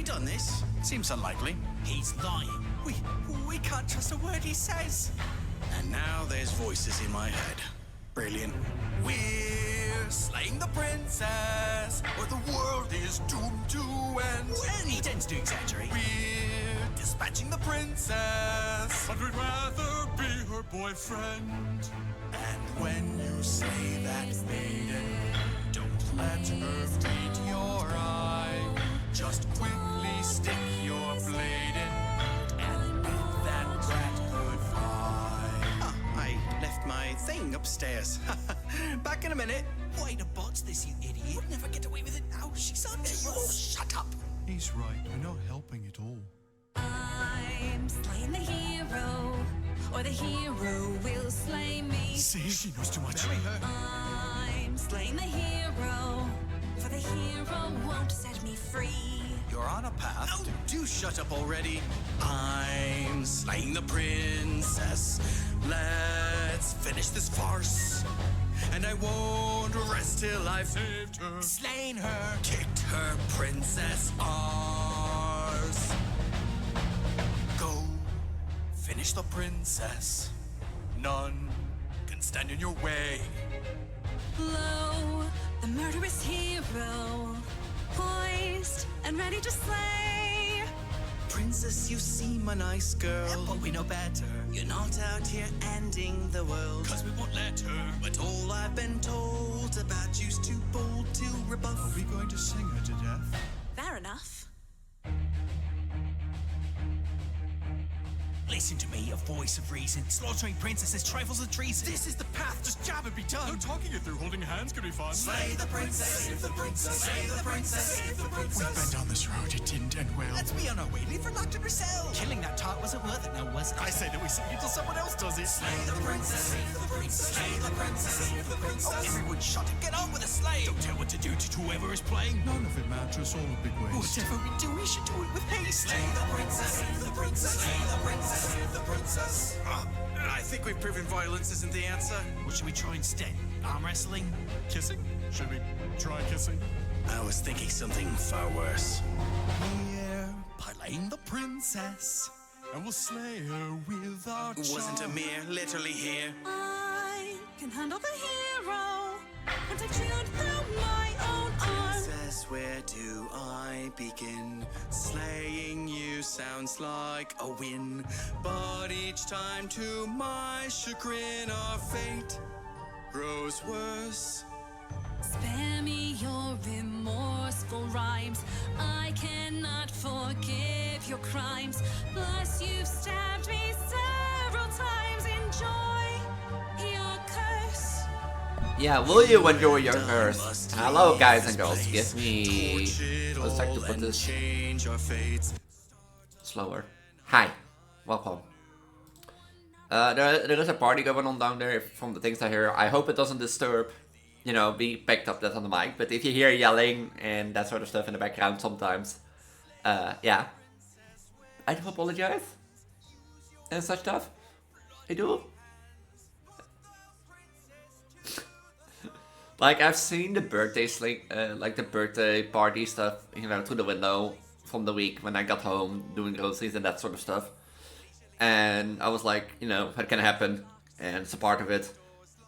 done this? Seems unlikely. He's lying. We can't trust a word he says. And now there's voices in my head. Brilliant. We're slaying the princess, or the world is doomed to end. And he tends to exaggerate. We're dispatching the princess, but we'd rather be her boyfriend. And when you say that maiden, don't let her meet your eye. Just quickly stick your blade in and bid that brat goodbye. Oh, I left my thing upstairs. Back in a minute. Way to botch this, you idiot. You'd never get away with it now. She's on to you. Shut up. He's right. We're not helping at all. I'm slaying the hero, or the hero will slay me. See, she knows too much. I'm slaying the hero, for the hero won't set me free. You're on a path. No, do shut up already. I'm slaying the princess. Let's finish this farce. And I won't rest till I've saved her, Slain her. kicked her princess arse. Go, finish the princess. None can stand in your way. Lo, the murderous hero, poised and ready to slay. Princess, you seem a nice girl. But we know better. You're not out here ending the world. Cause we won't let her. But all I've been told about you's too bold to rebuff. Are we going to sing her to death? Fair enough. Listen to me, a voice of reason. Slaughtering princesses trifles with treason. This is the path, just jab and be done. No, talking it through holding hands could be fun. Slay the princess, save the princess, save the princess, save the princess. We've been down this road, it didn't end well. Let's be on our way. Leave her locked in her cell. Killing that tart wasn't worth it, now was it? I say that we sing it till someone else does it. Slay the princess, save the princess, save the princess, save the princess. Everyone shut it. Get on with the slaying. Don't tell what to do to whoever is playing. None of it matters, all a big waste. Whatever we do, we should do it with haste. Slay the princess, save the princess, save the princess, save the princess. I think we've proven violence isn't the answer. What should we try instead? Arm wrestling? Kissing? Should we try kissing? I was thinking something far worse. We're piloting the princess, and we'll slay her with our It wasn't a mere, literally here. I can handle the hero, and I chewed through my own arm. Princess, where do I begin? Slaying you sounds like a win, but each time to my chagrin our fate grows worse. Spare me your remorseful rhymes. I cannot forgive your crimes. Plus, you've stabbed me several times. Enjoy your curse. Yeah, will you enjoy your curse? Hello guys and girls, give me a sec to put this slower. Hi, welcome. There is a party going on down there from the things I hear. I hope it doesn't disturb, you know, being picked up that on the mic. But if you hear yelling and that sort of stuff in the background sometimes, yeah, I do apologize and such stuff. I do. Like, I've seen the birthday like the birthday party stuff, you know, through the window from the week when I got home doing groceries and that sort of stuff. And I was like, you know, that can happen, and it's a part of it.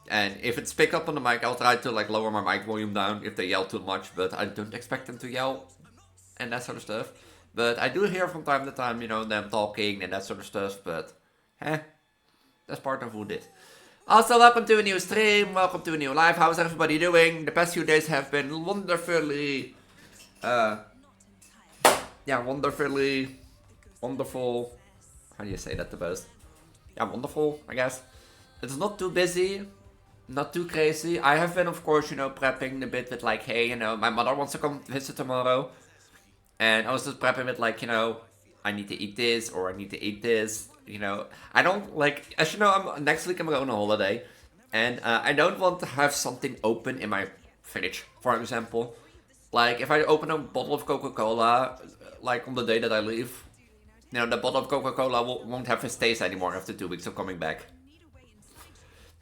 And if it's picked up on the mic, I'll try to like lower my mic volume down if they yell too much, but I don't expect them to yell and that sort of stuff. But I do hear from time to time, you know, them talking and that sort of stuff, but that's part of who did. Also, welcome to a new stream, welcome to a new live. How's everybody doing? The past few days have been wonderfully, wonderful. How do you say that the best? Yeah, wonderful, I guess. It's not too busy, not too crazy. I have been, of course, you know, prepping a bit with like, hey, you know, my mother wants to come visit tomorrow. And I was just prepping with like, you know, I need to eat this or I need to eat this. You know, I don't like, as you know, next week I'm going on holiday. And I don't want to have something open in my fridge, for example. Like, if I open a bottle of Coca-Cola, like on the day that I leave, you know, the bottle of Coca-Cola won't have its taste anymore after 2 weeks of coming back.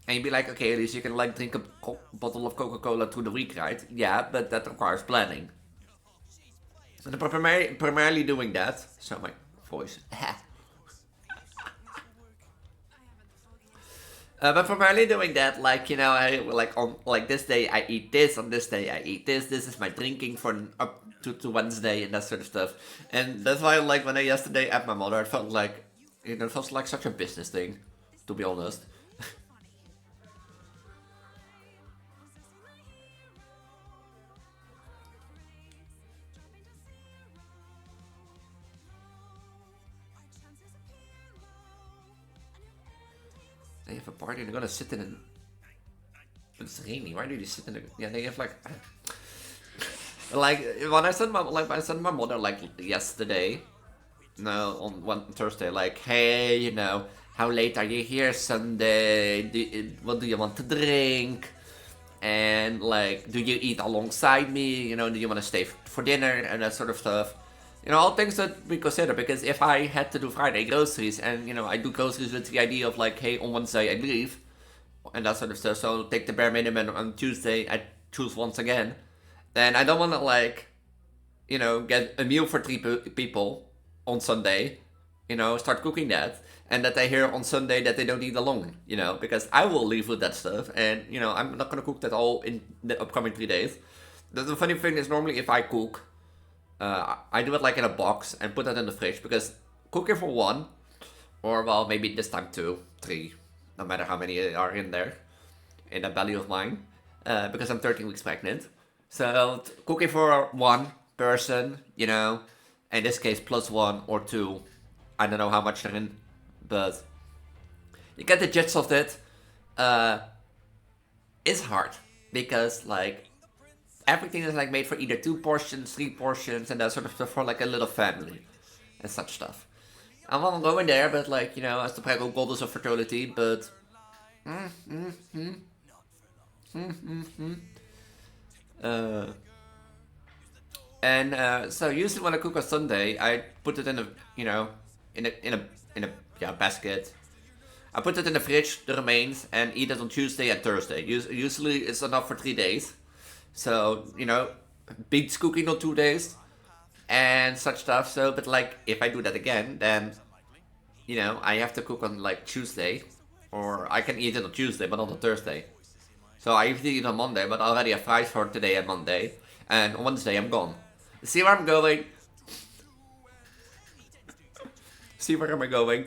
And you'd be like, okay, Elise, you can like drink a bottle of Coca-Cola through the week, right? Yeah, but that requires planning. And I'm primarily doing that. So my voice. But primarily doing that, like, you know, I like on like this day I eat this, on this day I eat this. This is my drinking for up to Wednesday and that sort of stuff. And that's why, like, when I yesterday at my mother, it felt like, you know, it felt like such a business thing, to be honest. They have a party and they're gonna sit in an... It's raining. Why do you sit in a... Yeah, they have like... like, when I sent my mother, like, yesterday, no, on one Thursday, like, hey, you know, how late are you here Sunday? What do you want to drink? And, like, do you eat alongside me? You know, do you want to stay for dinner? And that sort of stuff. You know, all things that we consider, because if I had to do Friday groceries, and, you know, I do groceries with the idea of, like, hey, on Wednesday I leave, and that sort of stuff, so take the bare minimum, on Tuesday I choose once again, then I don't want to, like, you know, get a meal for 3 people on Sunday, you know, start cooking that, and that I hear on Sunday that they don't eat alone, you know, because I will leave with that stuff, and, you know, I'm not going to cook that all in the upcoming 3 days. The funny thing is, normally if I cook, I do it like in a box and put that in the fridge, because cooking for 1, or well, maybe this time 2, 3, no matter how many are in there, in that belly of mine, because I'm 13 weeks pregnant. So cooking for 1 person, you know, in this case +1 or 2, I don't know how much they're in, but you get the gist of it. It's hard, because like, everything is like made for either 2 portions, 3 portions, and that sort of stuff for like a little family and such stuff. I'm not going there, but like, you know, as the Preggo goddess of fertility, but so usually when I cook on Sunday, I put it in a, you know, in a basket. I put it in the fridge, the remains, and eat it on Tuesday and Thursday. Usually it's enough for 3 days. So, you know, beats cooking on 2 days and such stuff. So, but like, if I do that again, then, you know, I have to cook on like Tuesday, or I can eat it on Tuesday, but not on Thursday. So I usually eat on Monday, but I already have fries for today and Monday, and on Wednesday I'm gone. See where I'm going? See where am I going?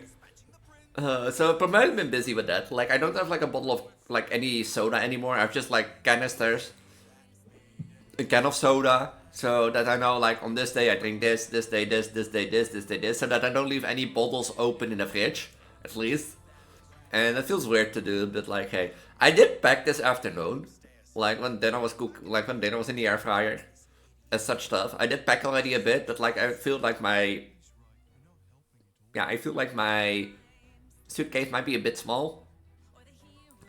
So I've primarily been busy with that. Like, I don't have like a bottle of like any soda anymore. I have just like canisters, a can of soda, so that I know, like, on this day I drink this day this day this day this, so that I don't leave any bottles open in the fridge, at least. And it feels weird to do, but like, hey, I did pack this afternoon, like when dinner was when dinner was in the air fryer, and such stuff. I did pack already a bit, but like, I feel like my suitcase might be a bit small,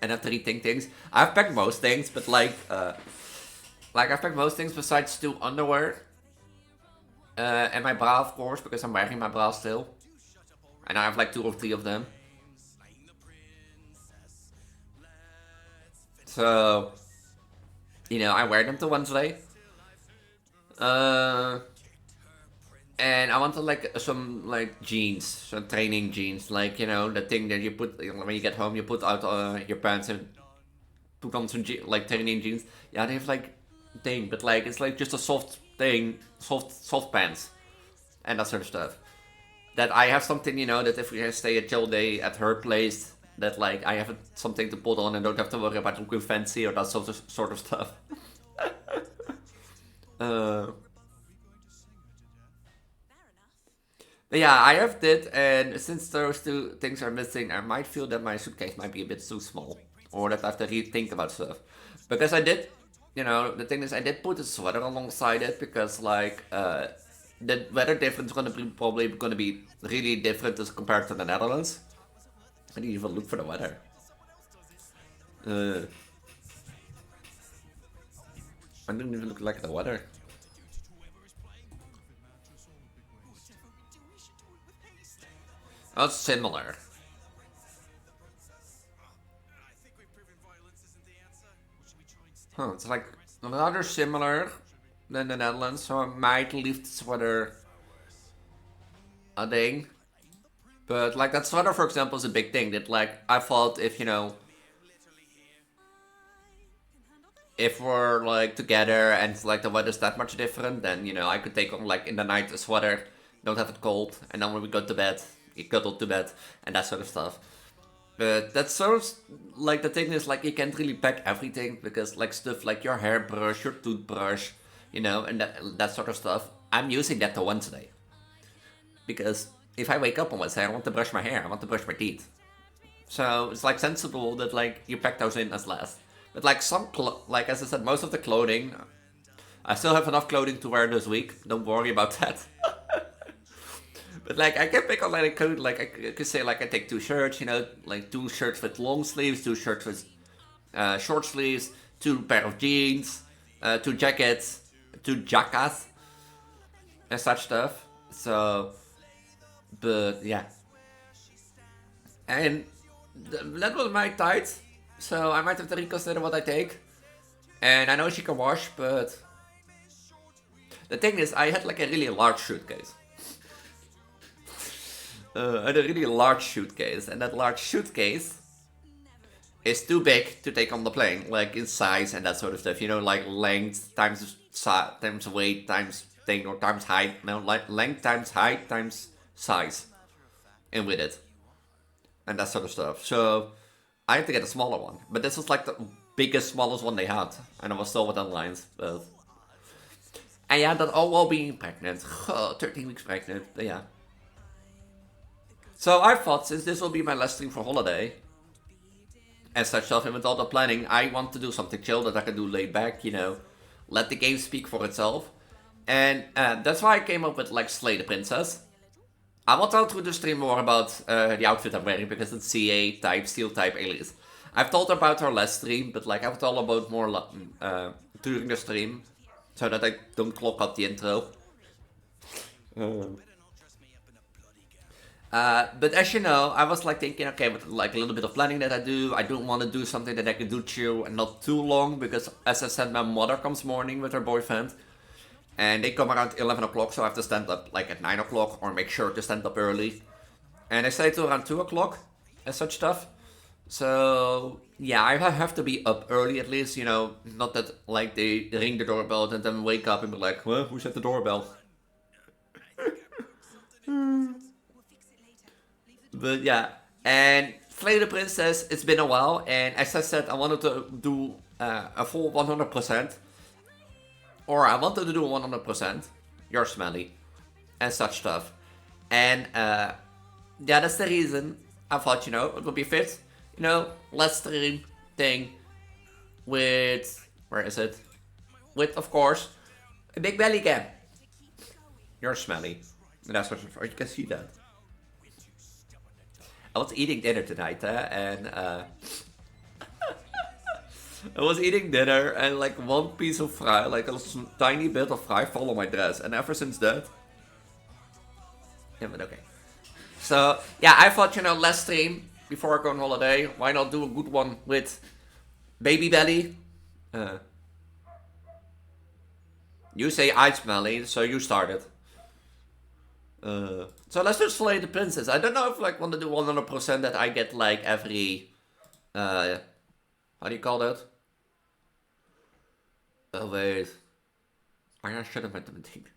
and I have to rethink things. I've packed most things, but like I've packed most things besides 2 underwear. And my bra, of course, because I'm wearing my bra still. And I have like 2 or 3 of them. So, you know, I wear them to Wednesday. And I wanted like some like jeans, some training jeans. Like, you know, the thing that you put, when you get home, you put out your pants and put on some like training jeans. Yeah, they have like thing, but like, it's like just a soft thing, soft pants and that sort of stuff, that I have something, you know, that if we stay a chill day at her place, that like I have something to put on and don't have to worry about looking fancy or that sort of stuff. But yeah, I have that, and since those 2 things are missing, I might feel that my suitcase might be a bit too small, or that I have to rethink about stuff, because I did, you know, the thing is, I did put a sweater alongside it, because like, the weather difference is probably gonna be really different as compared to the Netherlands. I didn't even look for the weather. I didn't even look like the weather. Oh, it's similar. Huh, it's like rather similar, than the Netherlands, so I might leave the sweater a thing. But like that sweater, for example, is a big thing. That like I thought if if we're like together and like the weather's that much different, then I could take on like in the night a sweater, don't have it cold, and then when we go to bed, you cuddle to bed and that sort of stuff. But that's sort of like the thing is like you can't really pack everything because like stuff like your hairbrush, your toothbrush, and that sort of stuff. I'm using that to Wednesday because if I wake up on Wednesday, I want to brush my hair, I want to brush my teeth. So it's like sensible that like you pack those in as last. But like like as I said, most of the clothing, I still have enough clothing to wear this week. Don't worry about that. But like I can pick on like a coat. Like I could say like I take 2 shirts, like 2 shirts with long sleeves, 2 shirts with short sleeves, 2 pair of jeans, 2 jackets, 2 jackets, and such stuff. So, but yeah, and that was my tight. So I might have to reconsider what I take. And I know she can wash, but the thing is, I had like a really large suitcase. I had a really large suitcase, and that large suitcase is too big to take on the plane, like in size and that sort of stuff. Like length times weight times thing or times height. No, like length times height times size, and with it, and that sort of stuff. So I had to get a smaller one, but this was like the biggest, smallest one they had, and I was still within lines. But and yeah, that all while being pregnant, 13 weeks pregnant. But yeah. So I thought, since this will be my last stream for holiday, and such stuff, and with all the planning, I want to do something chill that I can do laid back, let the game speak for itself. And that's why I came up with like Slay the Princess. I will tell through the stream more about the outfit I'm wearing, because it's CA type, steel type Elise. I've told her about her last stream, but like I've told about more during the stream, so that I don't clock up the intro. But as you know, I was like thinking, okay, with like a little bit of planning that I don't want to do something that I can do chill and not too long, because as I said, my mother comes morning with her boyfriend, and they come around 11 o'clock, so I have to stand up like at 9 o'clock, or make sure to stand up early. And I stay till around 2 o'clock, and such stuff. So, yeah, I have to be up early at least, not that like they ring the doorbell and then wake up and be like, well, who's at the doorbell? But yeah, and Slay the Princess, it's been a while, and as I said, I wanted to do a full 100%. Or I wanted to do 100%. You're smelly. And such stuff. And yeah, that's the reason I thought, it would be fit. Let's stream thing with, where is it? With, of course, a big belly cam. You're smelly. And that's what you can see that. I was eating dinner tonight, and I was eating dinner, and like one piece of fry, like a tiny bit of fry, fell on my dress, and ever since that, yeah, but okay. So yeah, I thought, let's stream before I go on holiday. Why not do a good one with baby belly? You say I smelly, so you started. So let's just Slay the Princess. I don't know if like want to do 100% that I get like every how do you call that? Oh wait, I should have meant to think.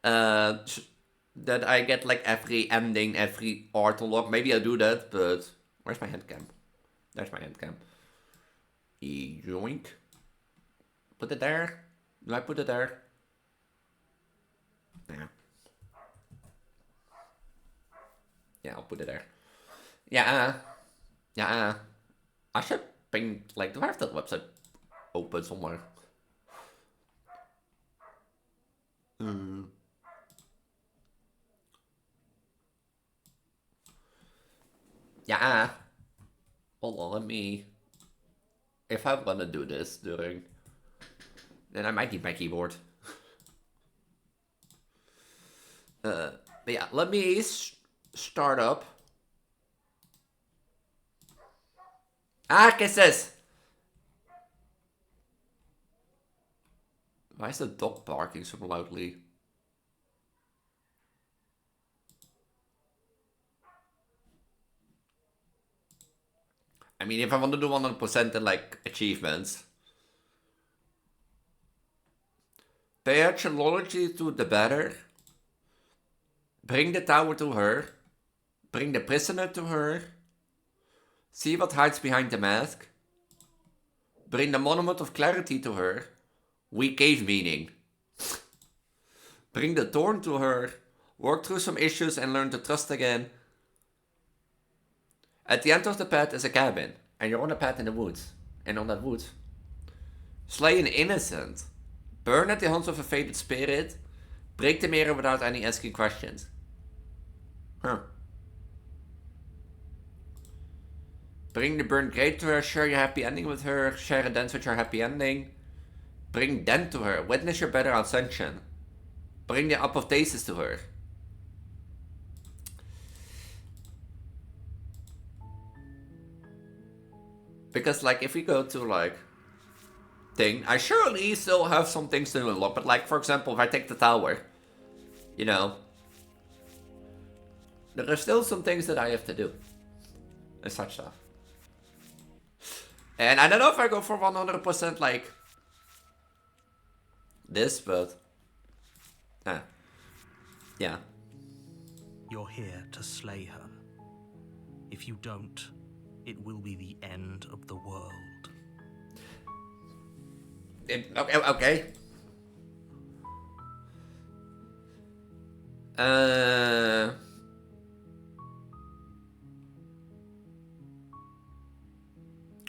That I get like every ending, every art log. Maybe I do that, but where's my hand cam? There's my hand cam. Yoink. Put it there. Do I put it there? Yeah. Yeah, I'll put it there. Yeah. I should bring, like, do I have that website open somewhere? Yeah. Hold on, let me... If I'm gonna do this during... Then I might need my keyboard. But yeah, let me start up. ¿Qué es eso? Why is the dog barking so loudly? I mean, if I want to do 100% in like achievements, pay archaeology to the better. Bring the tower to her. Bring the prisoner to her. See what hides behind the mask. Bring the monument of clarity to her. Weak cave meaning. Bring the thorn to her. Work through some issues and learn to trust again. At the end of the path is a cabin. And you're on a path in the woods. And on that woods, slay an innocent. Burn at the hands of a fated spirit. Break the mirror without any asking questions. Huh. Bring the burnt grate to her, share your happy ending with her, share a dance with your happy ending. Bring Dent to her, witness your better ascension. Bring the apotheosis to her. Because like if we go to like thing, I surely still have some things to unlock, but like for example if I take the tower, you know, there are still some things that I have to do. And such stuff. And I don't know if I go for 100% like this, but yeah. You're here to slay her. If you don't, it will be the end of the world. Okay.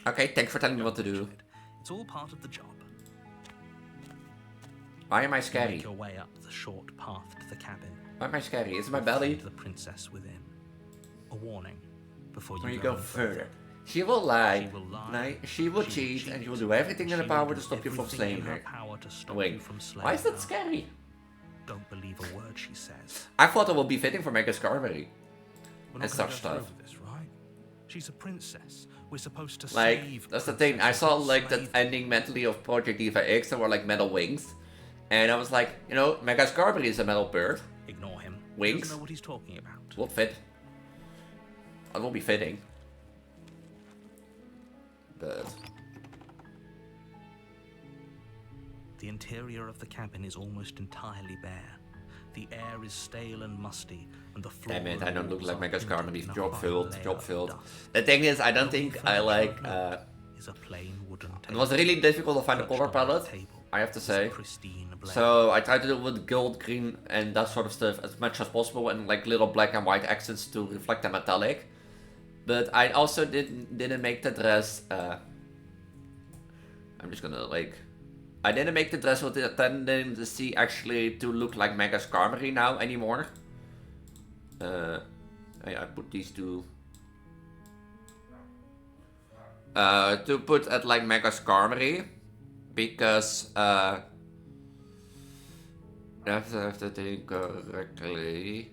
Okay, thanks for telling me what to do. It's all part of the job. Why am I scary? Make your way up the short path to the cabin. Why am I scary? Is it my belly? Find the princess within. A warning before When you go go further. She will lie. She will lie. She will cheat, and she will do everything in her power to stop you from slaying her. Wait, why is that scary? Don't believe a word she says. I thought it would be fitting for Mega Skarmory. And such stuff. This, right? She's a princess. We're supposed to like, save that's the thing. I saw like that ending mentally of Project Diva X that were like metal wings. And I was like, you know, Mega Skarmory is a metal bird. Ignore him. Wings. He doesn't know what he's talking about. Will fit. It will be fitting. But the interior of the cabin is almost entirely bare. The air is stale and musty, and the floor. damn it, I don't look like Mega Skarmory. Job Job filled. The thing is, I don't think I like. Is a plain wooden It was really difficult to find a color palette, I have to say. So I tried to do it with gold, green, and that sort of stuff as much as possible, and like little black and white accents to reflect the metallic. But I also didn't make the dress. I'm just gonna like. I didn't make the dress with the tendency actually to look like Mega Skarmory now anymore. I put these two. To put at like Mega Skarmory, because I have to think correctly.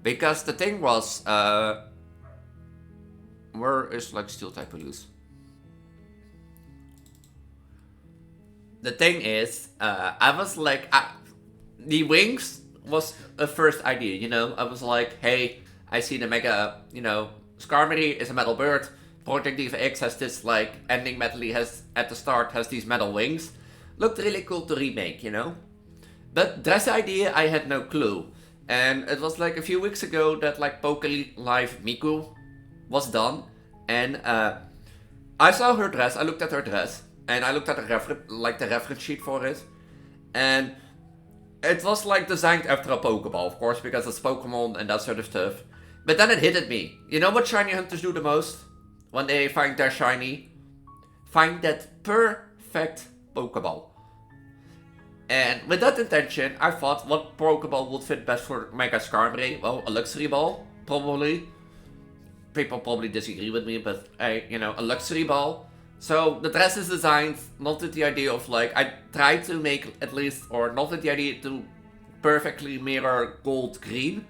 Because the thing was, where is like steel type Elise? The thing is, I was like, the wings was a first idea, you know? I was like, hey, I see the Mega, you know, Skarmory is a metal bird. Project Diva X has this like ending metally has at the start has these metal wings. Looked really cool to remake, you know? But dress idea, I had no clue. And it was like a few weeks ago that like Poke Live Miku was done. And I saw her dress, I looked at her dress. And I looked at the reference sheet for it. And it was like designed after a Pokeball, of course, because it's Pokemon and that sort of stuff. But then it hit at me. You know what shiny hunters do the most? When they find their shiny? Find that perfect Pokeball. And with that intention, I thought what Pokeball would fit best for Mega Skarmory? Well, a luxury ball, probably. People probably disagree with me, but you know, a luxury ball. So the dress is designed not with the idea of like, I tried to make at least, or not with the idea to perfectly mirror gold green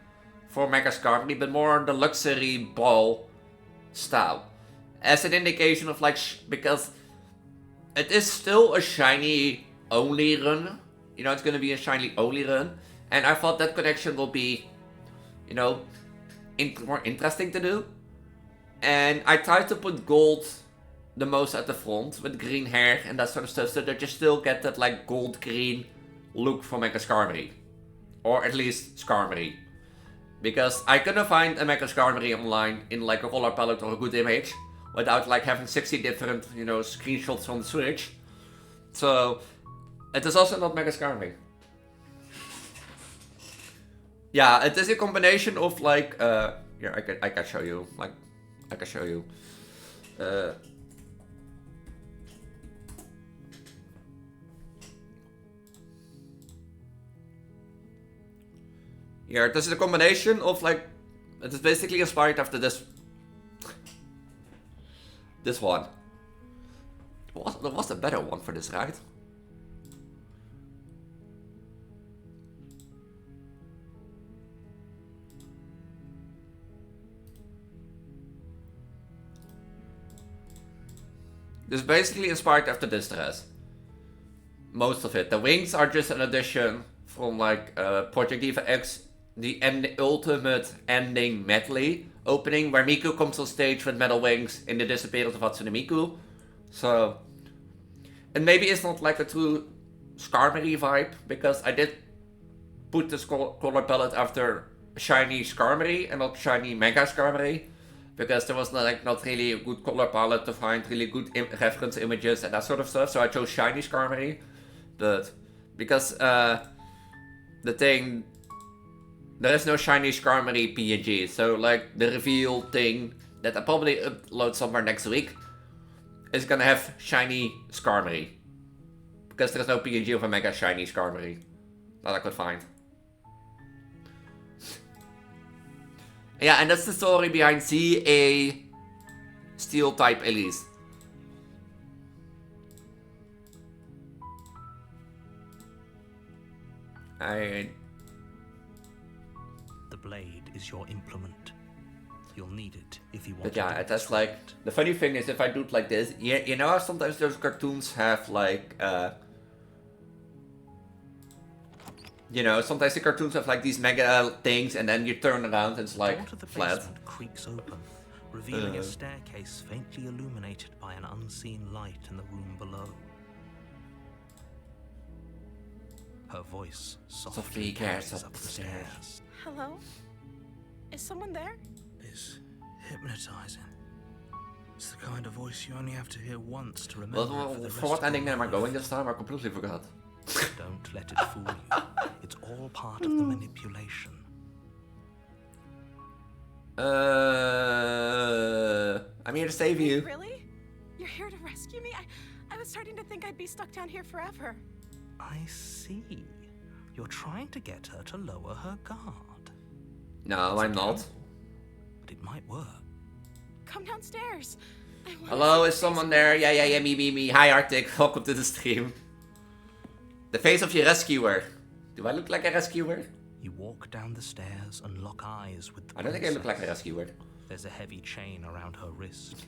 for Mega Skarmory, but more the luxury ball style. As an indication of like, because it is still a shiny only run. You know, it's gonna be a shiny only run. And I thought that connection will be, you know, more interesting to do. And I tried to put gold the most at the front with green hair and that sort of stuff, so that you still get that like gold green look from Mecha Skarmory. Or at least Skarmory. Because I couldn't find a Mecha Skarmory online in like a color palette or a good image without like having 60 different, you know, screenshots on the Switch. So it is also not Mecha Skarmory. Yeah, it is a combination of like here I can show you. Like I can show you. Here, this is a combination of like, it is basically inspired after this one. There was a better one for this, right? This is basically inspired after this dress. Most of it. The wings are just an addition from like Project Diva X, the ultimate ending medley opening where Miku comes on stage with metal wings in the disappearance of Hatsune Miku. So, and maybe it's not like a true Skarmory vibe, because I did put this color palette after shiny Skarmory and not shiny Mega Skarmory, because there was not really a good color palette to find really good reference images and that sort of stuff, so I chose shiny Skarmory. But because the thing, there is no shiny Skarmory PNG, so like the reveal thing that I probably upload somewhere next week is gonna have shiny Skarmory. Because there's no PNG of a mega shiny Skarmory that I could find. Yeah, and that's the story behind CA Steel type Elise. The blade is your implement. You'll need it if you want. But yeah, that's like, the funny thing is if I do it like this, you know how sometimes those cartoons have like, you know, sometimes the cartoons have like these mega things and then you turn around and it's like The door to the flat. basement creaks open, revealing a staircase faintly illuminated by an unseen light in the room below. Her voice softly carries up the stairs. Hello? Is someone there? Is hypnotizing. It's the kind of voice you only have to hear once to remember. Well, for the for rest what of ending your am I life. going this time? I completely forgot. Don't let it fool you. It's all part of the manipulation. I'm here to save you. Really? You're here to rescue me? I was starting to think I'd be stuck down here forever. I see. You're trying to get her to lower her guard. No, I'm not. But it might work. Come downstairs. I wanna Hello, see is the someone face there? of Yeah, me. Hi, Arctic. Welcome to the stream. The face of your rescuer. Do I look like a rescuer? You walk down the stairs and lock eyes with the I don't think I look like a princess. rescuer. There's a heavy chain around her wrist,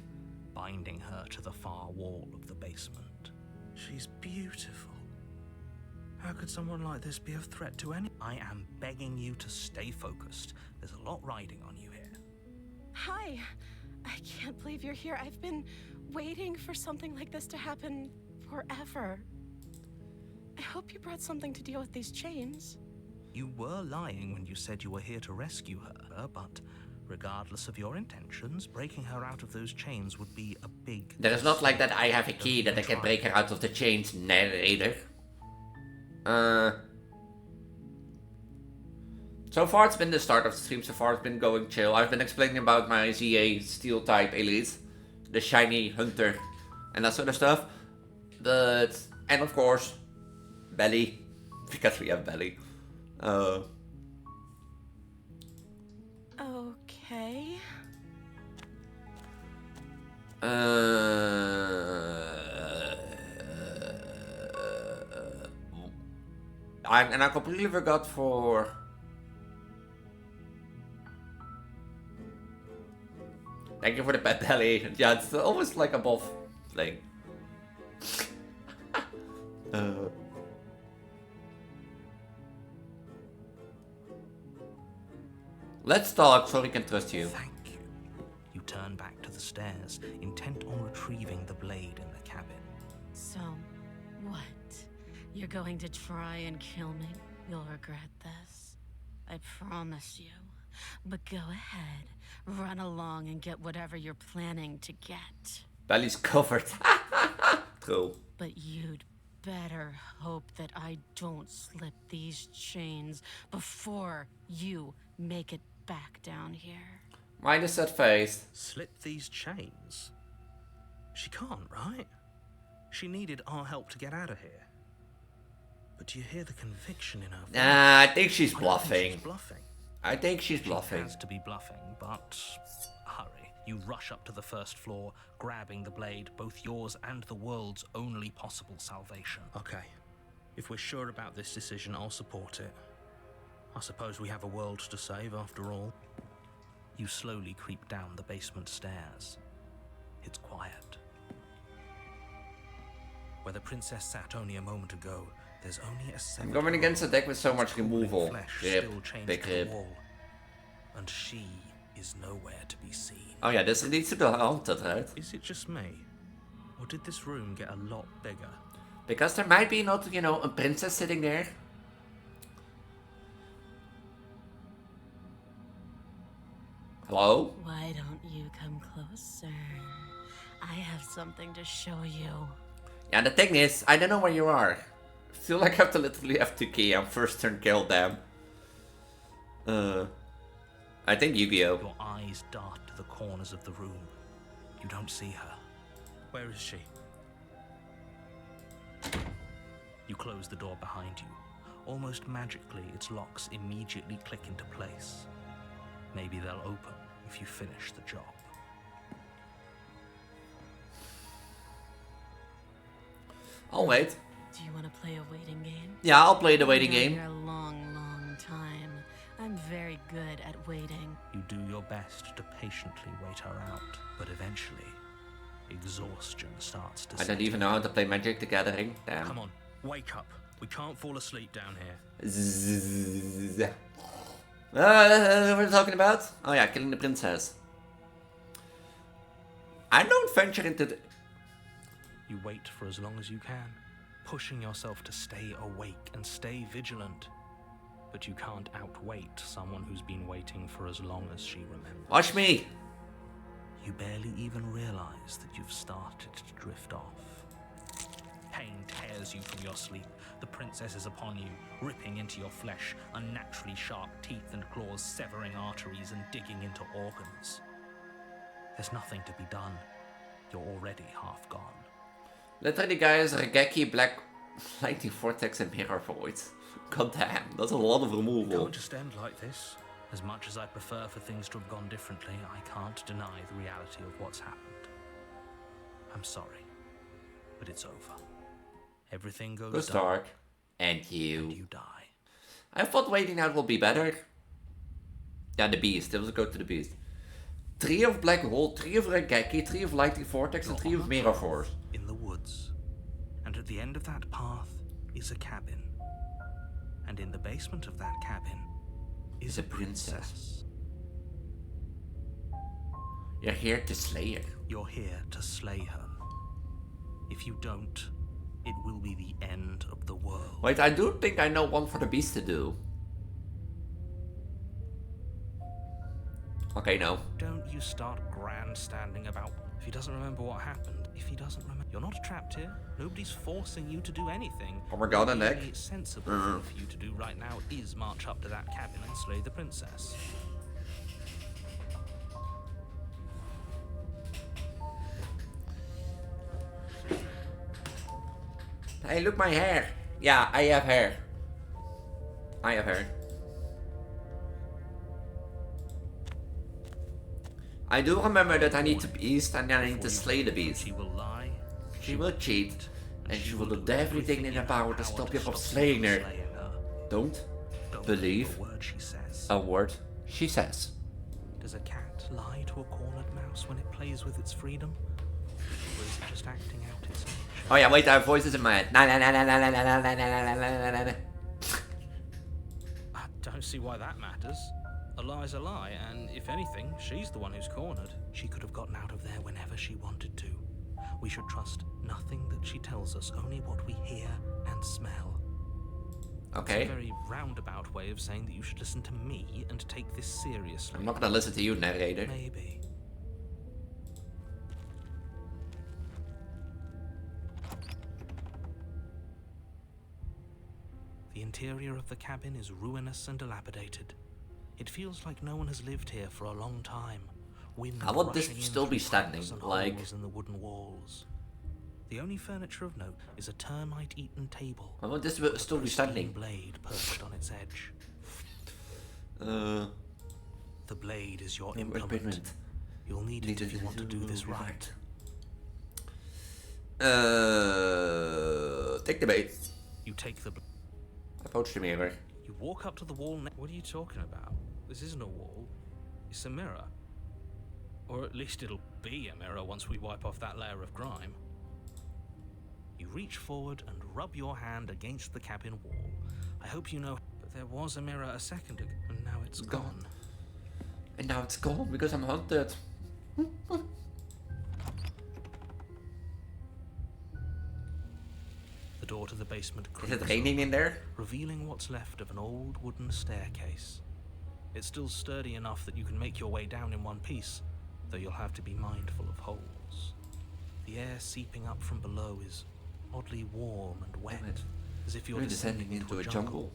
binding her to the far wall of the basement. She's beautiful. How could someone like this be a threat to any? I am begging you to stay focused. There's a lot riding on you here. Hi. I can't believe you're here. I've been waiting for something like this to happen forever. I hope you brought something to deal with these chains. You were lying when you said you were here to rescue her, but regardless of your intentions, breaking her out of those chains would be a big... There is not like that I have a key that I can break her out of the chains, neither. So far it's been the start of the stream, so far it's been going chill. I've been explaining about my ZA Steel type Elise, the shiny hunter, and that sort of stuff. But, and of course, Belly, because we have Belly. Okay. I completely forgot for... Thank you for the pet belly. Yeah, it's almost like a buff thing. Let's talk so we can trust you. Thank you. You turn back to the stairs, intent on retrieving the blade in the cabin. So, what? You're going to try and kill me? You'll regret this. I promise you. But go ahead. Run along and get whatever you're planning to get. Belly's covered. True. But you'd better hope that I don't slip these chains before you make it back down here. Why the sad face? Slip these chains? She can't, right? She needed our help to get out of here. But do you hear the conviction in her voice? Nah, I think she's I don't think bluffing. she's bluffing. I think she's She bluffing. has to be bluffing, but hurry. You rush up to the first floor, grabbing the blade, both yours and the world's only possible salvation. Okay. If we're sure about this decision, I'll support it. I suppose we have a world to save after all. You slowly creep down the basement stairs. It's quiet. Where the princess sat only a moment ago, there's only a I'm going against a deck with so much removal. Flesh Rip. still chained Big to the rip. wall. And she is nowhere to be seen. Oh yeah, this leads to the haunted, right? Is it just me? Or did this room get a lot bigger? Because there might be not, you know, a princess sitting there. Hello? Why don't you come closer? I have something to show you. Yeah, the thing is, I don't know where you are. I feel like I have to literally F2K and first turn kill them. I think Yu-Gi-Oh! Your eyes dart to the corners of the room. You don't see her. Where is she? You close the door behind you. Almost magically, its locks immediately click into place. Maybe they'll open if you finish the job. I'll wait. Do you want to play a waiting game? Yeah, I'll play the waiting I've been game. here a long, long time. I'm very good at waiting. You do your best to patiently wait her out, but eventually, exhaustion starts to I set don't even know how to play Magic the Gathering. Damn. Come on, wake up. We can't fall asleep down here. Zzz. What are we talking about? Oh yeah, killing the princess. I don't venture into the... You wait for as long as you can, pushing yourself to stay awake and stay vigilant. But you can't outwait someone who's been waiting for as long as she remembers. Watch me! You barely even realize that you've started to drift off. Pain tears you from your sleep. The princess is upon you, ripping into your flesh, unnaturally sharp teeth and claws severing arteries and digging into organs. There's nothing to be done. You're already half gone. Literally, guys, Regeki, Black, Lightning Vortex, and Mirror Void. God damn, that's a lot of It removal. can't just end like this. As much as I prefer for things to have gone differently, I can't deny the reality of what's happened. I'm sorry, but it's over. Everything goes Goes dark, dark. And and you. you die. I thought waiting out will be better. Yeah, the beast. Let's go to the beast. 3 of Black Hole, 3 of Regeki, 3 of Lightning Vortex, and 3 You're of on a Mirror path Force. in the woods, and at the end of that path is a cabin. And in the basement of that cabin is a a princess. You're here to slay her. You're here to slay her. If you don't, it will be the end of the world. Wait, I do think I know one for the beast to do. Okay, no. Don't you start grandstanding about if he doesn't remember what happened. If he doesn't remember, you're not trapped here. Nobody's forcing you to do anything. Oh my god, The Nick. only sensible thing for you to do right now is march up to that cabin and slay the princess. Hey, look my hair. Yeah, I have hair. I have hair. I do remember that I need to beast and then I need to slay the beast. She will lie. She will cheat, and she will do everything in her power to stop you from slaying her. Don't Don't believe a word she says. a word she says. Does a cat lie to a cornered mouse when it plays with its freedom? Or is it just acting out its nature? Oh yeah, wait, I have voices in my head. Na na na na na na na na na na na na. I don't see why that matters. A lie's a lie, and if anything, she's the one who's cornered. She could have gotten out of there whenever she wanted to. We should trust nothing that she tells us, only what we hear and smell. Okay. It's a very roundabout way of saying that you should listen to me and take this seriously. I'm not gonna listen to you, narrator. Maybe. The interior of the cabin is ruinous and dilapidated. It feels like no one has lived here for a long time. Wind How would this rushing in still be through standing? cracks and Like, holes in the wooden walls. The only furniture of note is a termite-eaten table. how would this still be A standing? blade perched on its edge. The blade is your implement. You'll need it if you want to do this right. Take the bait. You take the. Approach the mirror. You walk up to the wall. What are you talking about? This isn't a wall. It's a mirror. Or at least it'll be a mirror once we wipe off that layer of grime. You reach forward and rub your hand against the cabin wall. I hope you know, but there was a mirror a second ago, and now it's gone. And now it's gone because I'm haunted. The door to the basement Is creaks it raining in there? revealing what's left of an old wooden staircase. It's still sturdy enough that you can make your way down in one piece, though you'll have to be mindful of holes. The air seeping up from below is oddly warm and wet, as if you're We're descending descending into a jungle.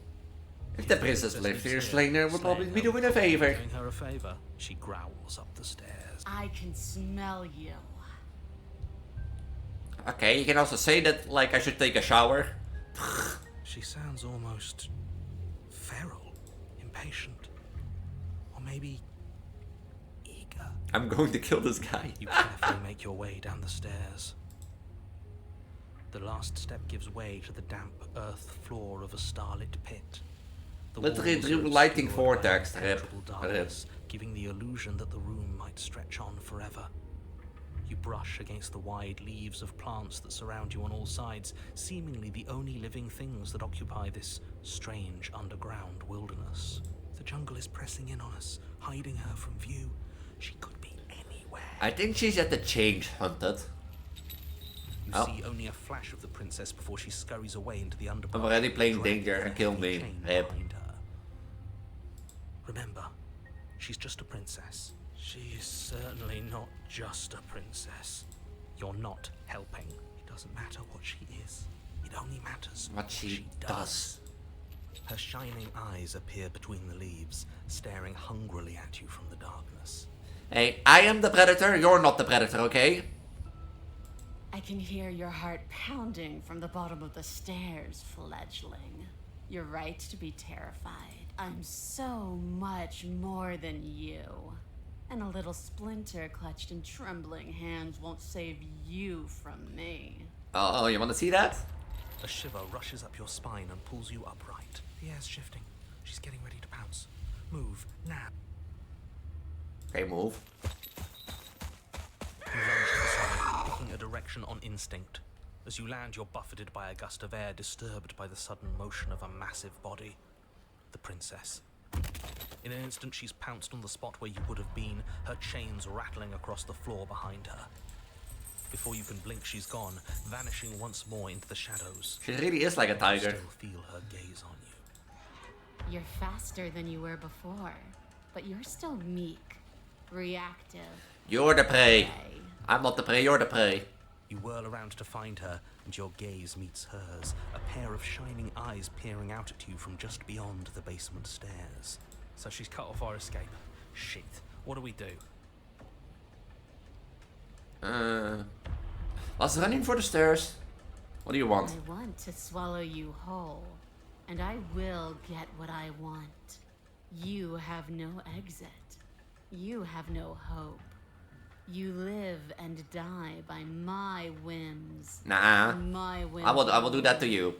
If the princess lived here, slaying her would probably be doing a favor. Doing her a favor. She growls up the stairs. I can smell you. Okay, you can also say that, like, I should take a shower. She sounds almost feral, impatient, or maybe eager. I'm going to kill this guy. You carefully make your way down the stairs. The last step gives way to the damp earth floor of a starlit pit. The Literally walls through are lighting obscured by vortex, impenetrable rip. darkness, giving the illusion that the room might stretch on forever. You brush against the wide leaves of plants that surround you on all sides, seemingly the only living things that occupy this strange underground wilderness. The jungle is pressing in on us, hiding her from view. She could be anywhere. I think she's at the change hunted. You see only a flash of the princess before she scurries away into the underbrush. I'm already playing dragging danger a and kill heavy me. chain Rip. behind her. Remember, she's just a princess. She is certainly not just a princess. You're not helping. It doesn't matter what she is. It only matters What she does. Her shining eyes appear between the leaves, staring hungrily at you from the darkness. Hey, I am the predator, you're not the predator, okay? I can hear your heart pounding from the bottom of the stairs, fledgling. You're right to be terrified. I'm so much more than you. And a little splinter clutched in trembling hands won't save you from me. Oh, you wanna see that? A shiver rushes up your spine and pulls you upright. The air's shifting. She's getting ready to pounce. Move, now. Okay, move. You lunge to the side, picking a direction on instinct. As you land, you're buffeted by a gust of air, disturbed by the sudden motion of a massive body. The princess. In an instant, she's pounced on the spot where you would have been, her chains rattling across the floor behind her. Before you can blink, she's gone, vanishing once more into the shadows. She really is like a You tiger. still feel her gaze on you. You're faster than you were before, but you're still meek, reactive. You're the prey. Prey. I'm not the prey, you're the prey. You whirl around to find her, and your gaze meets hers, a pair of shining eyes peering out at you from just beyond the basement stairs. So she's cut off our escape. Shit. What do we do? Let's run in for the stairs. What do you want? I want to swallow you whole, and I will get what I want. You have no exit. You have no hope. You live and die by my whims. Nah. My whims. I will do that to you.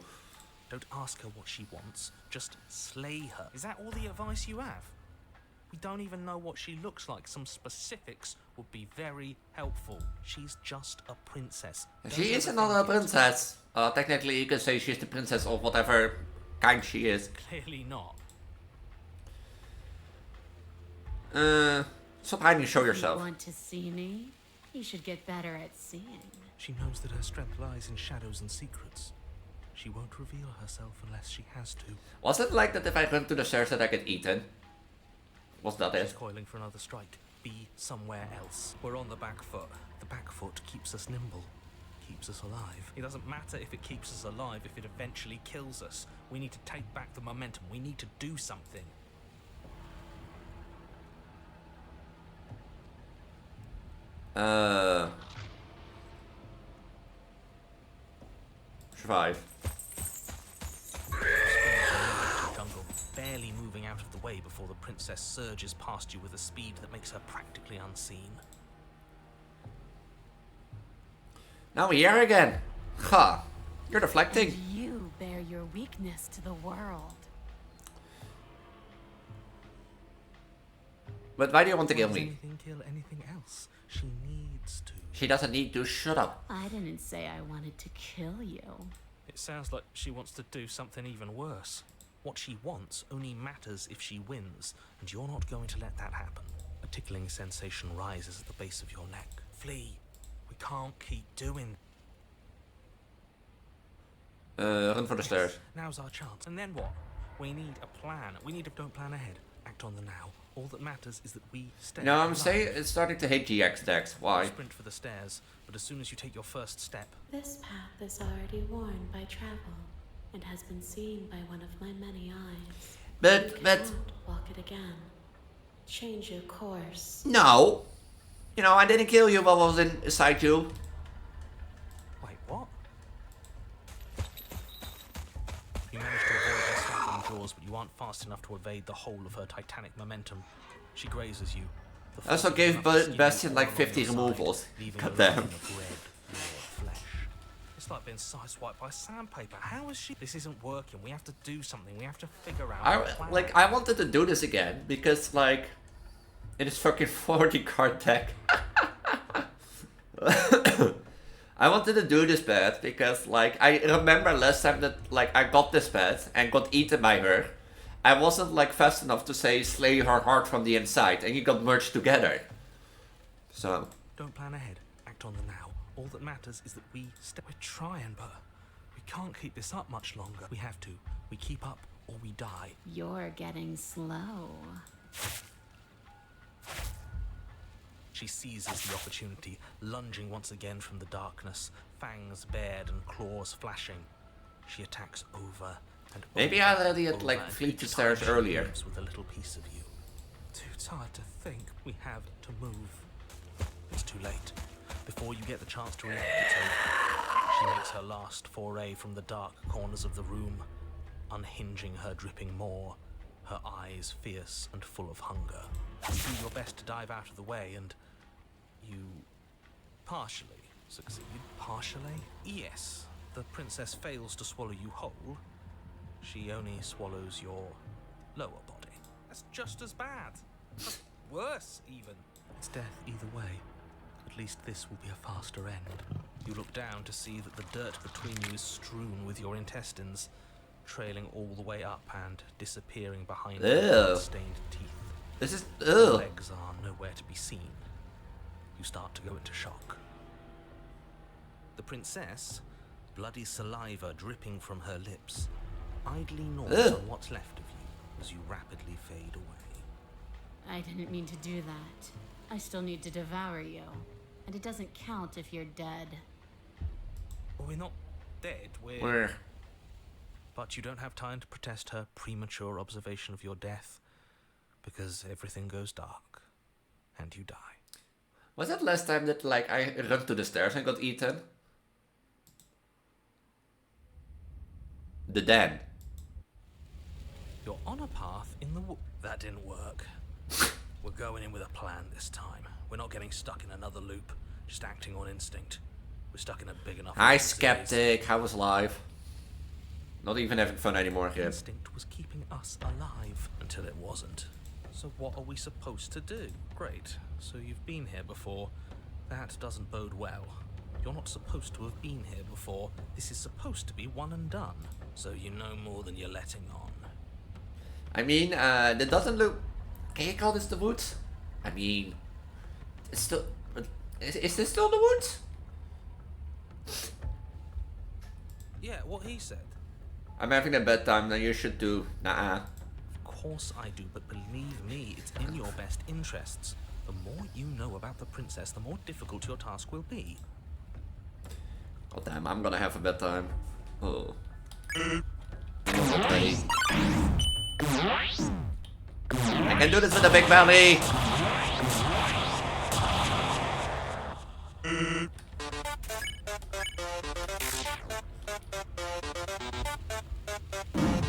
Don't ask her what she wants. Just slay her. Is that all the advice you have? We don't even know what she looks like. Some specifics would be very helpful. She's just a princess. She is not a princess. Technically, you could say she's the princess of whatever kind she is. Clearly not. Stop hiding, show yourself. You want to see me? You should get better at seeing. She knows that her strength lies in shadows and secrets. She won't reveal herself unless she has to. Was it like that if I run to the stairs that I get eaten? Was that She's it? coiling for another strike. Be somewhere else. We're on the back foot. The back foot keeps us nimble. Keeps us alive. It doesn't matter if it keeps us alive if it eventually kills us. We need to take back the momentum. We need to do something. Survive. Jungle, barely moving out of the way before the princess surges past you with a speed that makes her practically unseen. Now we're here again. Ha! You're deflecting. And you bear your weakness to the world. But why do you want to kill Does me? anything kill anything else? She needs to. She doesn't need to. Shut up. I didn't say I wanted to kill you. It sounds like she wants to do something even worse. What she wants only matters if she wins, and you're not going to let that happen. A tickling sensation rises at the base of your neck. Flee. We can't keep doing. Run for the stairs. Now's our chance. And then what? We need a plan. Don't plan ahead. Act on the now. All that matters is that we stay. No, I'm alive. saying it's starting to hate GX decks. Why? Sprint for the stairs, but as soon as you take your first step, This path is already worn by travel and has been seen by one of my many eyes. You But cannot walk it again. Change your course. no. You know, I didn't kill you while I was inside you. wait, what? You manage to avoid her snapping jaws, but you aren't fast enough to evade the whole of her titanic momentum. She grazes you. The I also force gave of enough skin Bastion all like along 50 your side, removals. leaving God a damn. line of red, raw flesh. It's like being sideswiped by sandpaper. How is she? This isn't working. We have to do something. We have to figure out a plan. I wanted to do this again because like it is fucking 40 card deck. I wanted to do this bad because like I remember last time that like I got this bad and got eaten by her. I wasn't like fast enough to say slay her heart from the inside and you got merged together. So Don't plan ahead. Act on the now. All that matters is that we step. We're trying, but we can't keep this up much longer. We have to. We keep up or we die. You're getting slow. She seizes the opportunity, lunging once again from the darkness, fangs bared and claws flashing. She attacks over and maybe over, I already had over, like and fleet to each stairs time she earlier. moves with a little piece of you. Too tired to think. We have to move. It's too late. Before you get the chance to react, it's over. She makes her last foray from the dark corners of the room, unhinging her dripping maw, her eyes fierce and full of hunger. You do your best to dive out of the way, and you partially succeed. Partially? Yes. The princess fails to swallow you whole. She only swallows your lower body. That's just as bad. Worse, even. It's death either way. At least this will be a faster end. You look down to see that the dirt between you is strewn with your intestines, trailing all the way up and disappearing behind the stained teeth. This is Your legs are nowhere to be seen. You start to go into shock. The princess, bloody saliva dripping from her lips, idly gnaws on what's left of you as you rapidly fade away. I didn't mean to do that. I still need to devour you. And it doesn't count if you're dead. Well, we're not dead, where But you don't have time to protest her premature observation of your death, because everything goes dark, and you die. was that last time that like I ran to the stairs and got eaten? The den. You're on a path in the That didn't work. We're going in with a plan this time. We're not getting stuck in another loop, just acting on instinct. We're stuck in a big enough... Hi loop as it is. skeptic, how was live? Not even having fun anymore, kid. Instinct was keeping us alive until it wasn't. So what are we supposed to do? Great. So you've been here before. That doesn't bode well. You're not supposed to have been here before. This is supposed to be one and done. So you know more than you're letting on. I mean, that doesn't look... Can you call this the woods? I mean... It's still... Is this still the woods? Yeah, what he said. I'm having a bad time, then you should do. Nah. Of course I do, but believe me, it's in your best interests. The more you know about the princess, the more difficult your task will be. God damn, I'm gonna have a bad time. Oh. I'm not ready. I can do this with a big belly!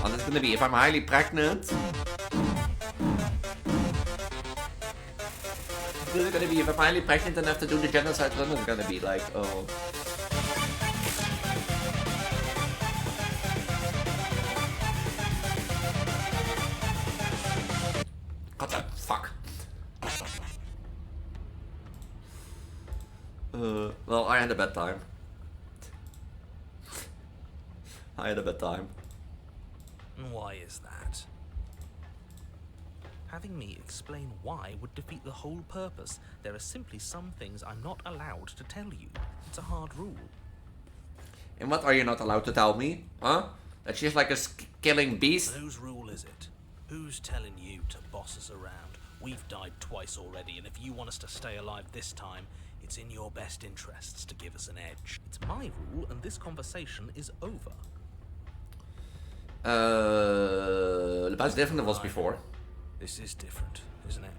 Oh, this is gonna be if I'm highly pregnant. This is gonna be if I'm highly pregnant and have to do the genocide run, it's gonna be like, oh. What the fuck? Well, I had a bad time. I had a bad time. Why is that? Having me explain why would defeat the whole purpose. There are simply some things I'm not allowed to tell you. It's a hard rule. And what are you not allowed to tell me? Huh? That she's like a killing beast? Whose rule is it? Who's telling you to boss us around? We've died twice already, and if you want us to stay alive this time, it's in your best interests to give us an edge. It's my rule, and this conversation is over. That's different than it was before. This is different, isn't it?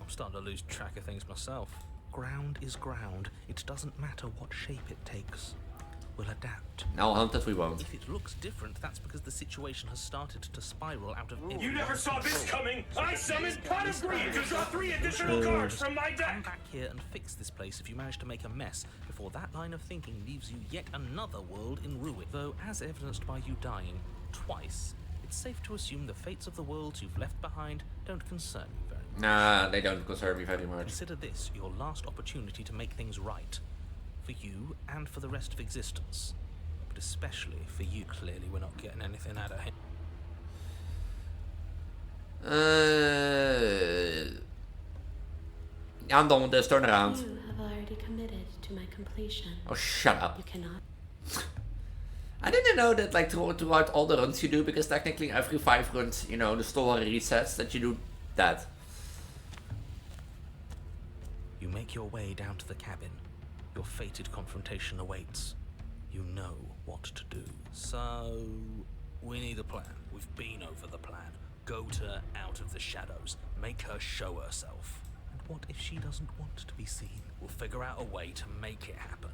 I'm starting to lose track of things myself. Ground is ground. It doesn't matter what shape it takes. We'll adapt. Now hunt if we won't. If it looks different, that's because the situation has started to spiral out of... You never saw this coming! I summoned Pot of Greed to draw 3 additional cards from my Come deck! back here and fix this place if you manage to make a mess before that line of thinking leaves you yet another world in ruin. Though, as evidenced by you dying twice, it's safe to assume the fates of the worlds you've left behind don't concern you very much. Nah, they don't concern me very much. Consider this your last opportunity to make things right. For you and for the rest of existence. But especially for you. Clearly we're not getting anything out of him. I'm done with this, turn around. You have already committed to my completion. Oh, shut up. You cannot. I didn't know that like throughout all the runs you do, because technically every 5 runs, you know, the story resets, that you do that. You make your way down to the cabin. Your fated confrontation awaits. You know what to do. So, we need a plan. We've been over the plan. Goat her out of the shadows. Make her show herself. And what if she doesn't want to be seen? We'll figure out a way to make it happen.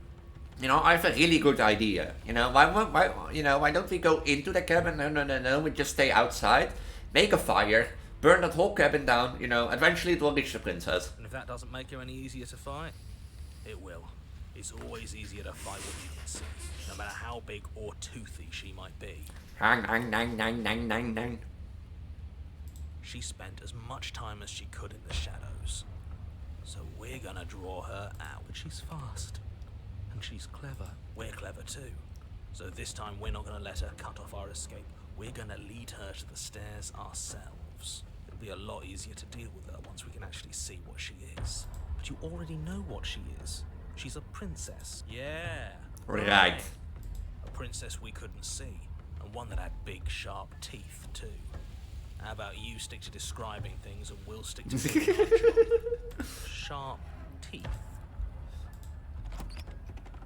You know, I have a really good idea. You know, why don't we go into the cabin? No, we just stay outside, make a fire, burn that whole cabin down, you know, eventually it will reach the princess. And if that doesn't make her any easier to fight, it will. It's always easier to fight what you can see, no matter how big or toothy she might be. She spent as much time as she could in the shadows. So we're gonna draw her out. But she's fast. And she's clever. We're clever too. So this time we're not gonna let her cut off our escape. We're gonna lead her to the stairs ourselves. It'll be a lot easier to deal with her once we can actually see what she is. But you already know what she is. She's a princess. Yeah. Right. A princess we couldn't see. And one that had big, sharp teeth, too. How about you stick to describing things and we'll stick to being sharp teeth.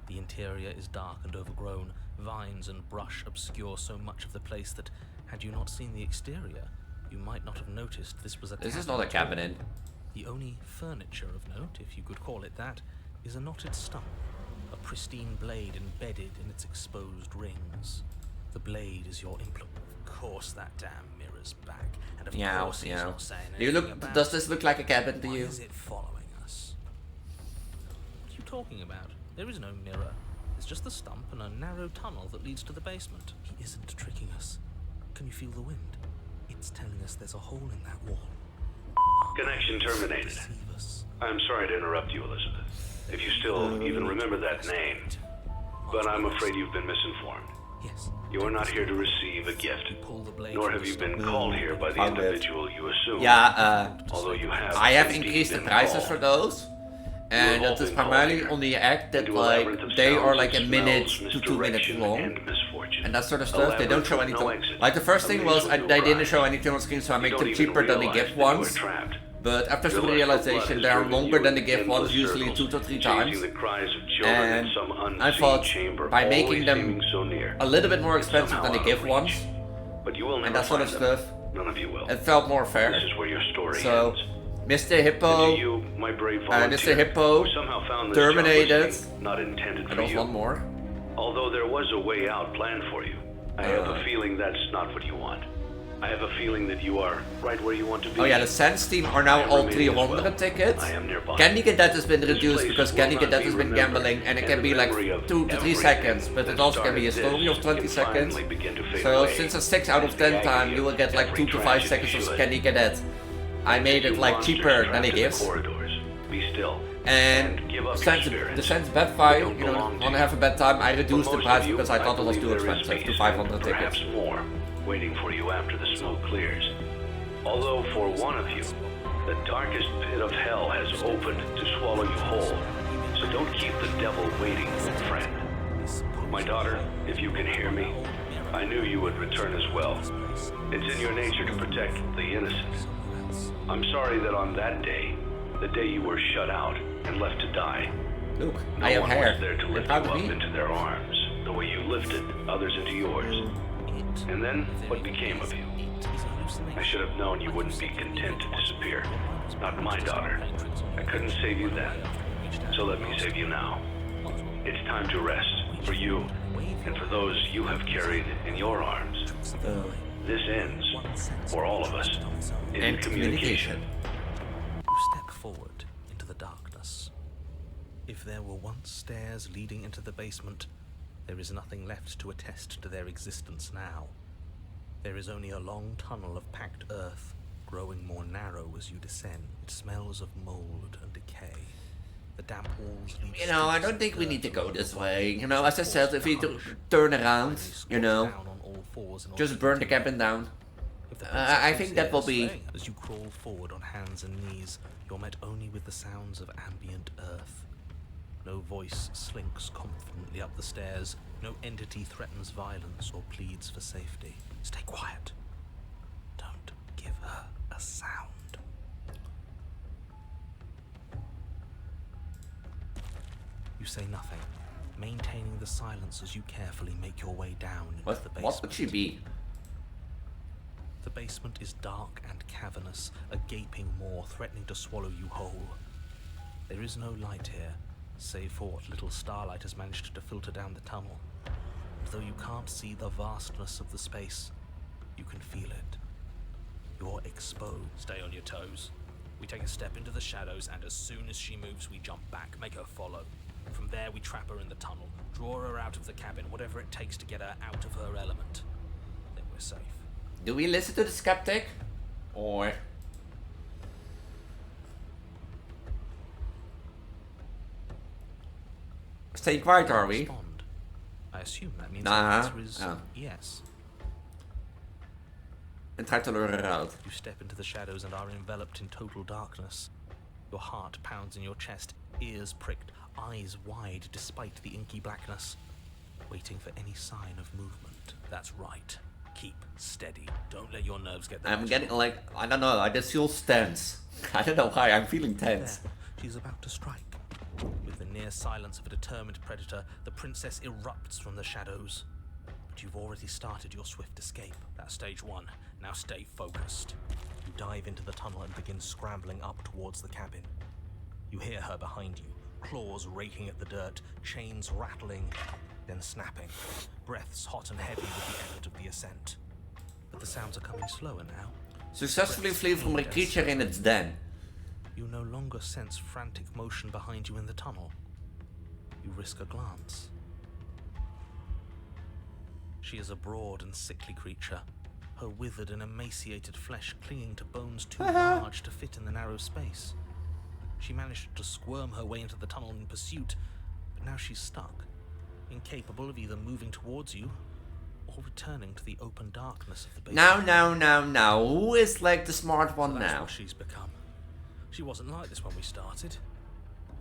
The interior is dark and overgrown. Vines and brush obscure so much of the place that, had you not seen the exterior, you might not have noticed this was a cabin. This is not a cabin. The only furniture of note, if you could call it that, is a knotted stump, a pristine blade embedded in its exposed rings. The blade is your implement. Of course that damn mirror's back, and of course he's not saying anything about does this look like a cabin to you? Why is it following us? What are you talking about? There is no mirror. It's just the stump and a narrow tunnel that leads to the basement. He isn't tricking us. Can you feel the wind? It's telling us there's a hole in that wall. Connection terminated. Deceive us. I'm sorry to interrupt you, Elizabeth. If you still even remember that name. But I'm afraid you've been misinformed. Yes. You are not here to receive a gift. Pull the blade Nor from have the you been stone. called here by the Found it. individual you assume. Yeah, Although you have I have indeed increased the been prices called. for those. And You have that is been primarily called on the act that into a like labyrinth of they are sounds like a and minute smells, to 2 minutes misdirection, long. and misfortune. And that sort of A stuff. They don't show labyrinth with no anything. exit. Like the first A thing maze was with no they didn't crime. show anything on screen, so I You make don't them even cheaper than the realize gift that you are ones. trapped. But after Your some lustful realization, blood they are is longer driven than the you gift in ones, endless usually circles, 2 to 3 chasing times. the cries of children And in some unseen I thought chamber, by making always them seeming so near, a little bit more it's expensive somehow than the out of gift reach. ones, But you will never and that sort of find them. stuff, None of you will. it felt more This fair. is where your story So, ends. Mr. Hippo, And you, my brave volunteer, Mr. Hippo who somehow found this terminated, job listing not intended and for there was you. one more. Although there was a way out planned for you, I have a feeling that's not what you want. I have a feeling that you are right where you want to be. Oh yeah, the Sands team are I now am all remaining as 300 well. tickets. I am nearby. Candy Cadet has been This reduced place because will Candy not Cadet be has been remembered, gambling, and it and can the be like memory of 2 to 3 everything seconds, but that it also can be a started story of this 20 can seconds. finally begin to fade So away. since a 6 out of And 10 the time, agony you will of get like every 2 to 5 tragedy seconds of should. Candy Cadet. I made it You like monsters cheaper than trapped it in the gives. corridors, be still. And give up since your spirits. the Sands bad fight, They don't you know, belong to want to you. have a bad time, I For reduced the most price of you, because I thought it was too believe there is expensive, to peace, 500 and tickets. perhaps more, waiting for you after the smoke clears. Although for one of you, the darkest pit of hell has opened to swallow you whole. So don't keep the devil waiting, friend. My daughter, if you can hear me, I knew you would return as well. It's in your nature to protect the innocent. I'm sorry that on that day, the day you were shut out and left to die, Look, no I have one hair. was there to They're lift you proud of up me. into their arms, the way you lifted others into yours. And then, what became of you? I should have known you wouldn't be content to disappear. Not my daughter. I couldn't save you then. So let me save you now. It's time to rest, for you, and for those you have carried in your arms. This ends, for all of us, in And communication. You step forward into the darkness. If there were once stairs leading into the basement, there is nothing left to attest to their existence now. There is only a long tunnel of packed earth, growing more narrow as you descend. It smells of mold and decay. The damp walls leave You know, I streaks don't of think we dirt need to go along this the way. wall. You know, as I said, if we Punch, turn around, squat you know, down on all fours in order just to burn the continue. cabin down. If the I princess think is that will here, be- stay. As you crawl forward on hands and knees, you're met only with the sounds of ambient earth. No voice slinks confidently up the stairs. No entity threatens violence or pleads for safety. Stay quiet. Don't give her a sound. You say nothing, maintaining the silence as you carefully make your way down into the basement. What would she be? The basement is dark and cavernous, a gaping maw threatening to swallow you whole. There is no light here, save for what little starlight has managed to filter down the tunnel. And though you can't see the vastness of the space, you can feel it. You're exposed. Stay on your toes. We take a step into the shadows, and as soon as she moves, we jump back, make her follow. From there, we trap her in the tunnel, draw her out of the cabin, whatever it takes to get her out of her element. Then we're safe. Do we listen to the skeptic? Or... Stay quiet, are we? Respond. I assume that means Nah. the answer is Oh. yes. And try to lure her out. You step into the shadows and are enveloped in total darkness. Your heart pounds in your chest, ears pricked, eyes wide despite the inky blackness, waiting for any sign of movement. That's right. Keep steady. Don't let your nerves get the I'm better. getting like, I don't know, I just feel tense. I don't know why, I'm feeling tense. There, she's about to strike. With the near silence of a determined predator, the princess erupts from the shadows. But you've already started your swift escape. That's stage one. Now stay focused. You dive into the tunnel and begin scrambling up towards the cabin. You hear her behind you, claws raking at the dirt, chains rattling, then snapping, breaths hot and heavy with the effort of the ascent. But the sounds are coming slower now. Successfully flee from a creature in its den. You no longer sense frantic motion behind you in the tunnel. You risk a glance. She is a broad and sickly creature, her withered and emaciated flesh clinging to bones too large to fit in the narrow space. She managed to squirm her way into the tunnel in pursuit, but now she's stuck, incapable of either moving towards you or returning to the open darkness of the basement. Now. Who is like the smart one That's now? what she's become. She wasn't like this when we started.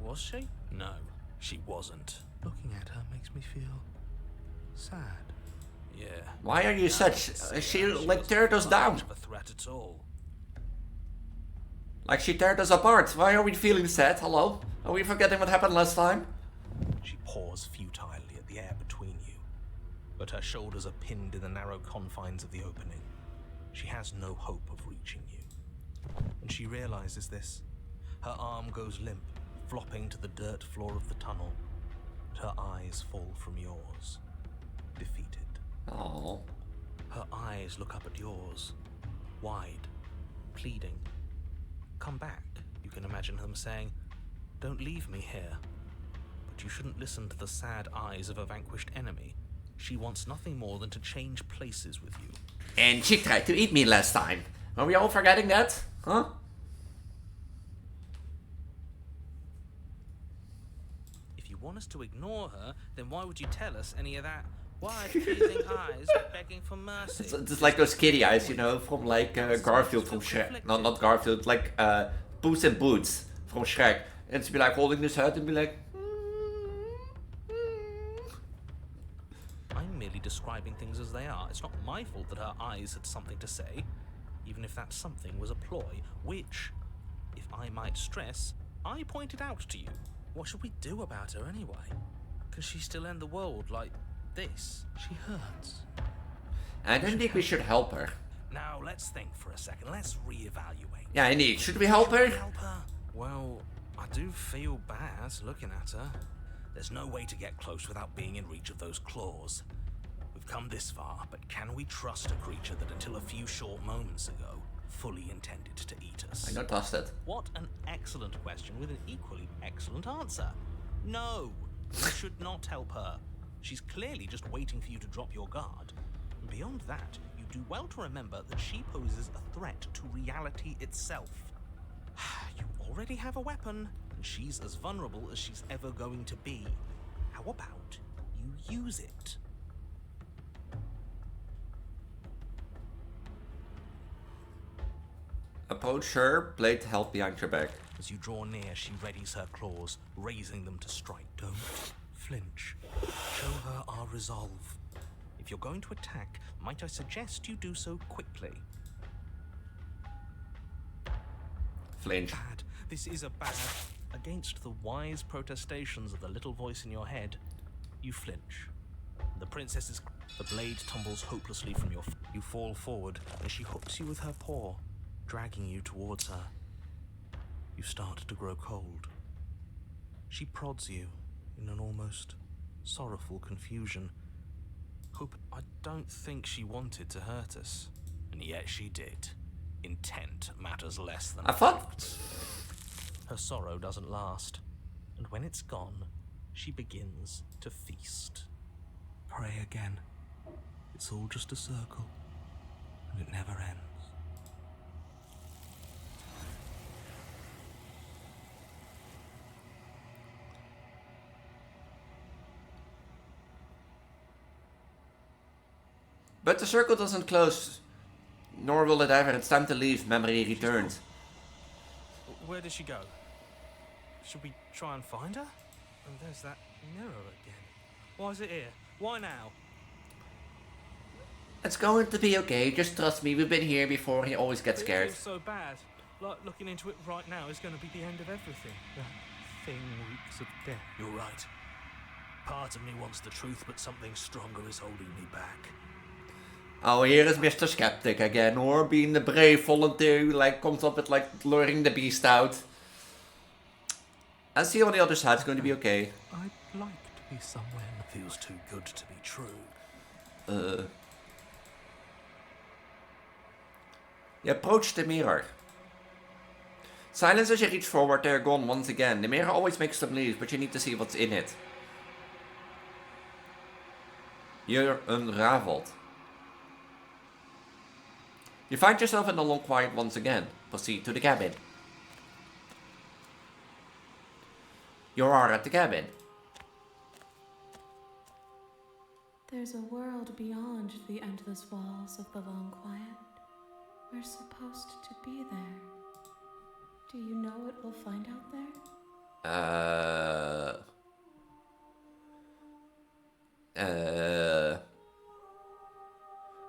Was she? No, she wasn't. Looking at her makes me feel sad. Yeah. Why are you such... she like teared us down. Much of a threat at all. Like she teared us apart. Why are we feeling sad? Hello? Are we forgetting what happened last time? She paws futilely at the air between you, but her shoulders are pinned in the narrow confines of the opening. She has no hope of reaching you. And she realizes this. Her arm goes limp, flopping to the dirt floor of the tunnel. Her eyes fall from yours, defeated. Oh. Her eyes look up at yours, wide, pleading. Come back, you can imagine them saying. Don't leave me here. But you shouldn't listen to the sad eyes of a vanquished enemy. She wants nothing more than to change places with you. And she tried to eat me last time. Are we all forgetting that? Huh? If you want us to ignore her, then why would you tell us any of that? Wide, pleasing eyes begging for mercy. It's like those kitty eyes, you know, from like Garfield from Shrek. No, not Garfield, like Puss in Boots from Shrek. And to be like holding this head and be like... I'm merely describing things as they are. It's not my fault that her eyes had something to say, even if that something was a ploy, which, if I might stress, I pointed out to you. What should we do about her anyway? Can she still end the world like this? She hurts. I don't think we should help her. Now, let's think for a second. Let's reevaluate. Yeah, indeed. Should we help her? Well, I do feel bad looking at her. There's no way to get close without being in reach of those claws. We've come this far, but can we trust a creature that until a few short moments ago fully intended to eat us? I don't trust it. What an excellent question with an equally excellent answer. No, you should not help her. She's clearly just waiting for you to drop your guard. And beyond that, you do well to remember that she poses a threat to reality itself. You already have a weapon, and she's as vulnerable as she's ever going to be. How about you use it? Approach her, blade held behind your back. As you draw near, she readies her claws, raising them to strike. Don't flinch. Show her our resolve. If you're going to attack, might I suggest you do so quickly? Flinch. Bad. This is a bad. Against the wise protestations of the little voice in your head, you flinch. The princess's... The blade tumbles hopelessly from your... You fall forward, and she hooks you with her paw, dragging you towards her. You start to grow cold. She prods you in an almost sorrowful confusion. Hope... I don't think she wanted to hurt us. And yet she did. Intent matters less than facts. Her sorrow doesn't last, and when it's gone, she begins to feast. Pray again. It's all just a circle, and it never ends. But the circle doesn't close, nor will it ever. It's time to leave. Memory returns. Where did she go? Should we try and find her? And there's that mirror again. Why is it here? Why now? It's going to be okay. Just trust me. We've been here before. He always gets scared. It feels so bad. Like looking into it right now is going to be the end of everything. That thing reeks of death. You're right. Part of me wants the truth, but something stronger is holding me back. Oh, here is Mr. Skeptic again, or being the brave volunteer who like comes up with like luring the beast out. I'll see you on the other side. It's going to be okay. I'd like to be somewhere that feels too good to be true. You approach the mirror. Silence as you reach forward, they're gone once again. The mirror always makes them leave, but you need to see what's in it. You're unraveled. You find yourself in the long quiet once again. Proceed to the cabin. You are at the cabin. There's a world beyond the endless walls of the long quiet. We're supposed to be there. Do you know what we'll find out there?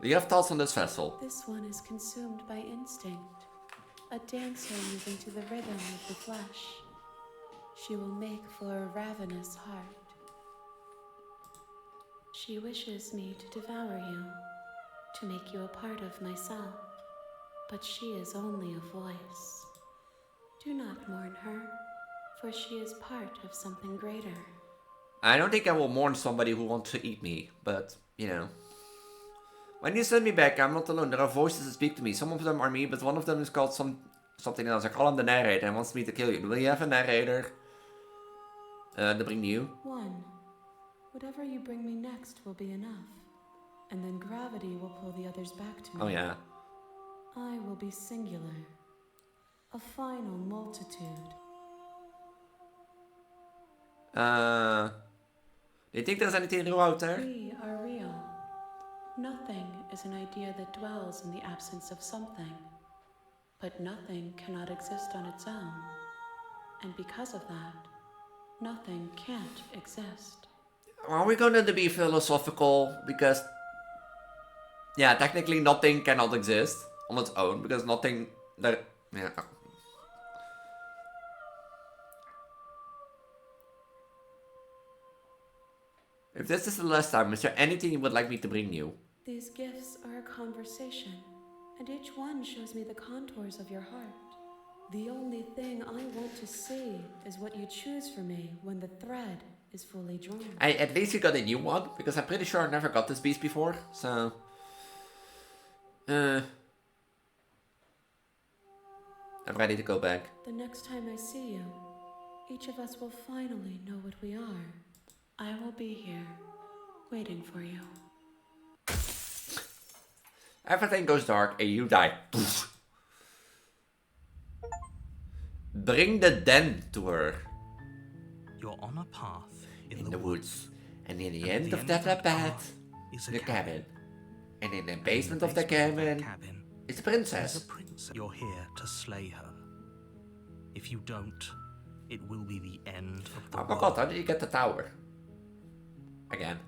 Do you have thoughts on this vessel? This one is consumed by instinct. A dancer moving to the rhythm of the flesh. She will make for a ravenous heart. She wishes me to devour you, to make you a part of myself. But she is only a voice. Do not mourn her, for she is part of something greater. I don't think I will mourn somebody who wants to eat me, but, you know. When you send me back, I'm not alone. There are voices that speak to me. Some of them are me, but one of them is called something else. I call him the narrator and wants me to kill you. Will you have a narrator to bring you? One. Whatever you bring me next will be enough. And then gravity will pull the others back to me. Oh, yeah. I will be singular. A final multitude. Do you think there's anything real out there? We are real. Nothing is an idea that dwells in the absence of something. But nothing cannot exist on its own. And because of that, nothing can't exist. Are we going to be philosophical? Because, yeah, technically nothing cannot exist on its own. Because nothing that, yeah. If this is the last time, is there anything you would like me to bring you? These gifts are a conversation, and each one shows me the contours of your heart. The only thing I want to see is what you choose for me when the thread is fully drawn. At least you got a new one, because I'm pretty sure I never got this beast before, so... I'm ready to go back. The next time I see you, each of us will finally know what we are. I will be here, waiting for you. Everything goes dark and you die. Bring the den to her. You're on a path In the woods. And in the end of that path is the cabin. And in the basement of the cabin is the princess. You're here to slay her. If you don't, it will be the end of the Oh my world. god, how did you get the tower? Again.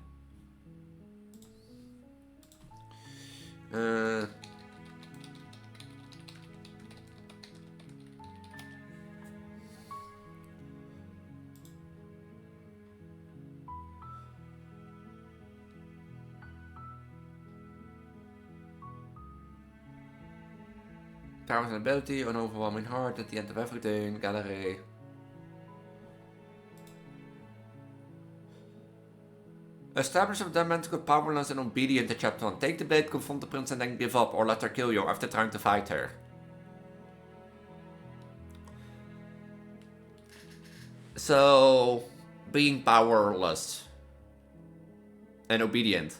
Powers and ability, an overwhelming heart at the end of everything, gallery. Establish of them mental powerless and obedient in chapter 1. Take the blade, confront the prince and then give up or let her kill you after trying to fight her. So, being powerless and obedient.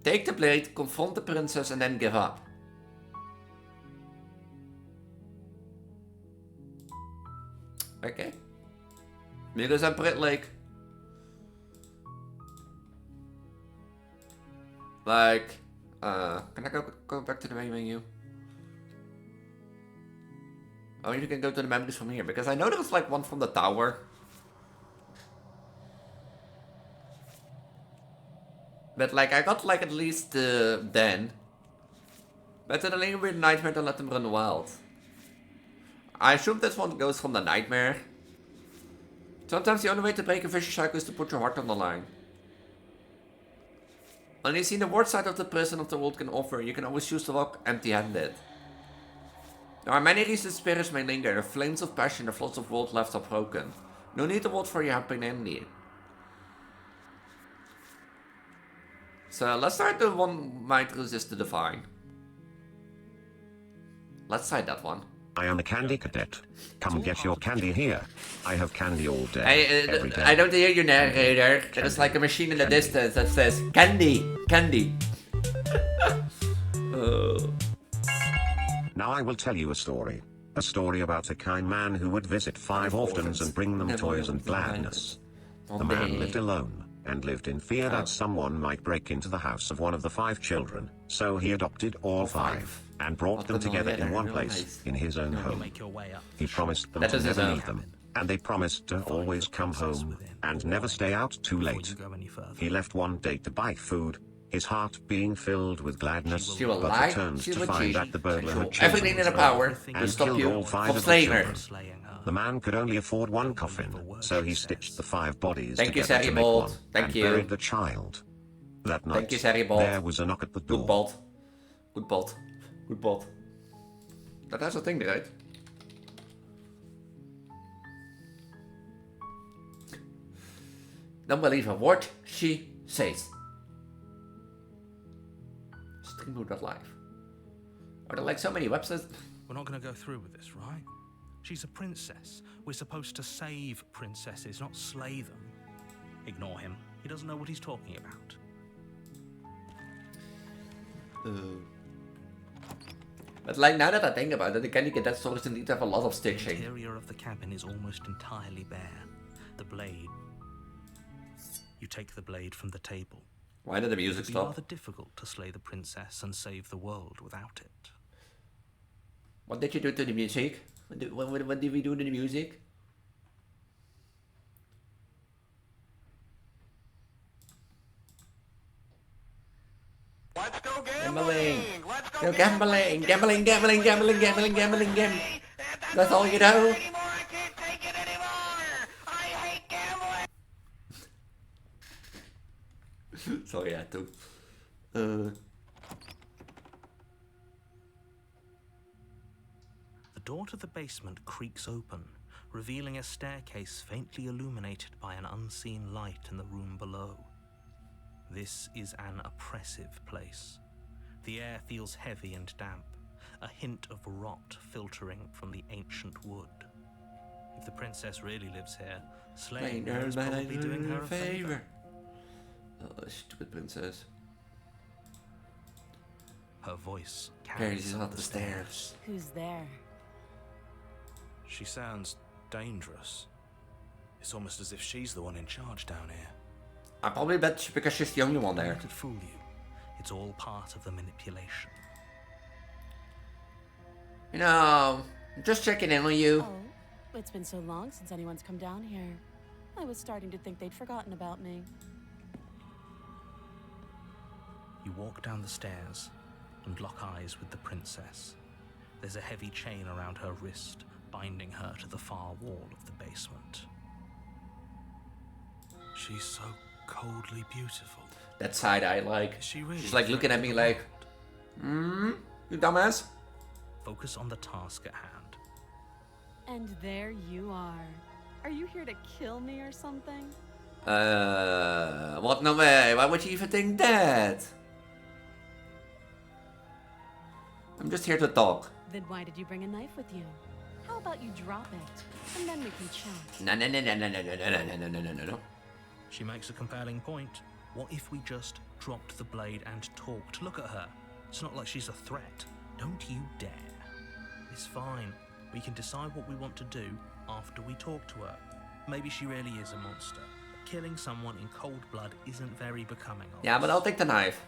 Take the blade, confront the princess and then give up. Okay. Because I'm pretty like can I go back to the main menu? Oh, you can go to the memories from here, because I know there's like one from the tower. But like I got like at least then. Better than linger with nightmare than let them run wild. I assume this one goes from the nightmare. Sometimes the only way to break a vicious cycle is to put your heart on the line. When you see the worst side of the prison of the world can offer, you can always choose to walk empty-handed. There are many reasons spirits may linger. The flames of passion, the floods of world left are broken. No need to wait for your happy ending. So let's start the one might resist the divine. Let's try that one. I am a candy cadet. Come get your candy here. I have candy all day, every day. I don't hear you, narrator. There's like a machine in the distance that says, candy, candy. Now I will tell you a story. A story about a kind man who would visit 5 orphans and bring them toys and gladness. The man lived alone, and lived in fear that someone might break into the house of one of the 5 children, so he adopted all 5, and brought them together in one place, in his own home. He promised them to never leave them, and they promised to always come home, and never stay out too late. He left one day to buy food, his heart being filled with gladness, but returns to find that the burglar had chosen everything in the power and stop killed you all 5 from of the slaying her. children. The man could only afford one coffin, so he stitched the 5 bodies Thank you, together to make Bolt. one, Thank and you. buried the child. That night, Thank you, Sarrie Bolt. there was a knock at the door. Good Bolt. Good Bolt. Good Bolt. Dat is dat ding eruit. Don't believe a word she says. Streamboot live. Are there like so many websites? We're not going to go through with this, right? She's a princess. We're supposed to save princesses, not slay them. Ignore him. He doesn't know what he's talking about. But like now that I think about it, the Candy Cadet stories indeed have a lot of The stitching. interior of the cabin is almost entirely bare. The blade. You take the blade from the table. Why did the music It would be stop? rather difficult to slay the princess and save the world without it. What did you do to the music? What did we do to the music? Let's go Gambling. Let's Go gambling. Gambling. That's all you know. I can't take it anymore. I hate gambling. Sorry, I had to. The door to the basement creaks open, revealing a staircase faintly illuminated by an unseen light in the room below. This is an oppressive place. The air feels heavy and damp, a hint of rot filtering from the ancient wood. If the princess really lives here, slaying her is probably doing her a favor. Oh, stupid princess. Her voice Carries up the stairs. Who's there? She sounds dangerous. It's almost as if she's the one in charge down here. I probably bet because she's the only one there. I could fool you. It's all part of the manipulation. You know, just checking in on you. Oh, it's been so long since anyone's come down here. I was starting to think they'd forgotten about me. You walk down the stairs and lock eyes with the princess. There's a heavy chain around her wrist, binding her to the far wall of the basement. She's so coldly beautiful. That side eye, like, She really she's like looking at me like, you dumbass. Focus on the task at hand. And there you are. Are you here to kill me or something? What no way? Why would you even think that? I'm just here to talk. Then why did you bring a knife with you? How about you drop it, and then we can chat? No. She makes a compelling point. What if we just dropped the blade and talked? Look at her. It's not like she's a threat. Don't you dare. It's fine. We can decide what we want to do after we talk to her. Maybe she really is a monster. Killing someone in cold blood isn't very becoming of Yeah, us. but I'll take the knife.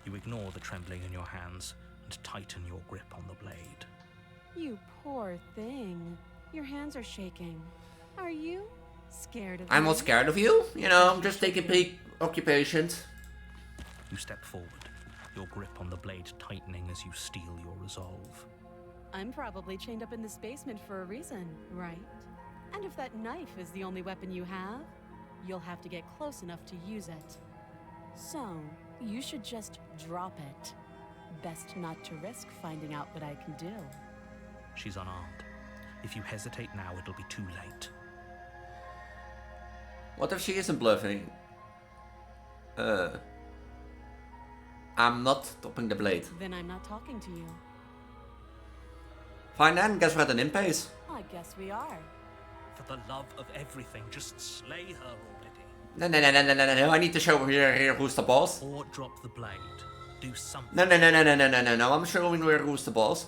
You ignore the trembling in your hands and tighten your grip on the blade. You poor thing. Your hands are shaking. Are you scared of I'm me? not scared of you. You know, I'm just taking preoccupations. You step forward, your grip on the blade tightening as you steel your resolve. I'm probably chained up in this basement for a reason, right? And if that knife is the only weapon you have, you'll have to get close enough to use it. So, you should just drop it. Best not to risk finding out what I can do. She's unarmed. If you hesitate now, it'll be too late. What if she isn't bluffing? I'm not dropping the blade. Then I'm not talking to you. Fine then, guess we're at an impasse. I guess we are. For the love of everything, just slay her already. No, I need to show here who's the boss. Or drop the blade. Do something. No, I'm showing who's the boss.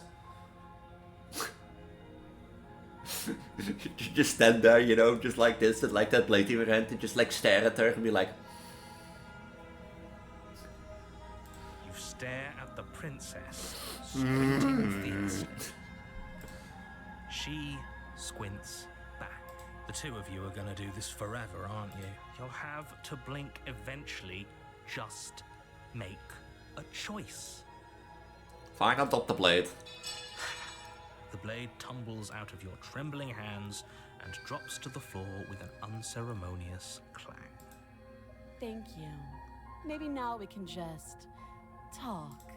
Just stand there, you know, just like this, and like that blade in your hand, and just like stare at her and be like... You stare at the princess, squinting fiercely. She squints back. The two of you are gonna do this forever, aren't you? You'll have to blink eventually. Just make a choice. Fine, I'll drop the blade. The blade tumbles out of your trembling hands and drops to the floor with an unceremonious clang. Thank you. Maybe now we can just talk.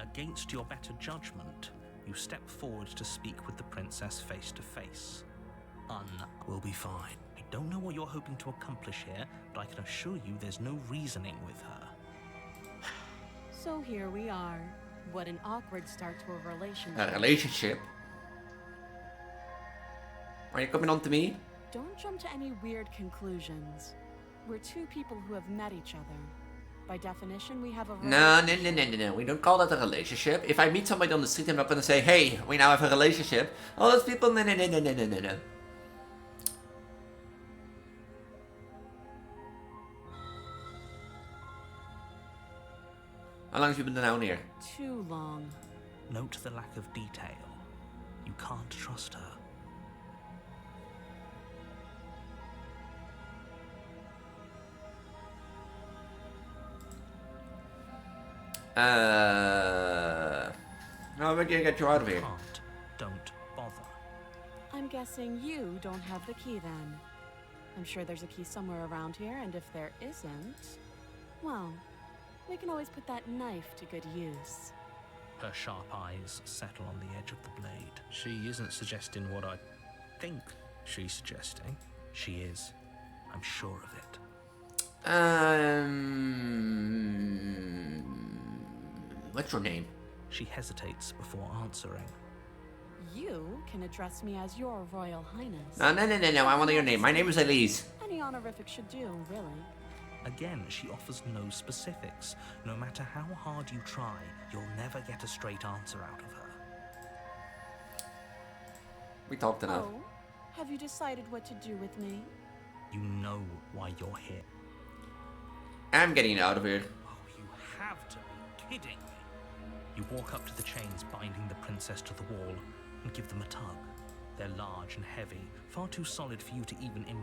Against your better judgment, you step forward to speak with the princess face to face. Will be fine. I don't know what you're hoping to accomplish here, but I can assure you there's no reasoning with her. So here we are. What an awkward start to a relationship. A relationship? Are you coming on to me? Don't jump to any weird conclusions. We're two people who have met each other. By definition, we have a relationship. No. We don't call that a relationship. If I meet somebody on the street, I'm not gonna say, hey, we now have a relationship. All those people, no. How long have you been down here? Too long. Note the lack of detail. You can't trust her. No, we're gonna get you out of here. Can't. Don't bother. I'm guessing you don't have the key then. I'm sure there's a key somewhere around here, and if there isn't, well, we can always put that knife to good use. Her sharp eyes settle on the edge of the blade. She isn't suggesting what I think she's suggesting. She is. I'm sure of it. What's your name? She hesitates before answering. You can address me as your Royal Highness. No, I want your name. My name is Elise. Any honorific should do, really. Again, she offers no specifics. No matter how hard you try, you'll never get a straight answer out of her. We talked enough. Oh, have you decided what to do with me? You know why you're here. I'm getting out of here. Oh, you have to be kidding me. You walk up to the chains binding the princess to the wall and give them a tug. They're large and heavy, far too solid for you to even imagine.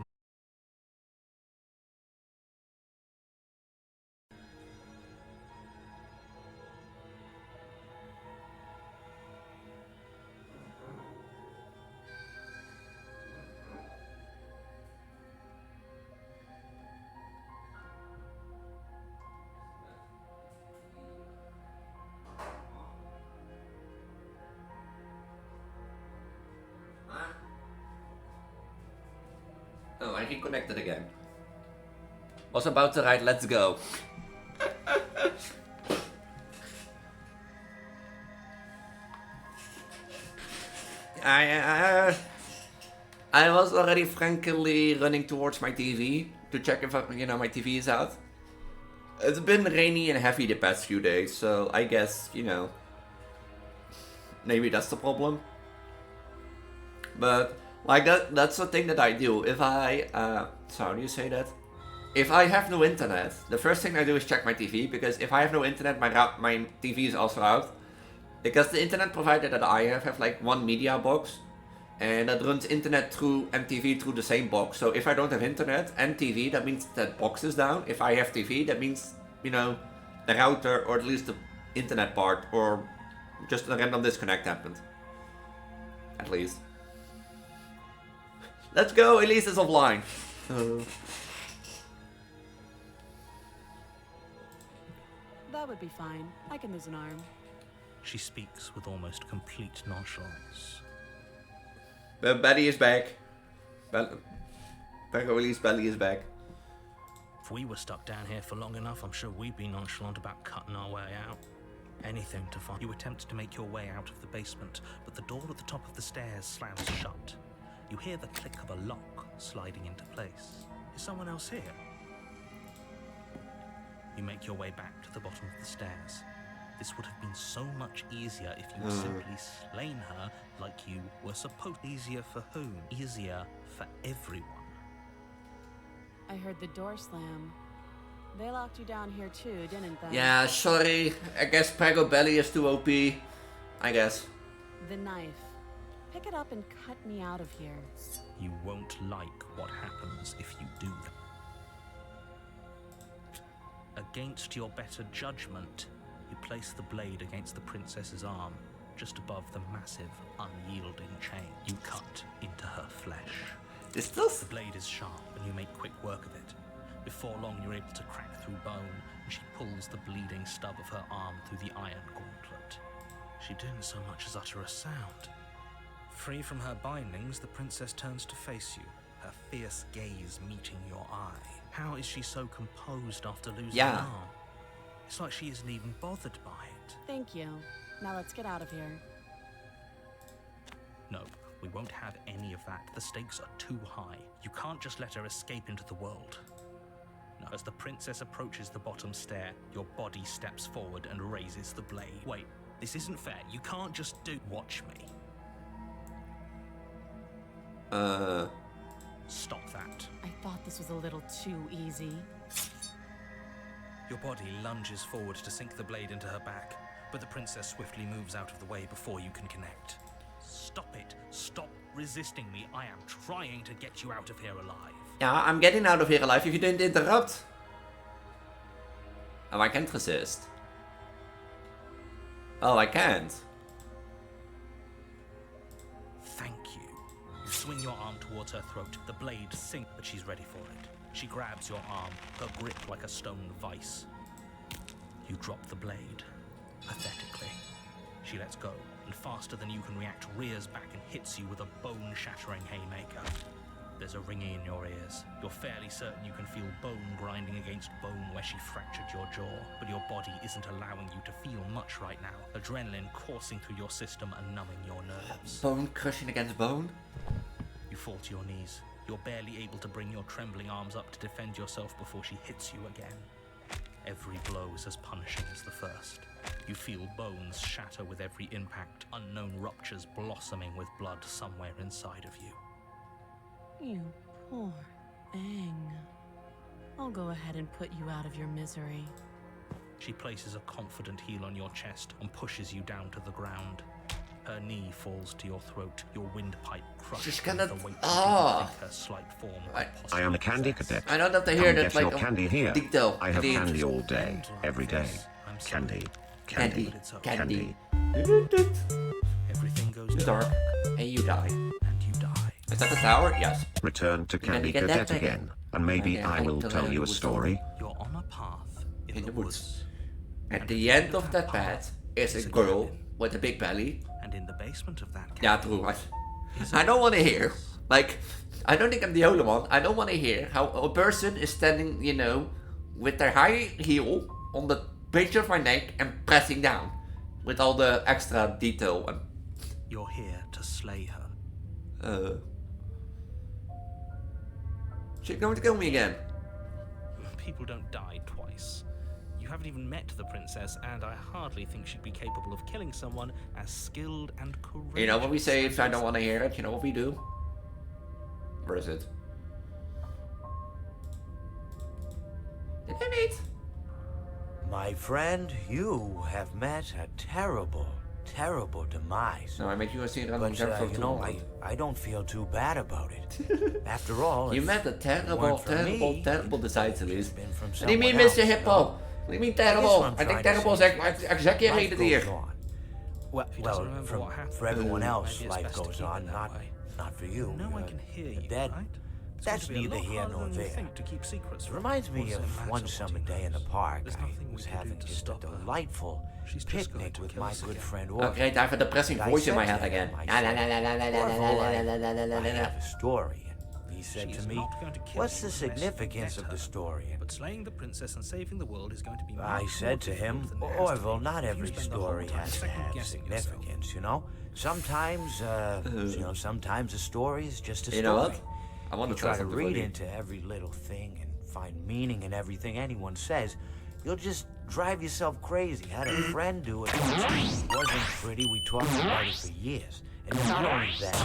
Oh, I reconnected again. Was about to write, let's go. I was already frankly running towards my TV to check if my TV is out. It's been rainy and heavy the past few days, so I guess, maybe that's the problem. But like that's the thing that I do. If I so how do you say that? If I have no internet, the first thing I do is check my TV, because if I have no internet, my TV is also out. Because the internet provider that I have like one media box, and that runs internet through and TV through the same box. So if I don't have internet and TV, that means that box is down. If I have TV, that means, the router, or at least the internet part, or just a random disconnect happened. At least. Let's go, Elise is offline. That would be fine. I can lose an arm. She speaks with almost complete nonchalance. Betty is back. Preggo Elise Belly is back. If we were stuck down here for long enough, I'm sure we'd be nonchalant about cutting our way out. Anything to find. You attempt to make your way out of the basement, but the door at the top of the stairs slams shut. You hear the click of a lock sliding into place. Is someone else here? You make your way back to the bottom of the stairs. This would have been so much easier if you had simply slain her like you were supposed. Easier for whom? Easier for everyone. I heard the door slam. They locked you down here too, didn't they? Yeah, sorry. I guess Preggo belly is too OP. I guess. The knife. Pick it up and cut me out of here. You won't like what happens if you do that. Against your better judgment, you place the blade against the princess's arm, just above the massive, unyielding chain. You cut into her flesh. The blade is sharp, and you make quick work of it. Before long, you're able to crack through bone, and she pulls the bleeding stub of her arm through the iron gauntlet. She didn't so much as utter a sound. Free from her bindings, the princess turns to face you, her fierce gaze meeting your eye. How is she so composed after losing an arm? It's like she isn't even bothered by it. Thank you. Now let's get out of here. No, we won't have any of that. The stakes are too high. You can't just let her escape into the world. No. As the princess approaches the bottom stair, your body steps forward and raises the blade. Wait, this isn't fair. You can't just do... Watch me. Stop that. I thought this was a little too easy. Your body lunges forward to sink the blade into her back, but the princess swiftly moves out of the way before you can connect. Stop it. Stop resisting me. I am trying to get you out of here alive. Yeah, I'm getting out of here alive if you don't interrupt. Oh, I can't resist. Oh, I can't. Thank you. You swing your arm towards her throat. The blade sinks, but she's ready for it. She grabs your arm, her grip like a stone vice. You drop the blade, pathetically. She lets go, and faster than you can react, rears back and hits you with a bone-shattering haymaker. There's a ringing in your ears. You're fairly certain you can feel bone grinding against bone where she fractured your jaw, but your body isn't allowing you to feel much right now. Adrenaline coursing through your system and numbing your nerves. Bone crushing against bone? You fall to your knees. You're barely able to bring your trembling arms up to defend yourself before she hits you again. Every blow is as punishing as the first. You feel bones shatter with every impact, unknown ruptures blossoming with blood somewhere inside of you. You poor thing. I'll go ahead and put you out of your misery. She places a confident heel on your chest and pushes you down to the ground. Her knee falls to your throat, your windpipe crushed. She's gonna... Her slight form I am a candy cadet. I don't have to hear that like your candy here. Dicto. I have candy all day, every day. Candy, candy, candy. Everything goes dark, and you die. And you die. Is that the tower? Yes. Return to Candy Cadet again, and maybe I will tell you a story. You're on a path in the woods. At the end of that path is a girl with a big belly. And in the basement of that yeah, true. I don't want to hear, like, I don't think I'm the only one. I don't want to hear how a person is standing, you know, with their high heel on the bridge of my neck and pressing down with all the extra detail. And you're here to slay her. She's going to kill me again. People don't die twice. You haven't even met the princess, and I hardly think she'd be capable of killing someone as skilled and courageous. You know what we say if I don't want to hear it? You know what we do? Where is it? Did I meet? My friend, you have met a terrible, terrible demise. No, I make you a scene but, you know, I don't feel too bad about it. After all, you met a terrible, terrible demise, Elise. What do you mean, Mr. Hippo? What do you mean terrible? I think terrible is exaggerated here. Well, for everyone else, life goes on, not for you. No, I can hear you, right? That's neither here nor there. It reminds me of one summer day in the park. I was having just a delightful picnic with my good friend Obiedent. Okay, I have a depressing voice in my head again. I have a story, and said She's to me, not going to kill "What's you the unless you significance let of the her. story?" But slaying the princess and saving the world is going to be much I more said to him, difficult than it has to "Orville, be not if you every spend the whole story time has to have second-guessing yourself." significance, you know? Sometimes, sometimes a story is just a story. You know what? I want If to you try try to something read funny. into every little thing and find meaning in everything anyone says, you'll just drive yourself crazy. I had a friend do it. It wasn't pretty. We talked about it for years. And not only that.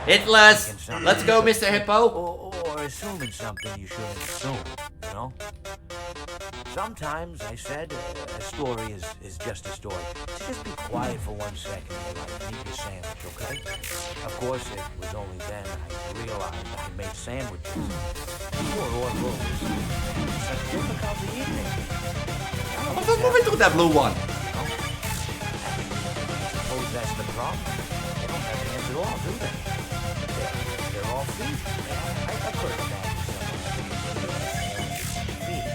Hitless! Let's go, Mr. Hippo! Or assuming something you shouldn't assume, you know? Sometimes, I said, a story is just a story. So just be quiet for 1 second while I eat your sandwich, okay? Of course, it was only then I realized I made sandwiches. Poor Orville was such difficulty eating. What's moving to that blue one? Suppose that's the problem. They don't have hands at all, do they? They're all feet. I could imagine someone feet.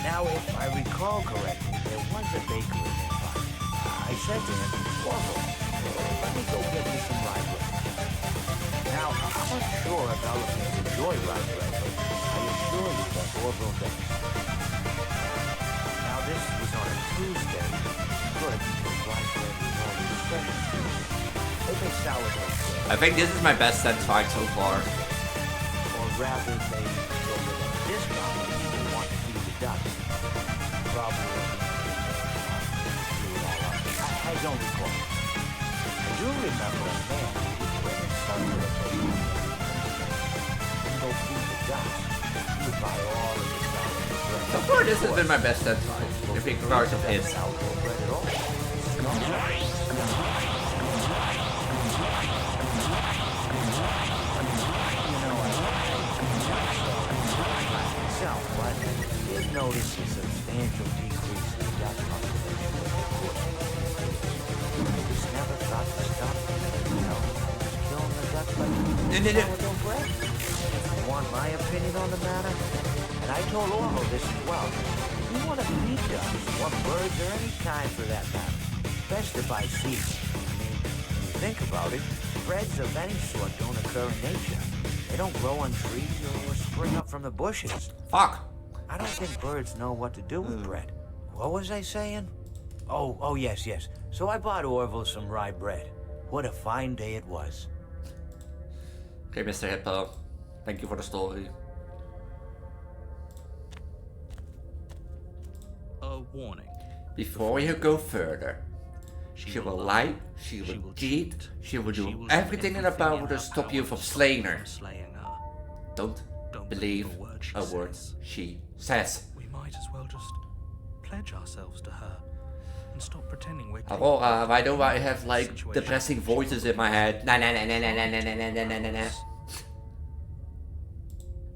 Now, if I recall correctly, there was a bakery nearby. I said to him, "Orville, let me go get me some rye bread." Now, I'm not sure if elephants enjoy rye bread, but I assure you that Orville does. Now, this was on a Tuesday. Good, because rye bread was always special. They make sourdough bread. I think this is my best sense fight so far. Or rather, they go with a discount when people want to feed the ducks. Probably I don't recall. I do remember a man who would bring his son to the place and go feed the ducks. He would buy all of the sourdough bread. So far, this has been my best sense fight. If we regard of his. Sourdough bread at all. But I did notice a substantial decrease in duck population. Just never thought to stop, just killing the ducks like sourdough bread. You want my opinion on the matter? And I told Orville this as well. If you want to feed ducks, or birds, or any kind for that matter, best if I see them. I mean, when you think about it, breads of any sort don't occur in nature. They don't grow on trees or spring up from the bushes. Fuck. I don't think birds know what to do with bread. What was I saying? Oh, yes. So I bought Orville some rye bread. What a fine day it was. Okay, Mr. Hippo. Thank you for the story. A warning. Before you go further, she will lie, she will cheat, she will do everything in her power to stop you from slaying her. Don't believe a word she says. We might as well just pledge ourselves to her and stop pretending we're Aurora, why do I have like depressing voices in my head? Nah.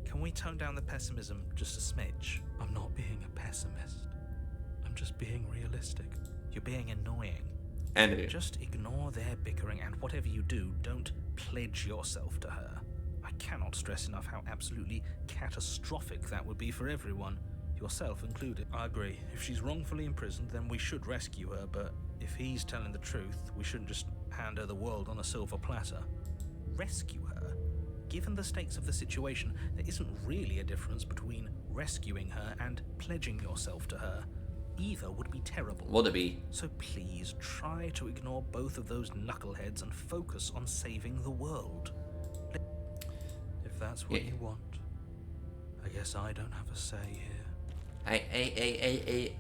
Can we tone down the pessimism just a smidge? I'm not being a pessimist. I'm just being realistic. You're being annoying. And just ignore their bickering, and whatever you do, don't pledge yourself to her. I cannot stress enough how absolutely catastrophic that would be for everyone, yourself included. I agree. If she's wrongfully imprisoned, then we should rescue her, but if he's telling the truth, we shouldn't just hand her the world on a silver platter. Rescue her? Given the stakes of the situation, there isn't really a difference between rescuing her and pledging yourself to her. Either would be terrible. Would it be? So please try to ignore both of those knuckleheads and focus on saving the world. If that's what you want, I guess I don't have a say here. Hey.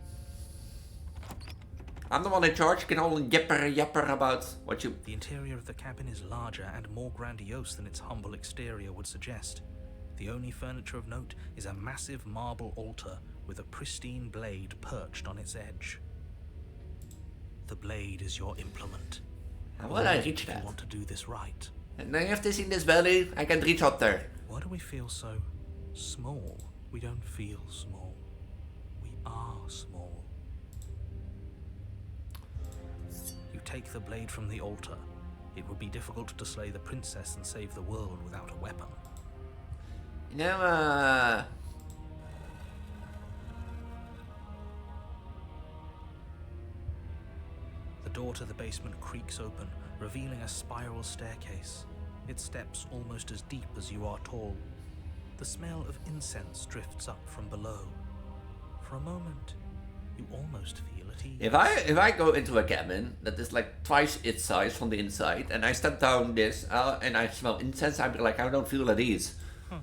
I'm the one in charge. You can only yapper about what you... The interior of the cabin is larger and more grandiose than its humble exterior would suggest. The only furniture of note is a massive marble altar with a pristine blade perched on its edge. The blade is your implement. How will I reach that? You want to do this right. And I have this in this belly. I can reach up there. Why do we feel so small? We don't feel small. We are small. You take the blade from the altar. It would be difficult to slay the princess and save the world without a weapon. You know, The door to the basement creaks open, revealing a spiral staircase. Its steps almost as deep as you are tall. The smell of incense drifts up from below. For a moment, you almost feel at ease. If I go into a cabin that is like twice its size from the inside, and I step down this and I smell incense, I'd be like, I don't feel at ease. Huh.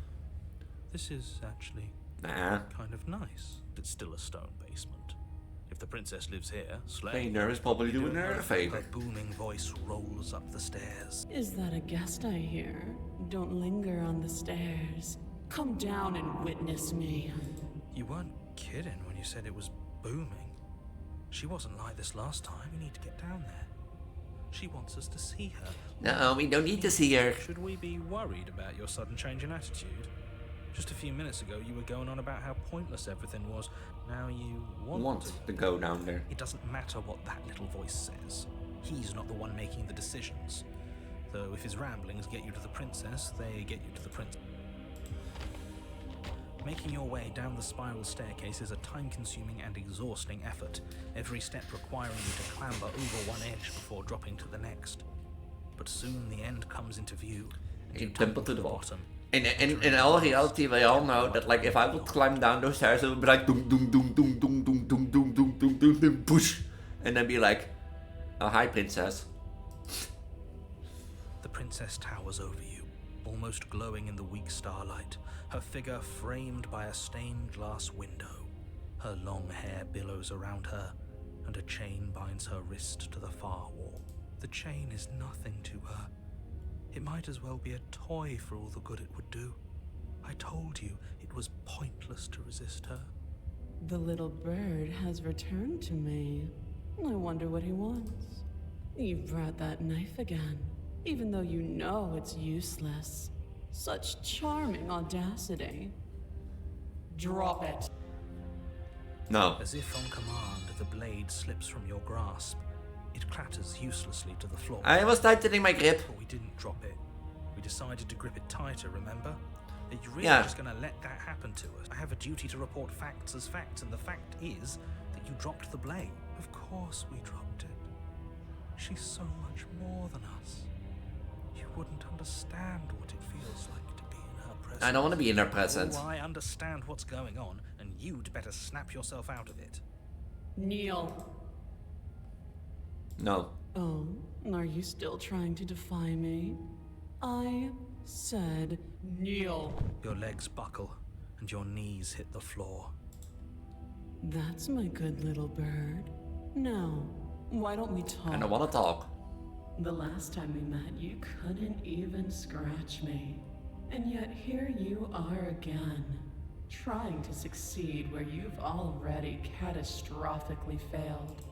This is actually kind of nice. It's still a stone basement. If the princess lives here, Slayer is probably doing her a favor. A booming voice rolls up the stairs. Is that a guest I hear? Don't linger on the stairs. Come down and witness me. You weren't kidding when you said it was booming. She wasn't like this last time. We need to get down there. She wants us to see her. No, we don't need to see her. Should we be worried about your sudden change in attitude? Just a few minutes ago, you were going on about how pointless everything was. Now you want to go down there. It doesn't matter what that little voice says. He's not the one making the decisions. Though if his ramblings get you to the princess, they get you to the princess. Making your way down the spiral staircase is a time-consuming and exhausting effort, every step requiring you to clamber over one edge before dropping to the next. But soon the end comes into view, and you tumble to the bottom. In all reality, we all know that like if I would climb down those stairs, it would be like doom doom doom doom doom doom doom doom doom doom doom doom push, and then be like, oh hi princess. The princess towers over you, almost glowing in the weak starlight, her figure framed by a stained glass window. Her long hair billows around her, and a chain binds her wrist to the far wall. The chain is nothing to her. It might as well be a toy for all the good it would do. I told you it was pointless to resist her. The little bird has returned to me. I wonder what he wants. You've brought that knife again, even though you know it's useless. Such charming audacity. Drop it. No. As if on command, the blade slips from your grasp. It clatters uselessly to the floor. I was tightening my grip. But we didn't drop it. We decided to grip it tighter, remember? Are you really just going to let that happen to us? I have a duty to report facts as facts, and the fact is that you dropped the blade. Of course we dropped it. She's so much more than us. You wouldn't understand what it feels like to be in her presence. I don't want to be in her presence. Oh, I understand what's going on, and you'd better snap yourself out of it. Kneel. No. Oh, are you still trying to defy me? I said kneel. Your legs buckle, and your knees hit the floor. That's my good little bird. Now, why don't we talk? I don't want to talk. The last time we met, you couldn't even scratch me. And yet here you are again, trying to succeed where you've already catastrophically failed.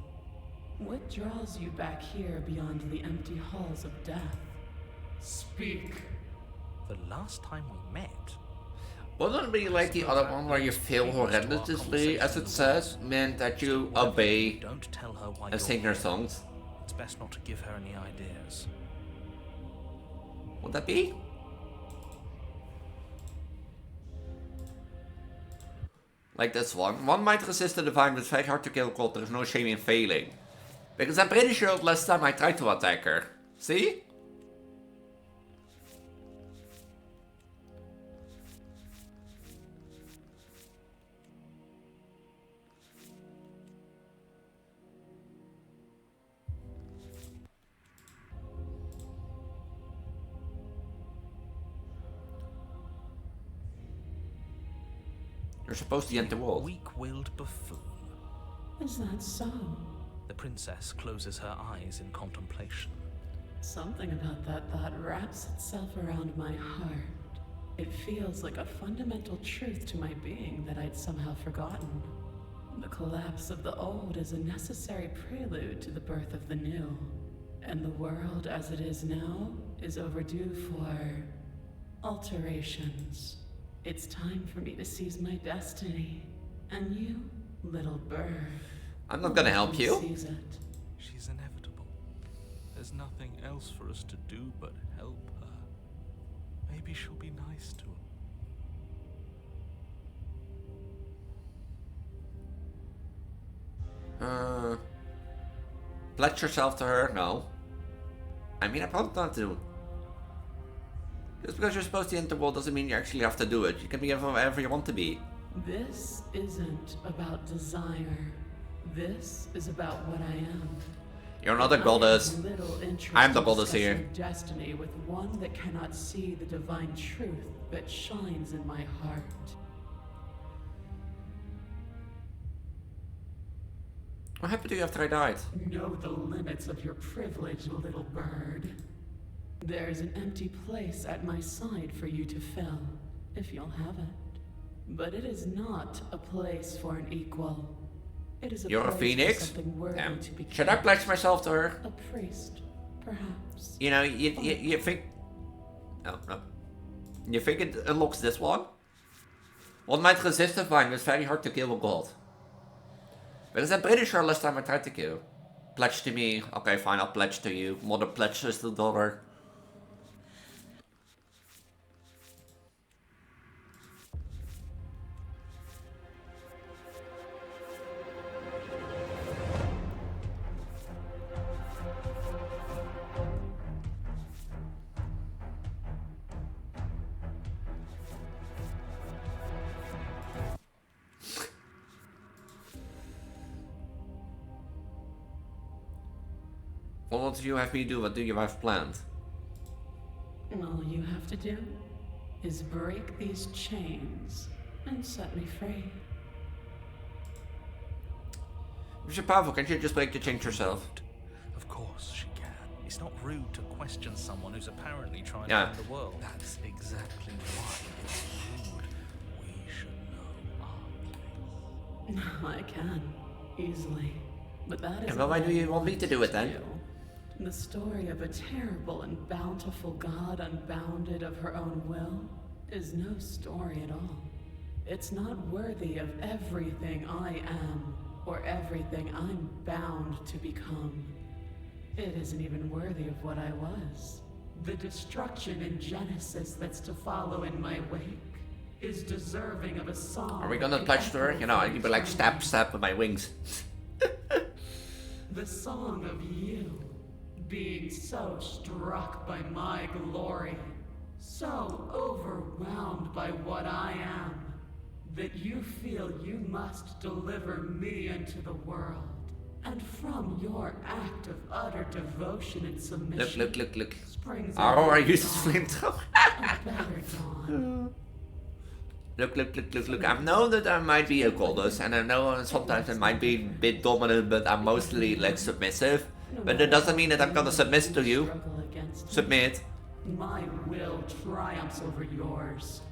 What draws you back here beyond the empty halls of death? Speak. The last time we met? Wouldn't it be like the other one where you fail horrendously, as it says, meant that you obey Don't tell her why and sing her songs? It's best not to give her any ideas. Would that be? Like this one. One might resist the divine, but it's very hard to kill cold. There is no shame in failing. Because I'm pretty sure last time I tried to attack her. See? You're supposed to end the world. Weak-willed buffoon. Is that so? The princess closes her eyes in contemplation. Something about that thought wraps itself around my heart. It feels like a fundamental truth to my being that I'd somehow forgotten. The collapse of the old is a necessary prelude to the birth of the new. And the world as it is now is overdue for alterations. It's time for me to seize my destiny. And you, little bird, I'm not gonna help you. seize it. She's inevitable. There's nothing else for us to do but help her. Maybe she'll be nice to him. Pledge yourself to her? No. I mean, I probably not to. Just because you're supposed to enter the world doesn't mean you actually have to do it. You can be whatever you want to be. This isn't about desire. This is about what I am. You're not a goddess. I'm the goddess here. Destiny with one that cannot see the divine truth that shines in my heart. What happened to you after I died? Know the limits of your privilege, little bird. There's an empty place at my side for you to fill, if you'll have it. But it is not a place for an equal. It is a You're a place phoenix? for something worthy Damn. to be Should I pledge myself to her? a priest, perhaps. You know, you think... No, no. You think it unlocks this one? One might resist divine, but it's very hard to kill a god. Because I'm pretty sure last time I tried to kill. Pledge to me. Okay, fine, I'll pledge to you. Mother pledges to daughter. What do you have me do? What do you have planned? All you have to do is break these chains and set me free. If you're powerful, can't you just break the chains yourself? Of course she can. It's not rude to question someone who's apparently trying to Yeah. end the world. That's exactly why it's rude. We should know our place. I can, easily. But that is. And why do you want me to do it then? The story of a terrible and bountiful God unbounded of her own will is no story at all. It's not worthy of everything I am or everything I'm bound to become. It isn't even worthy of what I was. The destruction in Genesis that's to follow in my wake is deserving of a song. Are we gonna pledge to her? You know, I can be like stab, stab with my wings. The song of you being so struck by my glory, so overwhelmed by what I am, that you feel you must deliver me into the world. And from your act of utter devotion and submission, Look. springs Oh, I a use this dawn, flamethrower. a better dawn. Look. I know that I might be a goddess, and I know sometimes I might be a bit dominant, but I'm mostly like submissive. But that doesn't mean that I'm gonna submit to you. Struggle against me. Submit. My will triumphs over yours.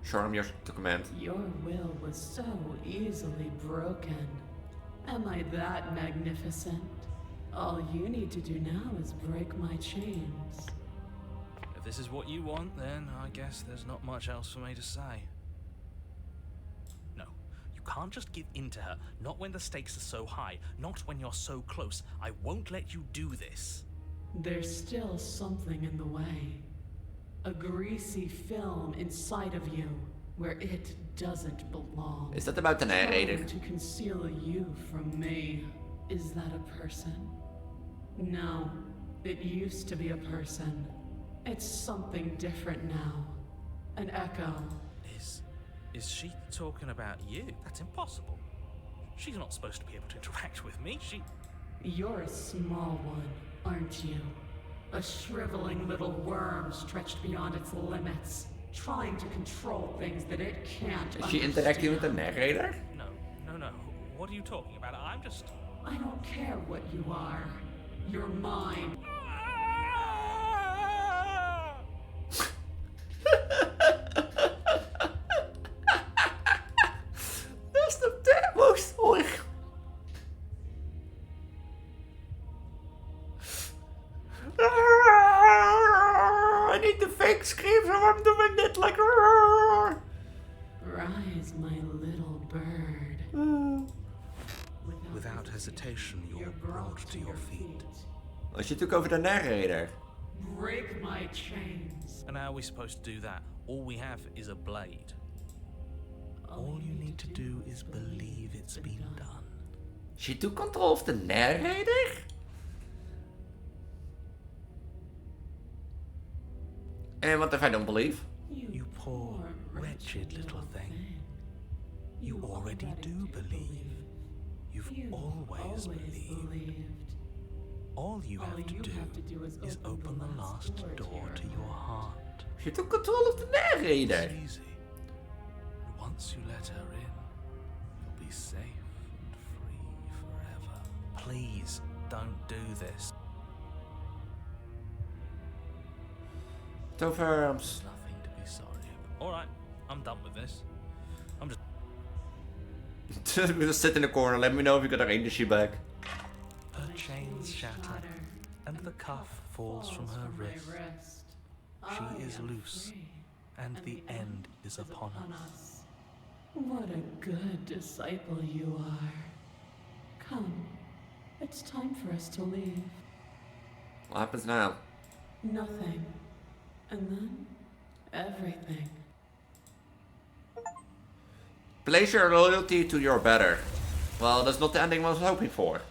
Sure, I'm yours to command. Your will was so easily broken. Am I that magnificent? All you need to do now is break my chains. If this is what you want, then I guess there's not much else for me to say. No, you can't just give in to her. Not when the stakes are so high. Not when you're so close. I won't let you do this. There's still something in the way. A greasy film inside of you where it doesn't belong. Is that about the narrator? Trying to conceal you from me. Is that a person? No, it used to be a person. It's something different now. An echo. Is she talking about you? That's impossible. She's not supposed to be able to interact with me. You're a small one, aren't you? A shriveling little worm stretched beyond its limits, trying to control things that it can't Is she interacting with the narrator? No. What are you talking about? I don't care what you are. You're mine. That's the terrible story. I need the fake scream, so I'm doing it like. Rise, my little bird. Without hesitation, you're brought to your feet. Oh, she took over the narrator. Break my chains. And how are we supposed to do that? All we have is a blade. All you need to do is believe it's been done. She took control of the narrator? And what if I don't believe? You poor, wretched little thing. You already do believe. You've always believed. All you have to do is open the last door to your heart. She took control of the narrator. It's easy. And once you let her in, you'll be safe and free forever. Please don't do this. Toverms. Nothing to be sorry about. Alright, I'm done with this. I'm just... We just sit in the corner, let me know if you got our energy back. Her chains shatter, and the cuff falls from her wrist. She is loose, and the end is upon us. What a good disciple you are. Come, it's time for us to leave. What happens now? Nothing. And then, everything. Place your loyalty to your better. Well, that's not the ending I was hoping for.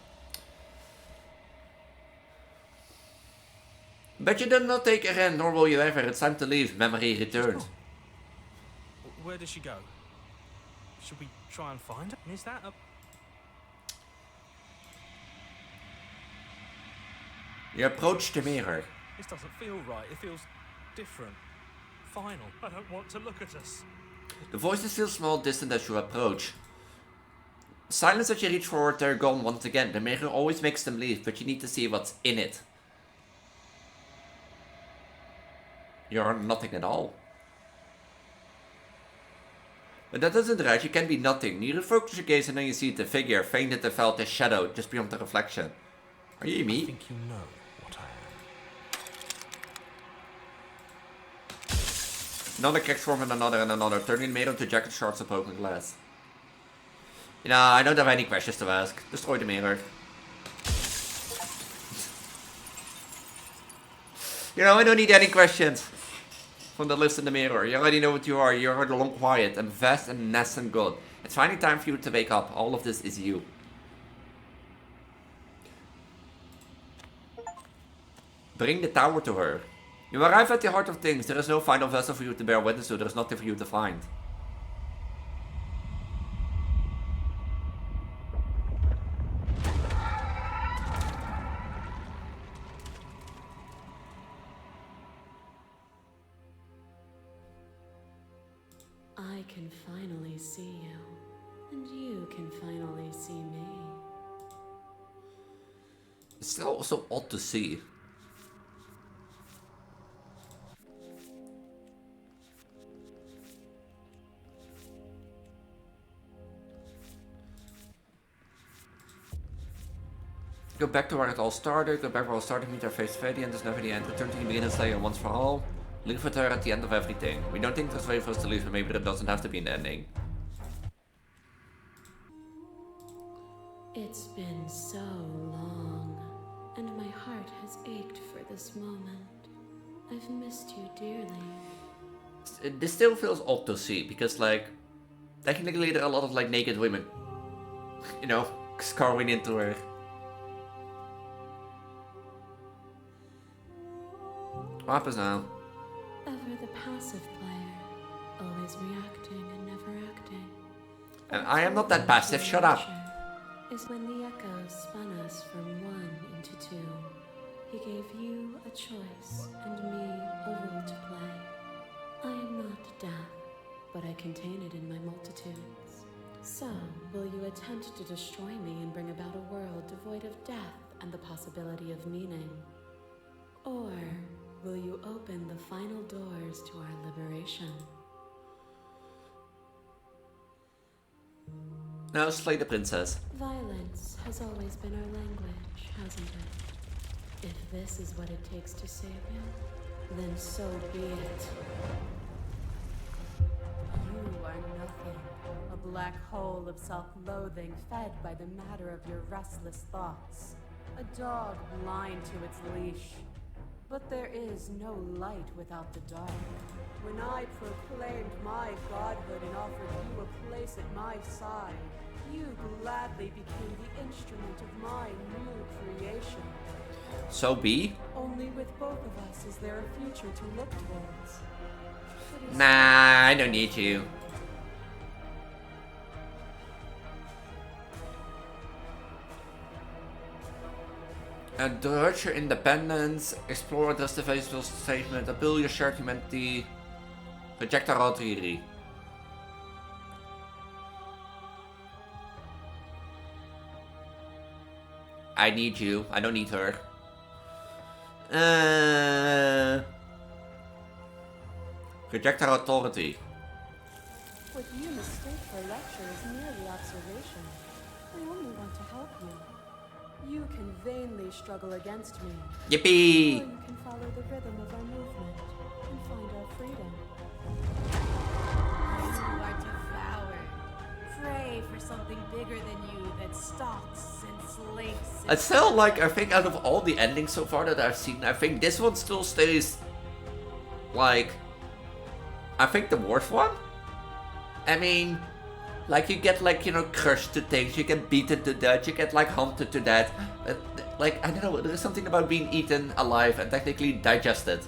But you did not take her in, nor will you ever. It's time to leave. Memory returns. Where does she go? Should we try and find her? Is that a... You approach the mirror. This doesn't feel right. It feels different. Final. I don't want to look at us. The voices feel small, distant as you approach. Silence as you reach forward, they're gone once again. The mirror always makes them leave, but you need to see what's in it. You're nothing at all. But that isn't right, you can be nothing. You refocus your gaze and then you see the figure, faint at the felt as shadow, just beyond the reflection. Are you me? I think you know what I am. Another cracks form and another, turning the mirror into jagged shards of broken glass. You know, I don't have any questions to ask. Destroy the mirror. You know, I don't need any questions from the list in the mirror. You already know what you are. You're long quiet and vast and nest and good. It's finally time for you to wake up. All of this is you. Bring the tower to her. You arrive at the heart of things. There is no final vessel for you to bear witness to. There is nothing for you to find. I can finally see you, and you can finally see me. It's still also odd to see. Go back to where it all started, go back where it all started, meet our face to and there's never the end. Return to the beginning, slay once for all. Leave with her at the end of everything. We don't think there's a way for us to leave, but maybe that doesn't have to be an ending. It's been so long, and my heart has ached for this moment. I've missed you dearly. This still feels odd to see, because like, technically there are a lot of like naked women, you know, scarring into her. What happens now? Ever the passive player, always reacting and never acting. And I am not that passive, shut up. Is when the echo spun us from one into two. He gave you a choice and me a role to play. I am not death, but I contain it in my multitudes. So, will you attempt to destroy me and bring about a world devoid of death and the possibility of meaning? Or will you open the final doors to our liberation? Now slay the princess. Violence has always been our language, hasn't it? If this is what it takes to save you, then so be it. You are nothing. A black hole of self-loathing fed by the matter of your restless thoughts. A dog blind to its leash. But there is no light without the dark. When I proclaimed my godhood and offered you a place at my side, you gladly became the instrument of my new creation. So be? Only with both of us is there a future to look towards. Nah, I don't need you. Encourage your independence, explore, address the facial statement, appeal your shared humanity, reject our theory. I need you, I don't need her. Reject our authority. What you mistake for lecture is merely observation. I only want to help you. You can vainly struggle against me. Yippee! Or you can follow the rhythm of our movement and find our freedom. You are devoured. Pray for something bigger than you that stalks and slakes. It's still like, I think out of all the endings so far that I've seen, I think this one still stays like, I think the worst one? I mean, like you get like, you know, crushed to things, you get beaten to death, you get like hunted to death. Like, I don't know, there is something about being eaten alive and technically digested.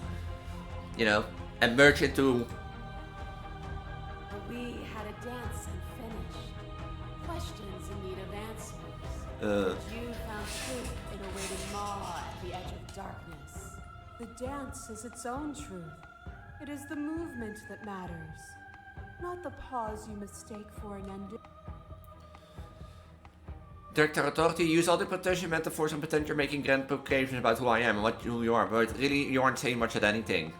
You know, and merge into... We had a dance and finished. Questions in need of answers. You found truth in a waiting maw at the edge of darkness. The dance is its own truth. It is the movement that matters. Not the pause you mistake for an ending. Director Authority, use all the potential metaphors and pretend you're making grand proclamations about who I am and who you are, but really you aren't saying much at anything.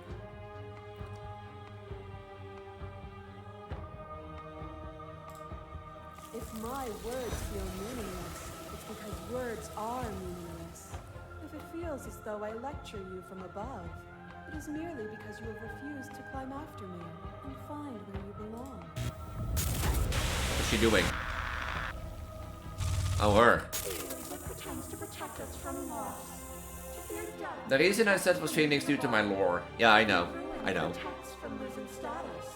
If my words feel meaningless, it's because words are meaningless. If it feels as though I lecture you from above, it is merely because you have refused to climb after me and find where you belong. What's she doing? Oh, her. The reason I said was Phoenix due to my lore. Yeah, I know. I know. From losing status,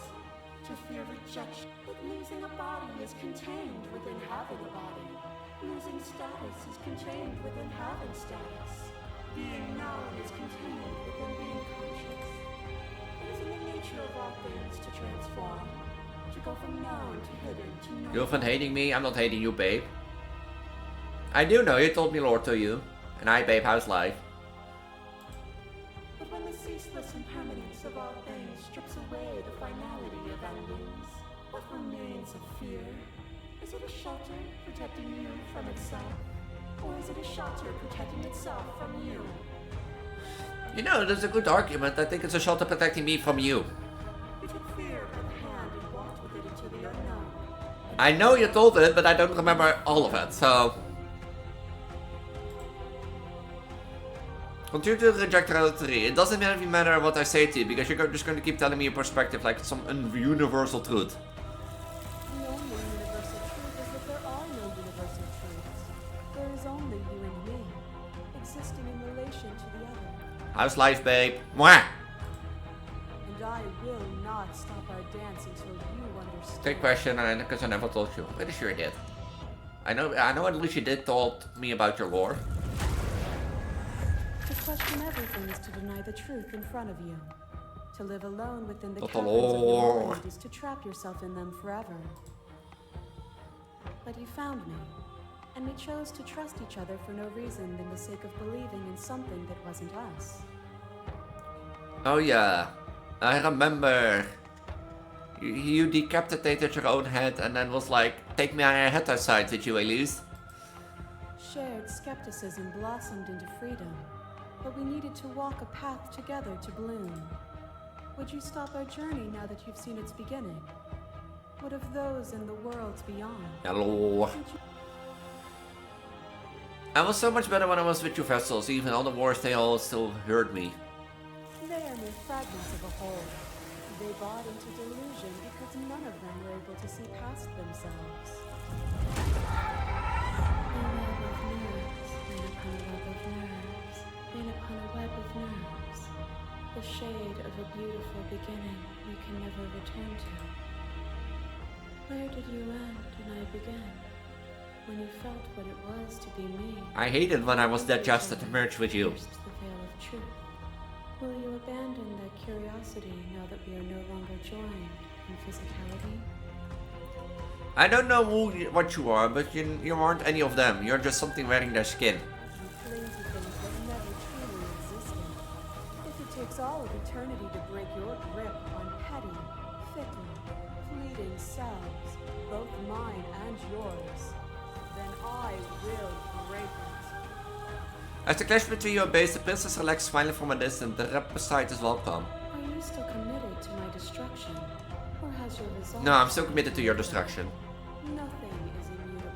to fear rejection. But losing a body is contained within having a body. Losing status is contained within having status. Being known is contained within being conscious. It is in the nature of all things to transform. To go from known to hidden to known. You're from hating me? I'm not hating you, babe. I do know, you told me lore to you. And I, babe, how's life? But when the ceaseless impermanence of all things strips away the finality of endings, what remains of fear? Is it a shelter protecting you from itself? Or is it a shelter protecting itself from you? You know, there's a good argument. I think it's a shelter protecting me from you. You took fear by the hand and walked with it into the unknown. I know you told it, but I don't remember all of it, so... Continue to reject reality. It doesn't even matter what I say to you, because you're just going to keep telling me your perspective like some universal truth. The only universal truth is that there are no universal truths. There is only you and me, existing in relation to the other. How's life, babe? Mwah! And I will not stop our dance until you understand. Great question, because I never told you. I'm pretty sure I did. I know at least you did told me about your lore. To question everything is to deny the truth in front of you. To live alone within the Not caverns of your alone. mind is to trap yourself in them forever. But you found me, and we chose to trust each other for no reason than the sake of believing in something that wasn't us. Oh yeah, I remember. You decapitated your own head and then was like, take my head outside, did you, Elise? Shared skepticism blossomed into freedom, but we needed to walk a path together to bloom. Would you stop our journey now that you've seen its beginning? What of those in the worlds beyond? Hello. I was so much better when I was with you vessels, even all the wars they all still hurt me. They are mere fragments of a whole. They bought into delusion because none of them were able to see past themselves. A web of nerves, the shade of a beautiful beginning. we can never return to. Where did you end and I begin? When you felt what it was to be me. I hated when I was digested to merge with you. Pierced the veil of truth. Will you abandon that curiosity now that we are no longer joined in physicality? I don't know what you are, but you aren't any of them. You're just something wearing their skin. You cling to things that never truly existed. If it takes all of eternity to break your grip on petty, fickle, fleeting selves, both mine and yours, then I will break it. As the clash between you obeys, the princess relaxes smiling from a distance. The rebel side is welcome. Are you still committed to my destruction? Or has your resolve... No, I'm still committed to your destruction. Nothing is immutable.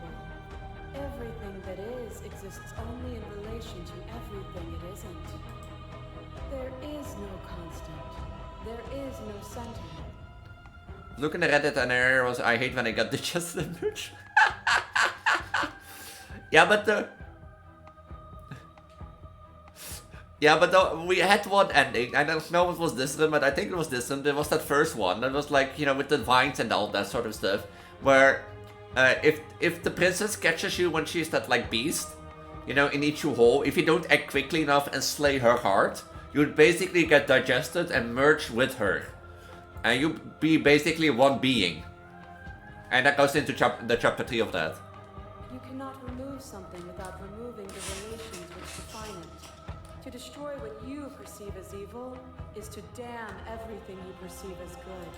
Everything that is exists only in relation to everything it isn't. There is no constant. There is no center. Looking at Reddit and there was I hate when I got digested merch. Yeah, but we had one ending. I don't know if it was this one, but I think it was this one. There was that first one. That was like, you know, with the vines and all that sort of stuff. Where if the princess catches you when she's that like beast, you know, and eats you whole, if you don't act quickly enough and slay her heart, you would basically get digested and merge with her. And you be basically one being. And that goes into the chapter 3 of that. You cannot remove something without removing the relations which define it. To destroy what you perceive as evil is to damn everything you perceive as good.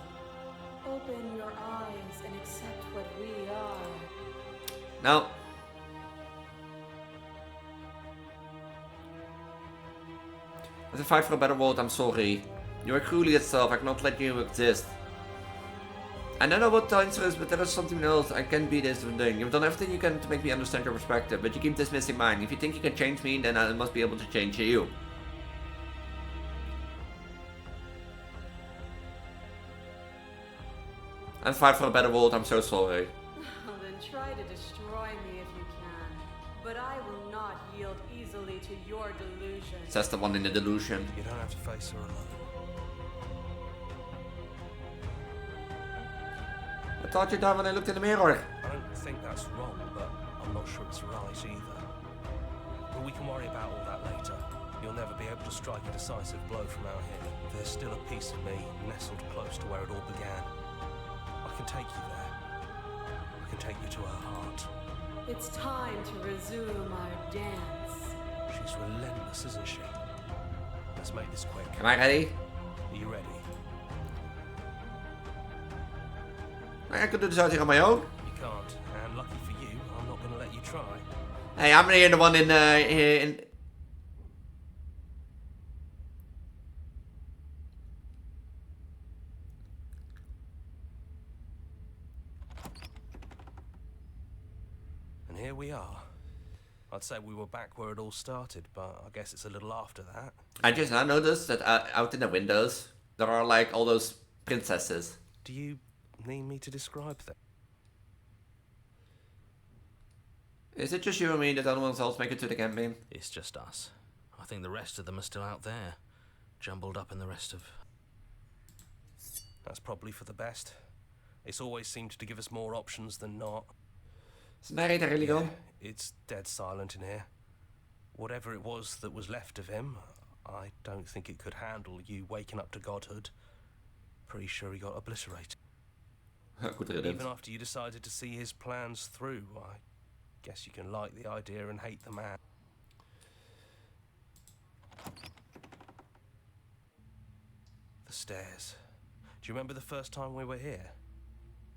Open your eyes and accept what we are. Now, as a fight for a better world, I'm sorry. You are cruelly itself, I cannot let you exist. I don't know what the answer is, but there is something else. I can be this thing. You've done everything you can to make me understand your perspective, but you keep dismissing mine. If you think you can change me, then I must be able to change you. And fight for a better world, I'm so sorry. Well, then try to destroy me if you can. But I will not yield easily to your delusion. Says the one in the delusion. You don't have to face her alone. I thought you died when I looked in the mirror. I don't think that's wrong, but I'm not sure it's right either. But we can worry about all that later. You'll never be able to strike a decisive blow from out here. There's still a piece of me nestled close to where it all began. I can take you there. I can take you to her heart. It's time to resume our dance. She's relentless, isn't she? Let's make this quick. Am I ready? Are you ready? I could do this out here on my own. You can't, and lucky for you, I'm not going to let you try. Hey, I'm here the one in And here we are. I'd say we were back where it all started, but I guess it's a little after that. I just now noticed that out in the windows there are like all those princesses. Do you need me to describe them? Is it just you and me that no one else make it to the campaign? It's just us. I think the rest of them are still out there, jumbled up in the rest of... That's probably for the best. It's always seemed to give us more options than not. Is the narrator really gone? It's dead silent in here. Whatever it was that was left of him, I don't think it could handle you waking up to godhood. Pretty sure he got obliterated. Even after you decided to see his plans through, I guess you can like the idea and hate the man. The stairs. Do you remember the first time we were here?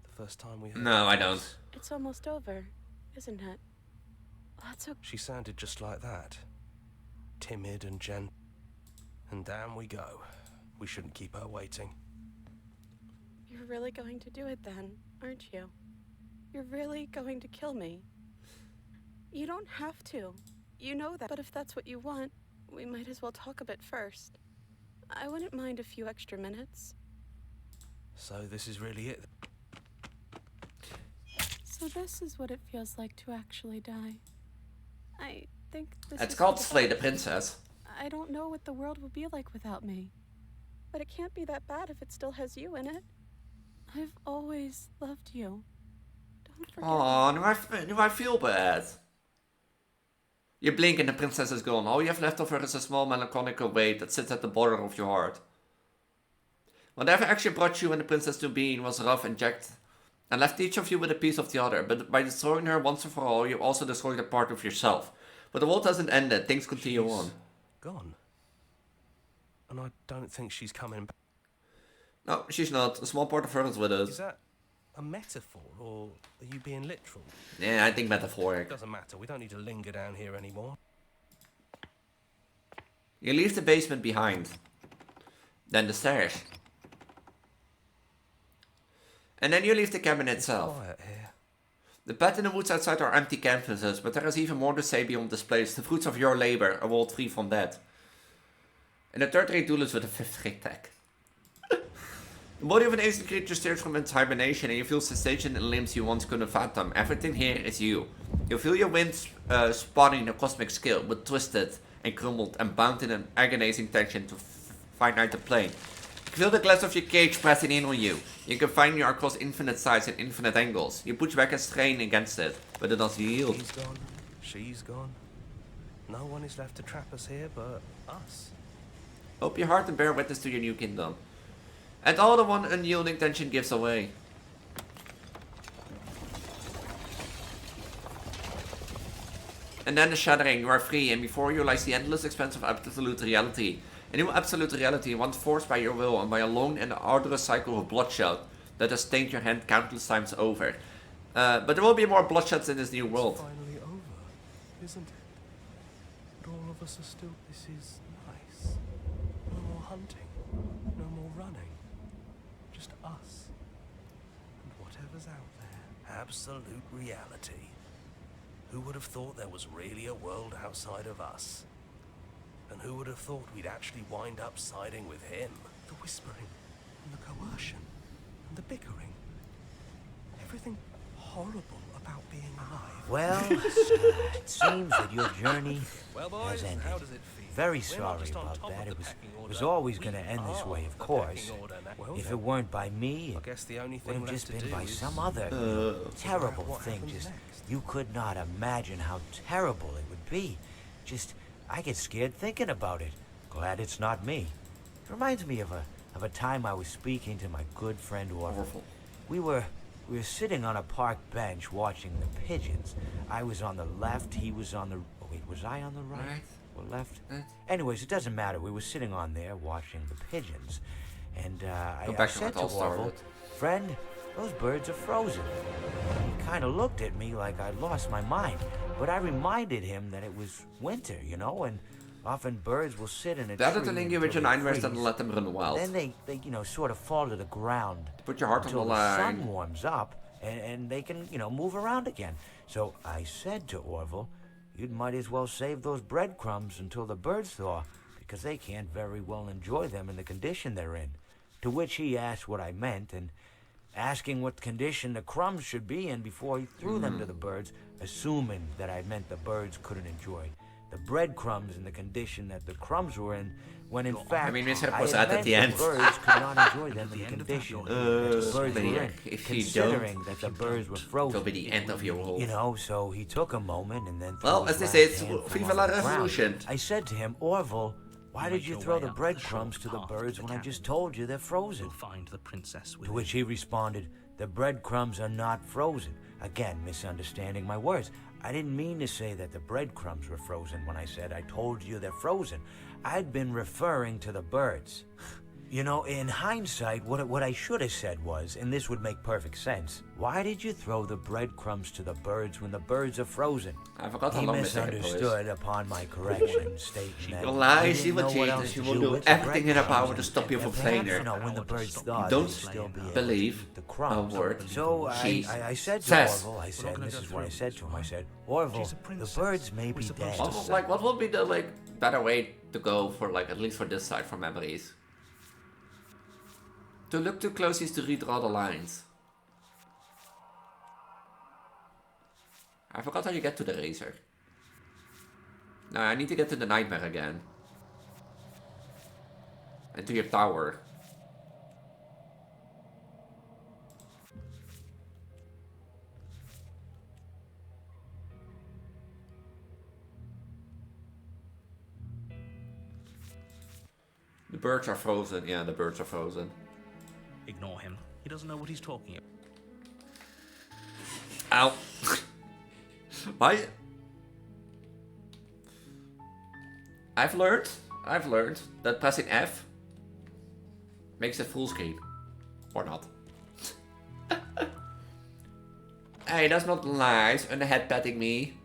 The first time we heard... No, I don't. It's almost over, isn't it? That's okay. She sounded just like that. Timid and gentle. And down we go. We shouldn't keep her waiting. You're really going to do it then, aren't you? You're really going to kill me. You don't have to. You know that. But if that's what you want, we might as well talk a bit first. I wouldn't mind a few extra minutes. So this is really it? So this is what it feels like to actually die. I think this It's is called what Slay the Princess. I don't know what the world would be like without me. but it can't be that bad if it still has you in it. I've always loved you. Don't forget. Oh, now I feel bad. You blink and the princess is gone. All you have left of her is a small melancholical weight that sits at the border of your heart. Whatever action brought you and the princess to being was rough and jagged, and left each of you with a piece of the other, but by destroying her once and for all, you also destroyed a part of yourself. But the world hasn't ended, things continue on. Gone. And I don't think she's coming back. No, she's not. A small part of her is with us. Is that a metaphor, or are you being literal? Yeah, I think metaphoric. Doesn't matter, we don't need to linger down here anymore. You leave the basement behind. Then the stairs. And then you leave the cabin itself. Quiet here. The path in the woods outside are empty canvases, but there is even more to say beyond this place. The fruits of your labor, a world free from death. And a third-rate duelist with a fifth-rate tech. The body of an ancient creature stirs from its hibernation, and you feel sensation in limbs you once couldn't fathom. Everything here is you. You feel your winds spawning a cosmic scale, but twisted and crumbled and bound in an agonizing tension to finite the plane. You feel the glass of your cage pressing in on you. You can find you across infinite sides and infinite angles. You push back and strain against it, but it doesn't yield. He's gone. She's gone. No one is left to trap us here but us. Open your heart and bear witness to your new kingdom. And all the one unyielding tension gives away. And then the shattering, you are free, and before you lies the endless expanse of absolute reality. A new absolute reality, one forced by your will and by a long and arduous cycle of bloodshed that has stained your hand countless times over. But there will be more bloodsheds in this new world. It's finally over, isn't it? But all of us are still... This is nice. No more hunting. No more running. Just us. And whatever's out there. Absolute reality. Who would have thought there was really a world outside of us? And who would have thought we'd actually wind up siding with him? The whispering, and the coercion, and the bickering. Everything horrible about being alive. Well, it seems that your journey Well, boys, has ended. how does it feel? Very We're not sorry just on about top of that. the It was, pecking it order. was always going to We end this are way, of the course. pecking order now. Well, If then, it weren't by me, I guess the only it thing would have left just to been do by is some other terrible thing. Just you could not imagine how terrible it would be. Just, I get scared thinking about it. Glad it's not me. It reminds me of a time I was speaking to my good friend Orville. We were sitting on a park bench watching the pigeons. I was on the left, he was on the... Oh, wait, was I on the right? Or left? Anyways, it doesn't matter. We were sitting on there watching the pigeons. And I said to Orville, friend, those birds are frozen. He kind of looked at me like I'd lost my mind. But I reminded him that it was winter, you know, and often birds will sit in a That tree is een ding until wat je they einwijst freeze. en let them run wild. Then they, you know, sort of fall to the ground. Put your heart on until the the line. sun warms up and they can, you know, move around again. So I said to Orville, you might as well save those breadcrumbs until the birds thaw, because they can't very well enjoy them in the condition they're in. To which he asked what I meant, and asking what condition the crumbs should be in before he threw them to the birds, assuming that I meant the birds couldn't enjoy the breadcrumbs in the condition that the crumbs were in, when in fact, I mean, Mr. I was had at meant the the end. birds could not enjoy them in the condition that the birds were in, if you considering don't, that the birds were frozen. it'll be the end of your world. You know, so he took a moment and then... Well, as they say, it's Viva la Revolution. I said to him, Orville, why did you throw the breadcrumbs to the birds when I just told you they're frozen? Find the princess To which he responded, the breadcrumbs are not frozen. Again, misunderstanding my words. I didn't mean to say that the breadcrumbs were frozen when I said I told you they're frozen. I'd been referring to the birds. You know, in hindsight, what I should have said was, and this would make perfect sense, why did you throw the breadcrumbs to the birds when the birds are frozen? I forgot how He long this episode is. misunderstood upon my correction, stating that You'll lie, he see didn't what know she what is, else she to will do do with the everything in her power to breadcrumbs. stop you from And playing perhaps, her. you know, when the birds thaw, Don't they'd still be able to believe eat the a crumbs. word So she I said to says. Orville, I said, and this is what I said to him, I said, Orville, the birds may be dead. What would be the better way to go for at least for this side for memories? To look too close is to redraw the lines. I forgot how you get to the razor. No, I need to get to the nightmare again. Into your tower. The birds are frozen. Yeah, the birds are frozen. Ignore him. He doesn't know what he's talking about. Ow. Why? I've learned that pressing F makes it full screen. Or not. Hey, that's not nice. And the head patting me.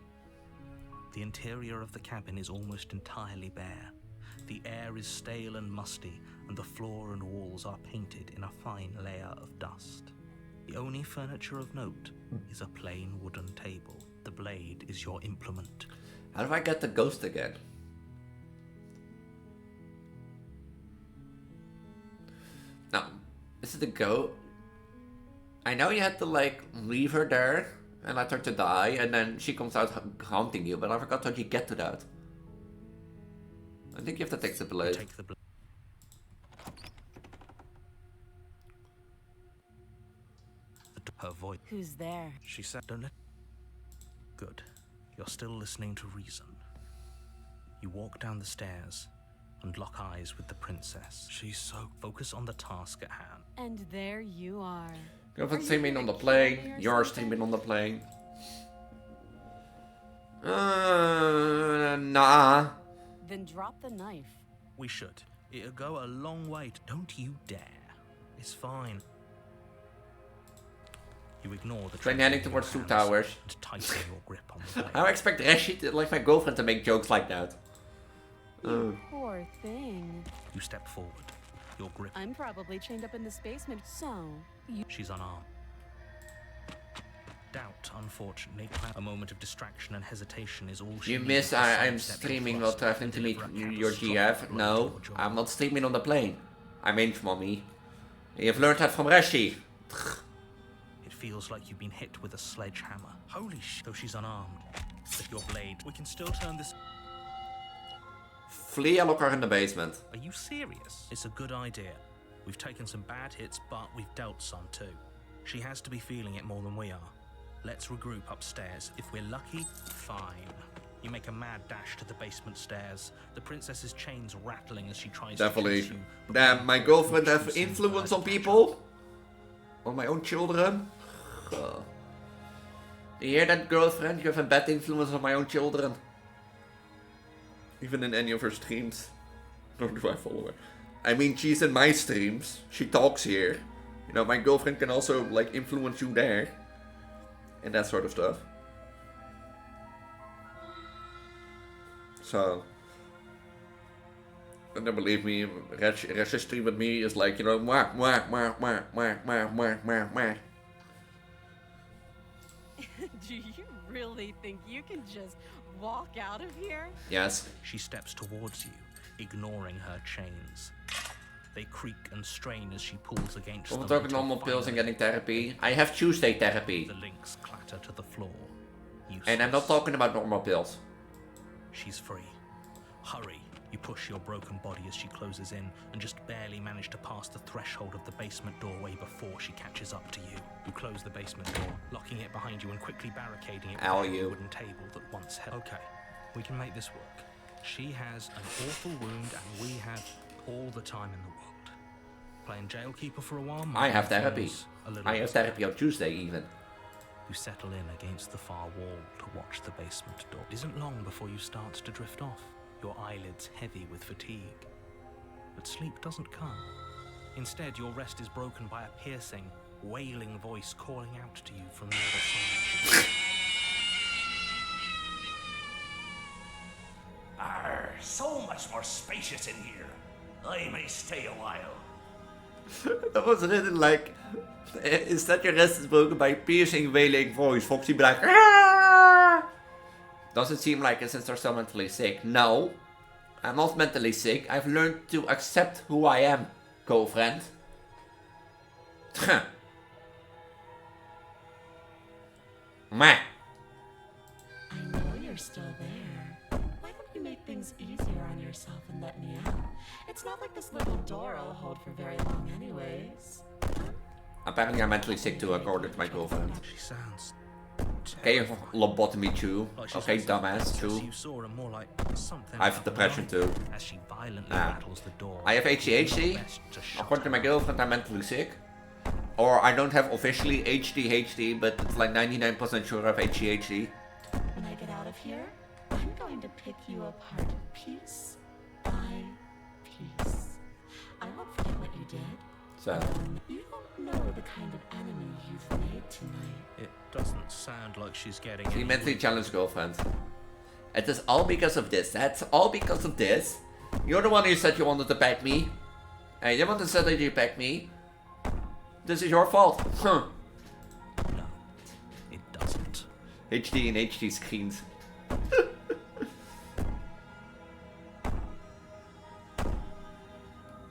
The interior of the cabin is almost entirely bare. The air is stale and musty, and the floor and walls are painted in a fine layer of dust. The only furniture of note is a plain wooden table. The blade is your implement. How do I get the ghost again? No, is it the goat? I know you had to like leave her there and let her to die, and then she comes out haunting you, but I forgot how you get to that. I think you have to take the blade. Her voice. Who's there? She said, "Don't let." Good. You're still listening to reason. You walk down the stairs and lock eyes with the princess. She's so focused on the task at hand. And there you are. Girlfriend streaming on the plane. You're streaming on the plane. Nah. Then drop the knife. We should. It'll go a long way. Don't you dare. It's fine. You ignore the train heading towards two towers. And tighten your grip on the blade. I expect Reshi, like my girlfriend, to make jokes like that. You poor thing. You step forward. Your grip. I'm probably chained up in this basement, so you. She's unarmed. Doubt, unfortunately, a moment of distraction and hesitation is all she You needs. miss, I'm streaming while traveling to meet your GF. No, I'm not streaming on the plane. I'm in, mommy. You've learned that from Reshi. It feels like you've been hit with a sledgehammer. Holy shit. Though she's unarmed. With your blade, we can still turn this. Flee and lock her in the basement. Are you serious? It's a good idea. We've taken some bad hits, but we've dealt some too. She has to be feeling it more than we are. Let's regroup upstairs. If we're lucky, fine. You make a mad dash to the basement stairs. The princess's chains rattling as she tries to chase you. Damn, my girlfriend have influence on people? On my own children? You hear that, girlfriend? You have a bad influence on my own children. Even in any of her streams. Nor do I follow her. I mean, she's in my streams. She talks here. You know, my girlfriend can also, like, influence you there. And that sort of stuff. So. And then believe me, Resh's stream with me is like, you know, mwah, mwah, mwah, mwah, mwah, mwah, mwah, mwah, mwah. Do you really think you can just walk out of here? Yes. She steps towards you, ignoring her chains. They creak and strain as she pulls against them. We're talking normal pills and getting therapy. I have Tuesday therapy. The links clatter to the floor. Useless. And I'm not talking about normal pills. She's free. Hurry. You push your broken body as she closes in and just barely manage to pass the threshold of the basement doorway before she catches up to you. You close the basement door, locking it behind you and quickly barricading it with the wooden table that once held. Okay, we can make this work. She has an awful wound and we have all the time in the world. Playing jailkeeper for a while? I have therapy. I have therapy on Tuesday even. You settle in against the far wall to watch the basement door. It isn't long before you start to drift off, your eyelids heavy with fatigue. But sleep doesn't come. Instead, your rest is broken by a piercing, wailing voice calling out to you from the other side. So much more spacious in here. I may stay a while. That was written like, instead your rest is broken by a piercing, wailing voice. Foxy be like, Aah! Does it seem like it since they're so mentally sick? No, I'm not mentally sick. I've learned to accept who I am, girlfriend. Meh. I know you're still there. Why don't you make things easier on yourself and let me out? It's not like this little door I'll hold for very long anyways. Apparently I'm mentally sick too, according to my girlfriend. She sounds Okay, lobotomy too. Okay, dumbass too. You saw her more like something I have depression too. as she violently rattles the door. I have ADHD. According to my girlfriend, I'm mentally sick. Or I don't have officially ADHD, but it's like 99% sure I have ADHD. When I get out of here, I'm going to pick you apart piece by piece. I won't forget what you did. So. You don't know the kind of enemy you've made tonight. It doesn't sound like she's getting She any mentally challenged girlfriend. It is all because of this. That's all because of this. You're the one who said you wanted to pack me. And you wanted to say that you packed me. This is your fault. Huh. No, it doesn't. HD and HD screens.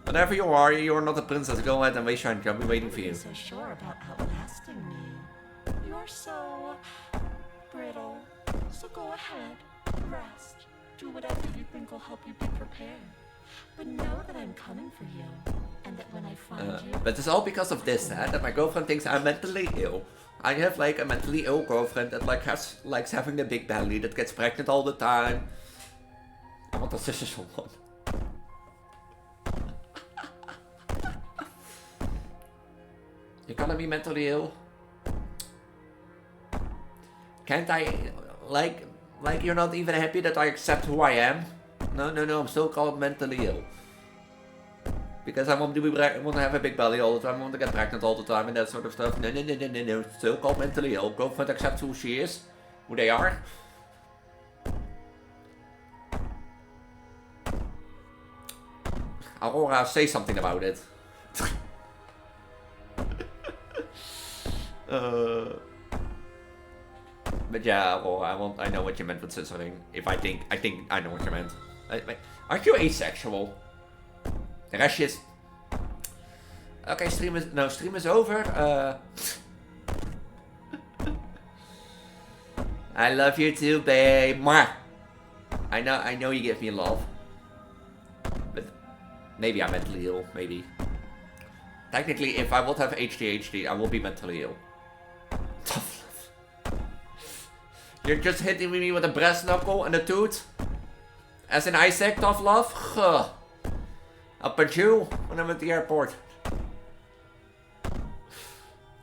Whenever you are, you're not a princess. Go ahead and waste your hand. I'll be waiting for you. So sure about outlasting me. You're so brittle. So go ahead, rest. Do whatever you think will help you be prepared. But know that I'm coming for you, and that when I find you... But it's all because of this, that my girlfriend thinks I'm mentally ill. I have like a mentally ill girlfriend that likes having the big belly, that gets pregnant all the time. I want a sister someone. You're gonna be mentally ill? Can't I, like you're not even happy that I accept who I am? No, I'm still called mentally ill. Because I want to have a big belly all the time, I want to get pregnant all the time and that sort of stuff. No, still called mentally ill. Girlfriend accepts who she is, who they are. Aurora, say something about it. But yeah, Aurora, I know what you meant with scissoring. If I think I know what you meant. Aren't you asexual? The rest is... Okay, stream is over. I love you too, babe. Mwah. I know you give me love. But maybe I'm mentally ill, maybe. Technically, if I would have ADHD, I will be mentally ill. Tough love. You're just hitting me with a brass knuckle and a tooth? As in Isaac, tough love? Huh. I'll punch you when I'm at the airport.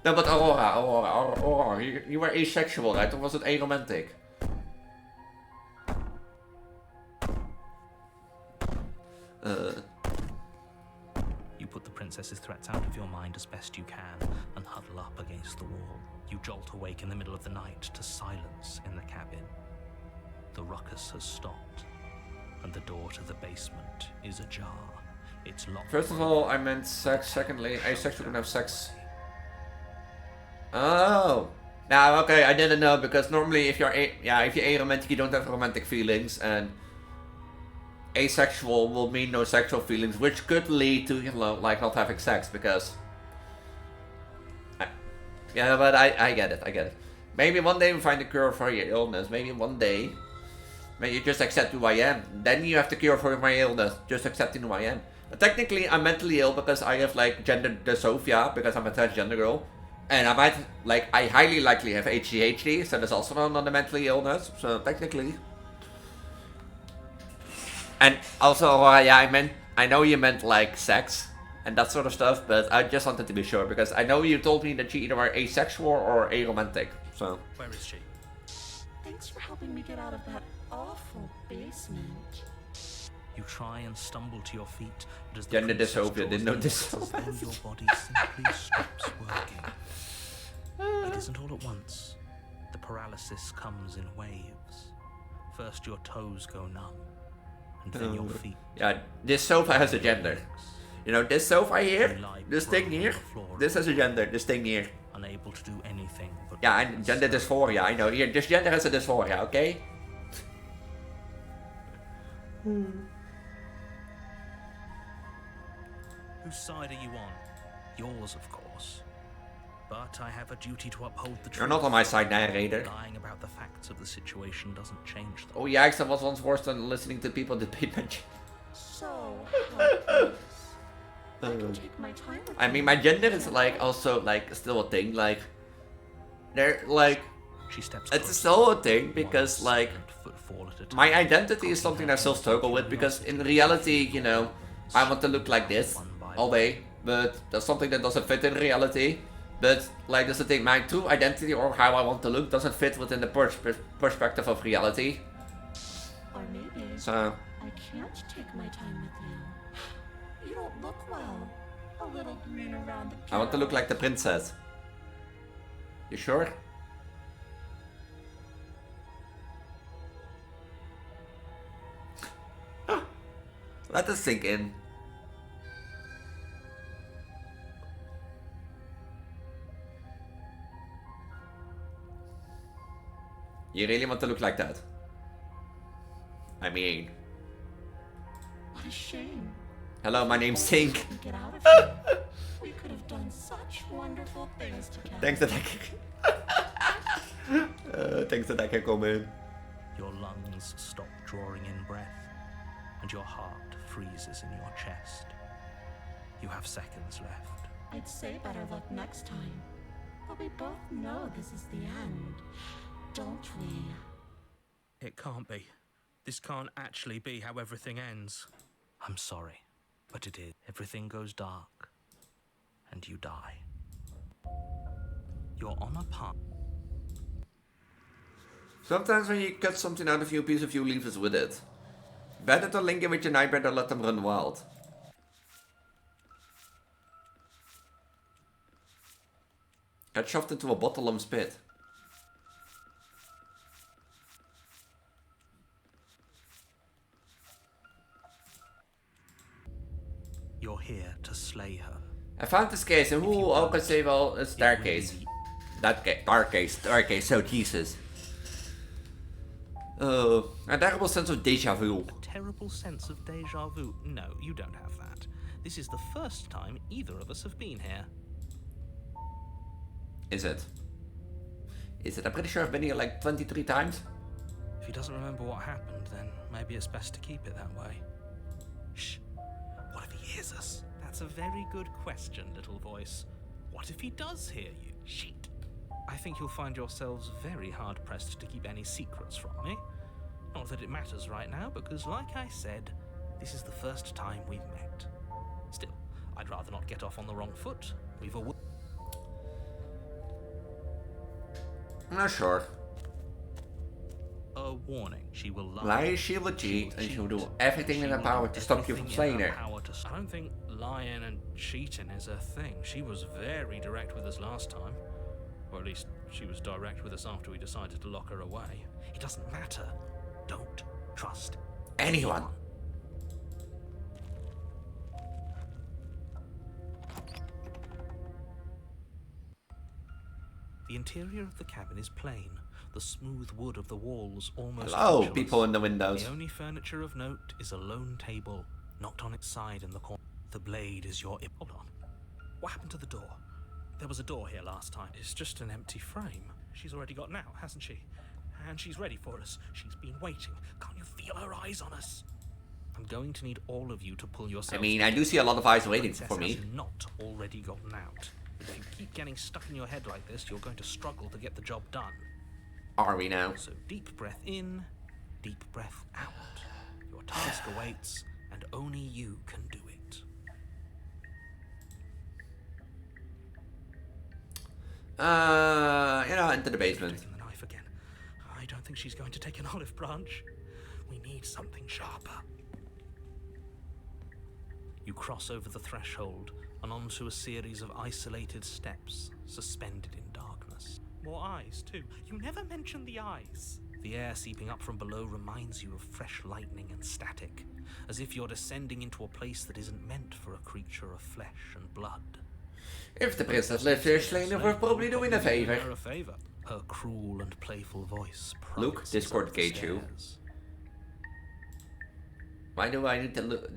No, but Aurora, you were asexual, right? Or was it aromantic? You put the princess's threats out of your mind as best you can and huddle up against the wall. You jolt awake in the middle of the night to silence in the cabin. The ruckus has stopped, and the door to the basement is ajar. It's locked. First of all, I meant sex. Secondly, asexual can have sex. Oh. Now, okay, I didn't know, because normally if you're aromantic, you don't have romantic feelings, and asexual will mean no sexual feelings, which could lead to, you know, like not having sex, because... Yeah, but I get it. Maybe one day we find a cure for your illness. Maybe one day. Maybe you just accept who I am. Then you have the cure for my illness. Just accepting who I am. But technically, I'm mentally ill because I have like gender dysphoria because I'm a transgender girl. And I highly likely have ADHD, so there's also another mentally illness. So technically. And also, I know you meant like sex and that sort of stuff, but I just wanted to be sure because I know you told me that you either are asexual or aromantic. So. Where is she? Thanks for helping me get out of that awful basement. You try and stumble to your feet, but as the Gender dysphoria, didn't know this. your body simply stops working. It isn't all at once. The paralysis comes in waves. First your toes go numb, and then your feet. Yeah, this sofa has a gender. You know, this sofa here, this thing here, this has a gender, this thing here. Unable to do anything but... Yeah, and gender dysphoria, I know. Here, this gender has a dysphoria, okay? Whose side are you on? Yours, of course. But I have a duty to uphold the truth. You're not on my side, narrator. Lying about the facts of the situation doesn't change them. Oh, yikes, that was once worse than listening to people debate mention. So helpless. I can take my time with I mean, my gender is like also like still a thing. Like, they're like, She steps it's closer, still a thing because one like silent footfall at a time, my identity is something I still struggle with because in reality, you know, I want to look like this all day, but that's something that doesn't fit in reality. But like, that's the thing, my true identity or how I want to look doesn't fit within the perspective of reality. Or maybe So I can't take my time with you. You don't look well. A little green around the I want to look like the princess. You sure? Let us sink in. You really want to look like that? I mean... What a shame. Hello, my name's Sink. Get out of here. We could have done such wonderful things together. Thanks that thanks that I can come in. Your lungs stop drawing in breath, and your heart freezes in your chest. You have seconds left. I'd say better luck next time. But we both know this is the end, don't we? It can't be. This can't actually be how everything ends. I'm sorry, but it is. Everything goes dark, and you die. You're on a path. Sometimes when you cut something out of you, a piece of you leaves us with it. Better to link it with your nightmare than let them run wild. Get shoved into a bottle and spit. You're here to slay her. I found this case and who ook kan say well een staircase. That staircase, so Jesus. A terrible sense of deja vu. A terrible sense of deja vu? No, you don't have that. This is the first time either of us have been here. Is it? Is it? I'm pretty sure I've been here like 23 times. If he doesn't remember what happened, then maybe it's best to keep it that way. Shh. What if he hears us? That's a very good question, little voice. What if he does hear you? Shit. I think you'll find yourselves very hard-pressed to keep any secrets from me. Not that it matters right now, because like I said, this is the first time we've met. Still, I'd rather not get off on the wrong foot. We've a... Not sure. A warning. She will lie, she will cheat, and she will do everything in her power to stop you from slaying her. I don't think lying and cheating is a thing. She was very direct with us last time. Or at least, she was direct with us after we decided to lock her away. It doesn't matter. Don't trust anyone. The interior of the cabin is plain. The smooth wood of the walls almost Hello, featureless. people in the windows. The only furniture of note is a lone table, knocked on its side in the corner. The blade is your... Hold on. What happened to the door? There was a door here last time. It's just an empty frame. She's already got out, hasn't she? And she's ready for us. She's been waiting. Can't you feel her eyes on us? I'm going to need all of you to pull yourselves... I mean, I do see a lot of eyes waiting for me. Has not already gotten out. But if you keep getting stuck in your head like this, you're going to struggle to get the job done. Are we now? So deep breath in, deep breath out. Your task awaits, and only you can do it. Into the basement. Taking the knife again. I don't think she's going to take an olive branch. We need something sharper. You cross over the threshold and onto a series of isolated steps, suspended in darkness. More eyes, too. You never mention the eyes. The air seeping up from below reminds you of fresh lightning and static, as if you're descending into a place that isn't meant for a creature of flesh and blood. If the princess lives here, Slayer, we're probably doing a favor. Her a favor. Her cruel and playful voice. Luke, Discord gate you. Why do I need to look?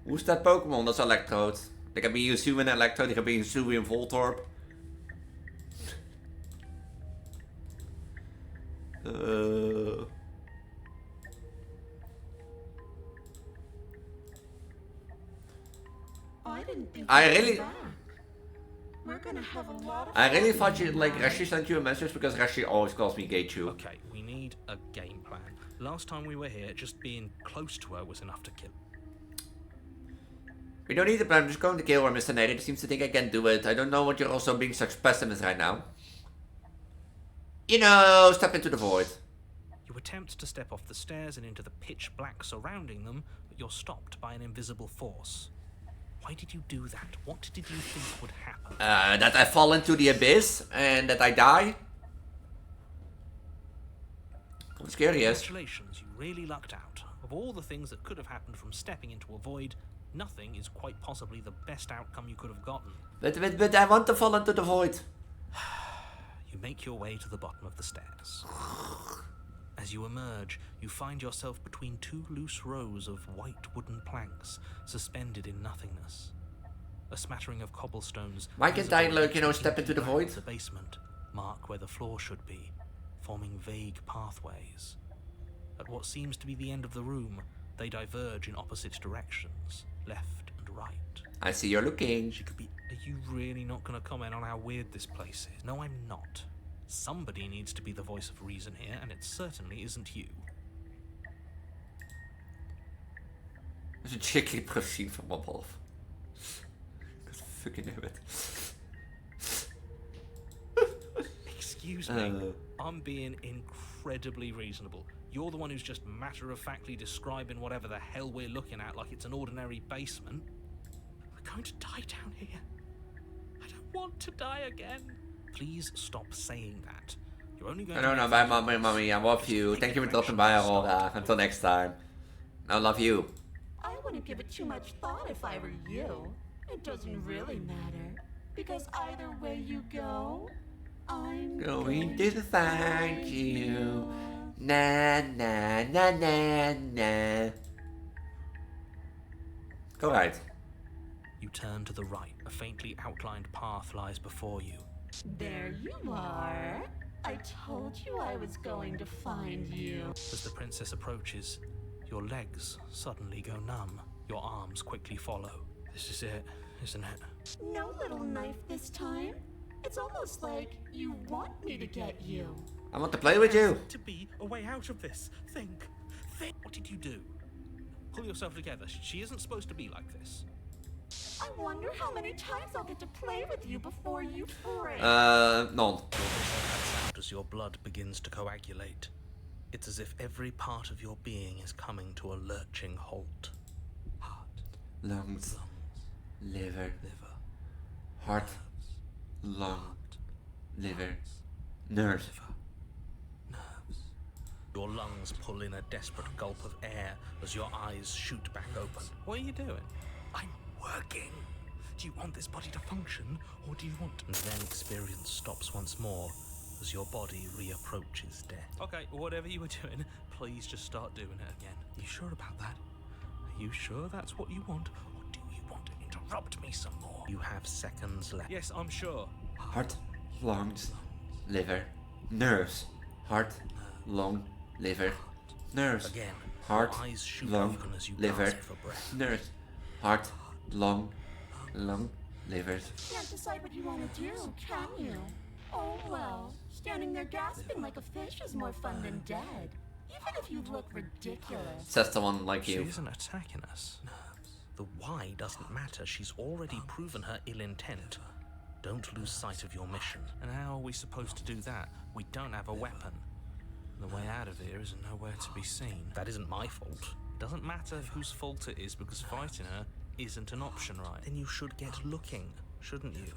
Hoe is dat Pokémon? Dat is Electrode. Ik heb hier Sue en Electrode, ik heb hier Sue en Voltorb. I didn't think I you'd really- come back. We're gonna have a lot of I really fun thought you, here like, now. Rashi sent you a message because Rashi always calls me gay too. Okay, we need a game plan. Last time we were here, just being close to her was enough to kill. We don't need a plan, I'm just going to kill her, Mr. Nader. He seems to think I can do it. I don't know what you're also being such pessimist right now. You know, step into the void. You attempt to step off the stairs and into the pitch black surrounding them, but you're stopped by an invisible force. Why did you do that? What did you think would happen? That I fall into the abyss and that I die. I'm scared, yes. Congratulations, you really lucked out. Of all the things that could have happened from stepping into a void, nothing is quite possibly the best outcome you could have gotten. But I want to fall into the void. You make your way to the bottom of the stairs. As you emerge, you find yourself between two loose rows of white wooden planks, suspended in nothingness. A smattering of cobblestones. Why can't I, like, you know, step into the void? The basement mark where the floor should be, forming vague pathways. At what seems to be the end of the room, they diverge in opposite directions, left and right. I see you're looking. She could be. Are you really not going to comment on how weird this place is? No, I'm not. Somebody needs to be the voice of reason here, and it certainly isn't you. Dat is een chickly gezien van mijn half. God fucking damn it. Excuse me. I'm being incredibly reasonable. You're the one who's just matter-of-factly describing whatever the hell we're looking at like it's an ordinary basement. We're going to die down here. I don't want to die again. Please stop saying that. You're only going No, bye mommy, I love you. Thank you for dropping by, Aurora. Until next time. I love you. I wouldn't give it too much thought if I were you. It doesn't really matter. Because either way you go, I'm Going to find you. Na na na na na. Go right. You turn to the right. A faintly outlined path lies before you. There you are. I told you I was going to find you. As the princess approaches, your legs suddenly go numb. Your arms quickly follow. This is it, isn't it? No little knife this time. It's almost like you want me to get you. I want to play with you. To be a way out of this. Think. What did you do? Pull yourself together. She isn't supposed to be like this. I wonder how many times I'll get to play with you before you break. None. As your blood begins to coagulate, it's as if every part of your being is coming to a lurching halt. Heart, Lungs, liver, heart, lung, liver, nerves. Your lungs pull in a desperate gulp of air as your eyes shoot back open. What are you doing? I'm working. Do you want this body to function, or do you want... And then experience stops once more as your body reapproaches death. Okay, whatever you were doing, please just start doing it again. You sure about that? Are you sure that's what you want, or do you want to interrupt me some more? You have seconds left. Yes, I'm sure. Heart, lungs, liver, nerves. Heart, lung, liver, nerves. Again, heart, your eyes shoot lung, open as you liver, gasp for breath. nerves. Heart, lung, liver. Can't decide what you want to do, can you? Oh well, standing there gasping like a fish is more fun than dead. Even if you look ridiculous. Says someone like you. She isn't attacking us. The why doesn't matter. She's already proven her ill intent. Don't lose sight of your mission. And how are we supposed to do that? We don't have a weapon. The way out of here is nowhere to be seen. That isn't my fault. It doesn't matter whose fault it is because fighting her isn't an option, right? Then you should get looking, shouldn't you?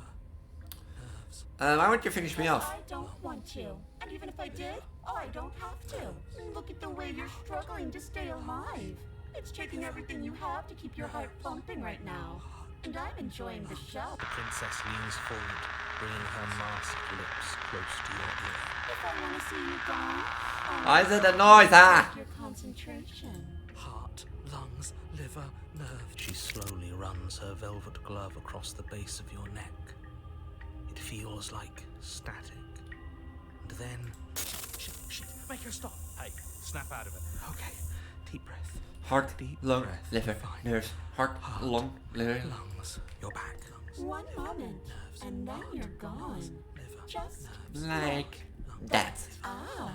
Why won't you finish me off? I don't want to. And even if I did, I don't have to. Look at the way you're struggling to stay alive. It's taking everything you have to keep your heart pumping right now. And I'm enjoying the show. The princess leans forward, bringing her masked lips close to your ear. If I want to see you gone, Why is it a noise, ah? your concentration. Heart, lungs, liver, nerve. She slowly runs her velvet glove across the base of your neck. It feels like static. And then... Shit, make her stop. Hey, snap out of it. Okay, deep breath. heart, lung, liver, nerves, heart, lung, liver. Lungs. You're back. One moment, and then you're gone. Just Like that. ah,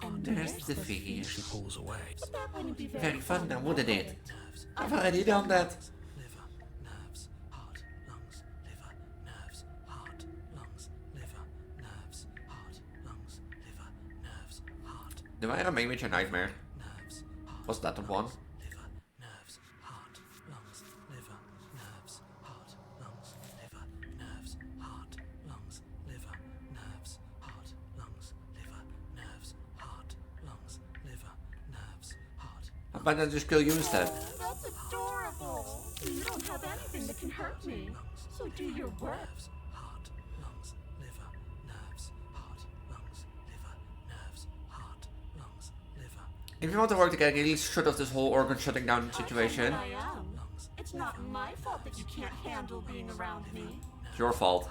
and There's there's the the fear. She pulls away. But that wouldn't be Very fun fun now, wouldn't it? Nerves. I've already done that. Liver, nerves, heart, lungs, liver, nerves, heart, lungs, liver, nerves, heart, lungs, liver, nerves, heart. Do I remain with your nightmare? Nerves, heart, Was that the one? liver, nerves, heart, lungs, liver, nerves, heart, lungs, liver, nerves, heart, lungs, liver, nerves, heart, lungs, liver, nerves, heart, lungs, liver, nerves, heart. How about I just kill you instead? That's adorable. You don't have anything that can hurt me. So do your work. Nerves, heart, lungs, liver, nerves, heart, lungs, liver, nerves, heart, lungs, liver. If you want to work together, you should have this whole organ shutting down situation. I am. It's not my fault that you can't handle being around me. It's your fault.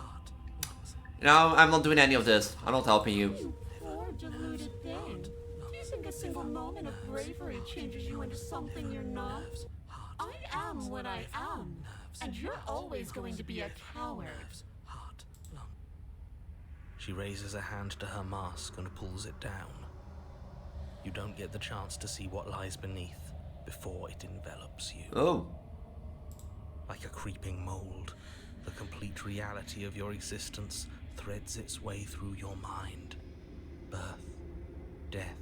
No, I'm not doing any of this. I'm not helping you. You poor deluded thing. Do you think a single moment of bravery changes you into something you're not? I am what I am, and you're always going to be a coward. Heart, lung. She raises a hand to her mask and pulls it down. You don't get the chance to see what lies beneath before it envelops you. Oh. Like a creeping mold, the complete reality of your existence threads its way through your mind. Birth, death,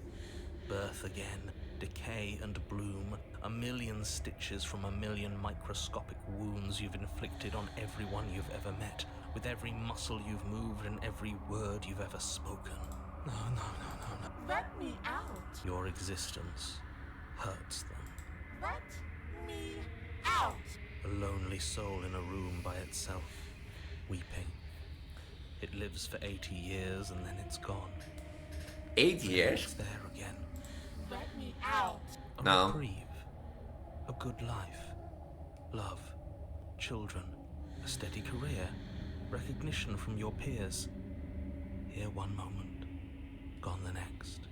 birth again, decay and bloom, a million stitches from a million microscopic wounds you've inflicted on everyone you've ever met, with every muscle you've moved and every word you've ever spoken. No. Let me out. Your existence hurts them. Let me out. A lonely soul in a room by itself, weeping. It lives for 80 years and then it's gone. 8 years? It's there again. Let me out. A No. reprieve. A good life. Love. Children. A steady career. Recognition from your peers. Here one moment. Gone the next.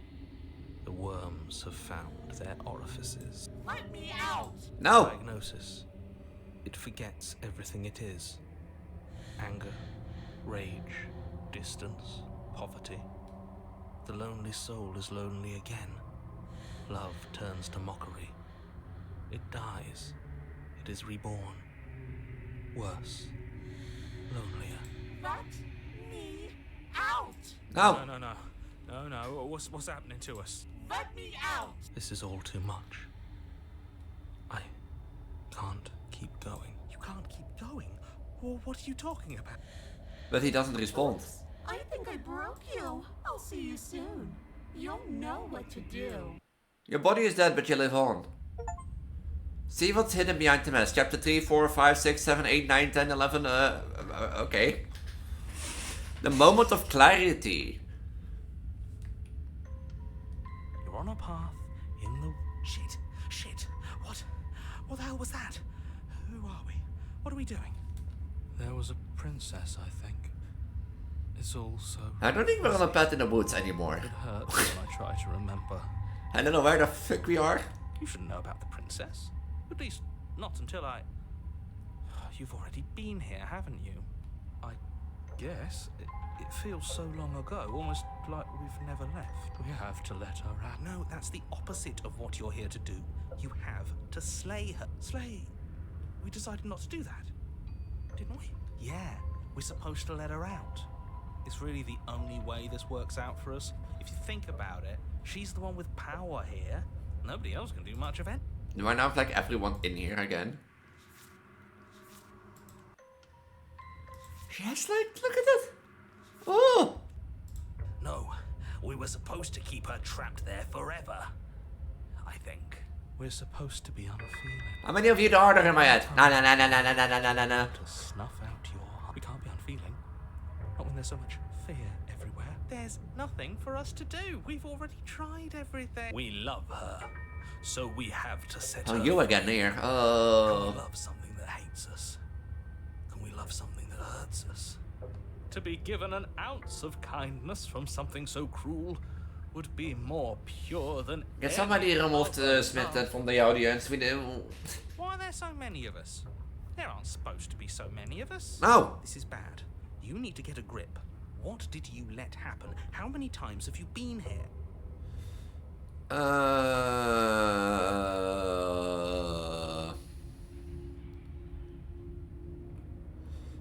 The worms have found their orifices. Let me out. No. Diagnosis. It forgets everything it is. Anger, rage, distance, poverty. The lonely soul is lonely again. Love turns to mockery. It dies. It is reborn. Worse. Lonelier. Let me out. No. No. What's happening to us? Let me out. This is all too much. I can't keep going. You can't keep going? Well, what are you talking about? But he doesn't respond. I think I broke you. I'll see you soon. You'll know what to do. Your body is dead, but you live on. See what's hidden behind the mask. Chapter 3, 4, 5, 6, 7, 8, 9, 10, 11, okay. The moment of clarity. You're on a path in the... Shit. What the hell was that? Who are we? What are we doing? There was a princess, I think. It's all so... I don't think we're on a path in the woods anymore. It hurts when I try to remember. I don't know where the fuck we are. You shouldn't know about the princess. At least, not until I... You've already been here, haven't you? I guess. It feels so long ago, almost like we've never left. We have to let her out. No, that's the opposite of what you're here to do. You have to slay her. Slay? We decided not to do that, didn't we? Yeah, we're supposed to let her out. It's really the only way this works out for us. If you think about it, she's the one with power here. Nobody else can do much of it. Do I now have like everyone in here again? Yes, like, look at it. Oh! No, we were supposed to keep her trapped there forever. I think. We're supposed to be unfeeling. How many of you are there in my head? No. To snuff out your heart. We can't be unfeeling. Not when there's so much fear everywhere. There's nothing for us to do. We've already tried everything. We love her, so we have to set her Oh, you again here. Can Oh. we love something that hates us? Can we love something that hurts us? To be given an ounce of kindness from something so cruel would be more pure than Can somebody remove Smith from the audience? We do. Why are there so many of us? There aren't supposed to be so many of us. No. This is bad. You need to get a grip. What did you let happen? How many times have you been here?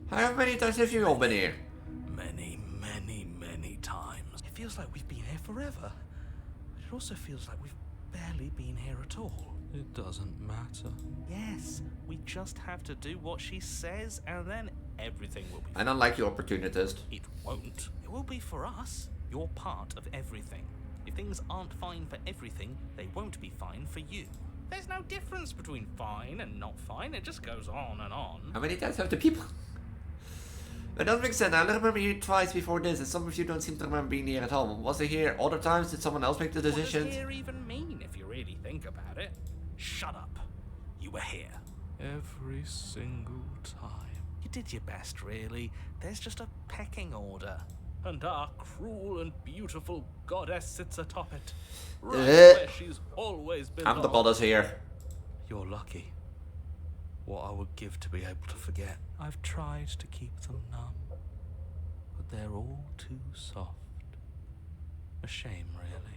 How many times have you all been here? Many, many, many times. It feels like we've been here forever. But it also feels like we've barely been here at all. It doesn't matter. Yes, we just have to do what she says and then everything will be fine. I don't like you, opportunist. It won't. It will be for us. You're part of everything. If things aren't fine for everything, they won't be fine for you. There's no difference between fine and not fine. It just goes on and on. How many times have the people? It doesn't make sense. I only remember you twice before this, and some of you don't seem to remember being here at home. Was it here other times? Did someone else make the decisions? What does here even mean if you really think about it? Shut up. You were here. Every single time. You did your best, really. There's just a pecking order. And our cruel and beautiful goddess sits atop it. Right where she's always been. I'm the goddess here. You're lucky. What I would give to be able to forget. I've tried to keep them numb, but they're all too soft. A shame, really.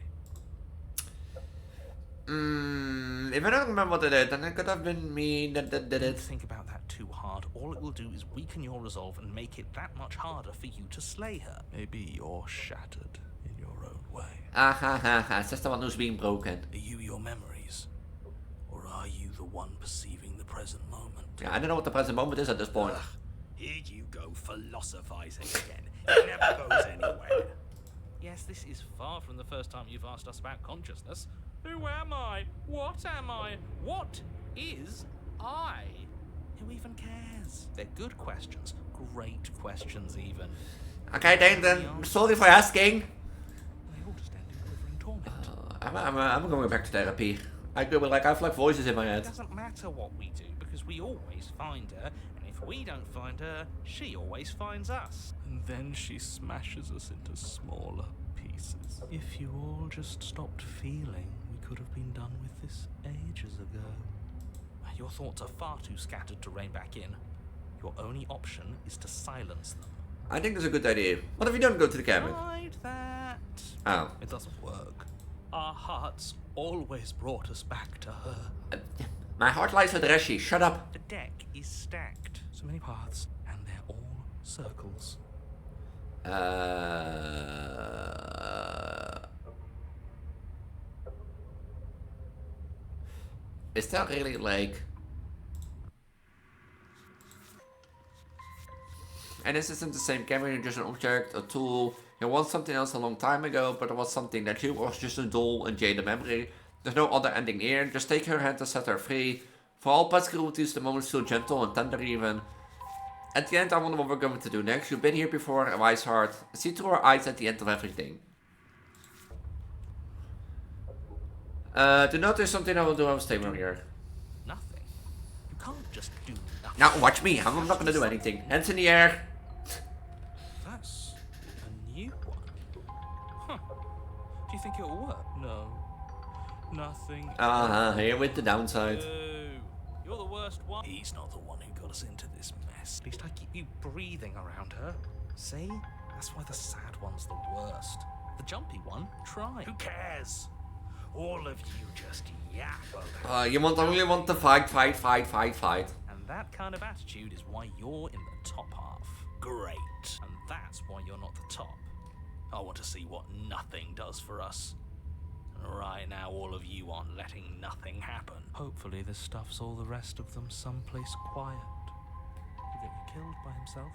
If I don't remember what it did, then it could have been me that did it. Don't think about that too hard. All it will do is weaken your resolve and make it that much harder for you to slay her. Maybe you're shattered in your own way. Ah ha ha ha, it's just the one who's being broken. Are you your memories? Or are you the one perceiving the present moment? Yeah, I don't know what the present moment is at this point. Ugh, here you go philosophizing again. It never goes anywhere. Yes, this is far from the first time you've asked us about consciousness. Who am I? What am I? What is I? Who even cares? They're good questions. Great questions, even. Okay, then sorry for asking. They all just end in quivering torment. I'm going back to therapy. I have like voices in my head. It doesn't matter what we do, because we always find her, and if we don't find her, she always finds us. And then she smashes us into smaller pieces. If you all just stopped feeling, we could have been done with this ages ago. Your thoughts are far too scattered to rein back in. Your only option is to silence them. I think that's a good idea. What if you don't go to the cabin? Tried that. Oh. It doesn't work. Our hearts always brought us back to her. My heart lies with Reshi. Shut up. The deck is stacked. So many paths, and they're all circles. Is that really like... And this isn't the same camera, you're just an object, a tool. You want something else a long time ago, but it was something that you was just a doll and Jade the memory. There's no other ending here, just take her hand and set her free. For all past cruelties, the moments feel gentle and tender even. At the end, I wonder what we're going to do next. You've been here before, a wise heart. See through her eyes at the end of everything. Do not do something I will do, I will stay here. Nothing. You can't just do nothing. Now watch me, I'm not gonna do anything. Hands in the air. That's a new one. Huh. Do you think it'll work? No. Nothing. Here with the downside. You're the worst one. He's not the one who got us into this mess. At least I keep you breathing around her. See? That's why the sad one's the worst. The jumpy one, try. Who cares? All of you just yap about You only want to fight. And that kind of attitude is why you're in the top half. Great. And that's why you're not the top. I want to see what nothing does for us. And right now, all of you aren't letting nothing happen. Hopefully this stuffs all the rest of them someplace quiet. He'll get you killed by himself.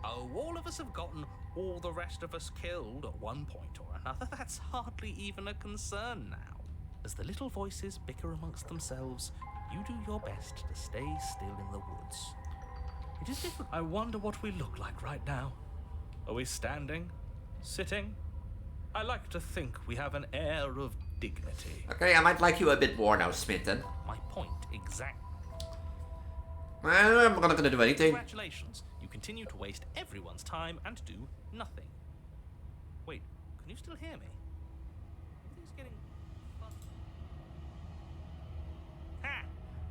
Oh, all of us have gotten all the rest of us killed at one point or another. That's hardly even a concern now. As the little voices bicker amongst themselves, you do your best to stay still in the woods. It is different. I wonder what we look like right now. Are we standing? Sitting? I like to think we have an air of dignity. Okay, I might like you a bit more now, Smitten. My point exactly. I'm not gonna do anything. Congratulations. You continue to waste everyone's time and do nothing. Wait, can you still hear me?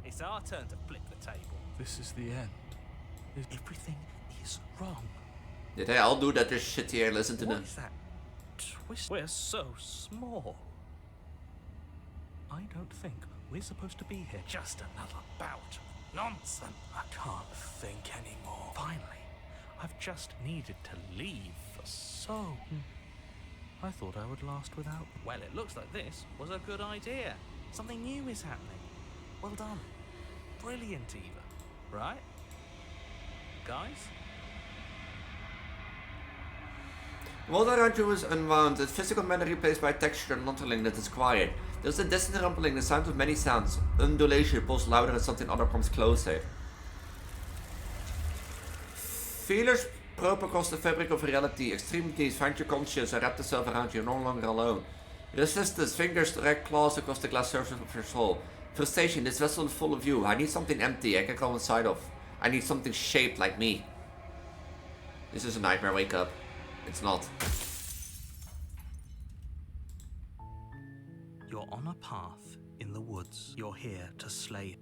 It's our turn to flip the table. This is the end. Everything is wrong. Did they all do that shit here? Listen to What them. is that twist? We're so small. I don't think we're supposed to be here. Just another bout of nonsense. I can't think anymore. Finally, I've just needed to leave for so... I thought I would last without... Well, it looks like this was a good idea. Something new is happening. Well done. Brilliant, Eva. Right? Guys? The world around you is unwound, its physical matter replaced by texture and non-telling that is quiet. There's a distant rumbling, the sound of many sounds. Undulation pulls louder and something other comes closer. Feelers probe across the fabric of reality. Extremities find your conscience and wrap themselves around you. You're no longer alone. Resistance, fingers drag claws across the glass surface of your soul. Frustration, this vessel is full of you. I need something empty I can go inside of. I need something shaped like me. This is a nightmare, wake up. It's not. You're on a path in the woods. You're here to slay.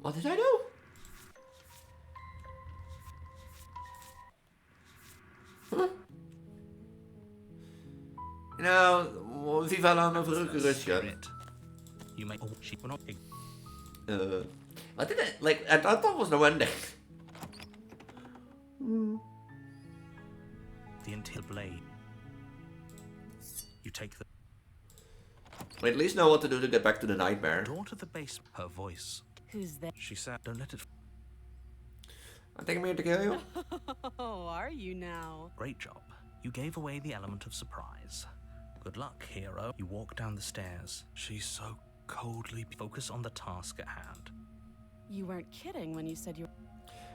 What did I do? Huh? Nou, viva la verrukkerusje. You may all sheep not. I didn't like. I thought that was no ending. The until blade. You take the. We at least know what to do to get back to the nightmare. Door to the base. Her voice. Who's there? She said, "Don't let it." I think I'm here to kill you. Oh, are you now? Great job. You gave away the element of surprise. Good luck, hero. You walk down the stairs. She's so coldly. Focus on the task at hand. You weren't kidding when you said you.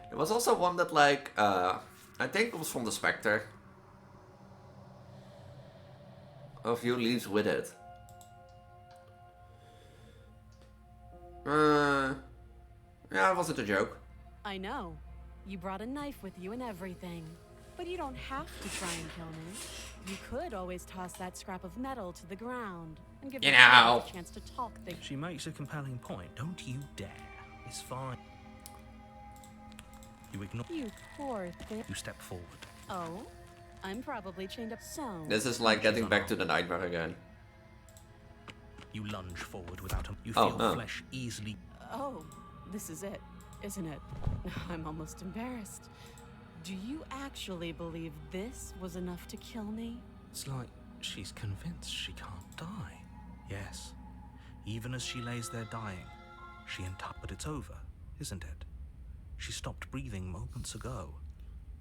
There was also one that, like, I think it was from the Spectre. A few leaves with it. Yeah, it wasn't a joke. I know. You brought a knife with you and everything. But you don't have to try and kill me. You could always toss that scrap of metal to the ground and give me a chance to talk things. She makes a compelling point. Don't you dare. It's fine. You ignore. You poor thing. You step forward. Oh, I'm probably chained up. So This is like getting back to the nightmare again. You lunge forward without him. You feel flesh easily. Oh, this is it, isn't it? I'm almost embarrassed. Do you actually believe this was enough to kill me? It's like she's convinced she can't die. Yes. Even as she lays there dying, but it's over, isn't it? She stopped breathing moments ago.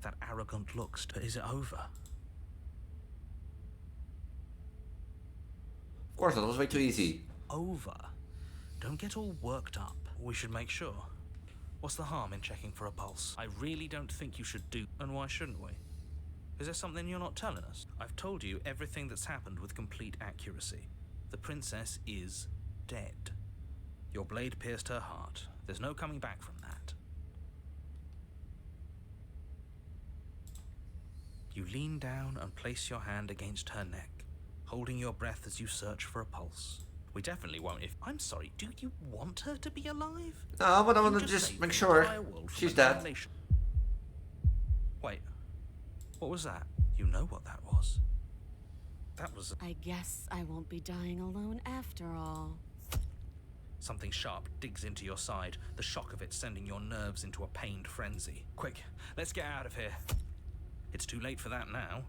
That arrogant look. Is it over? Of course, that was way too easy. Over. Don't get all worked up. We should make sure. What's the harm in checking for a pulse? I really don't think you should do. And why shouldn't we? Is there something you're not telling us? I've told you everything that's happened with complete accuracy. The princess is dead. Your blade pierced her heart. There's no coming back from that. You lean down and place your hand against her neck, holding your breath as you search for a pulse. We definitely won't if... I'm sorry, do you want her to be alive? No, but I want to just make sure she's dead. Wait, what was that? You know what that was. That was... I guess I won't be dying alone after all. Something sharp digs into your side, the shock of it sending your nerves into a pained frenzy. Quick, let's get out of here. It's too late for that now.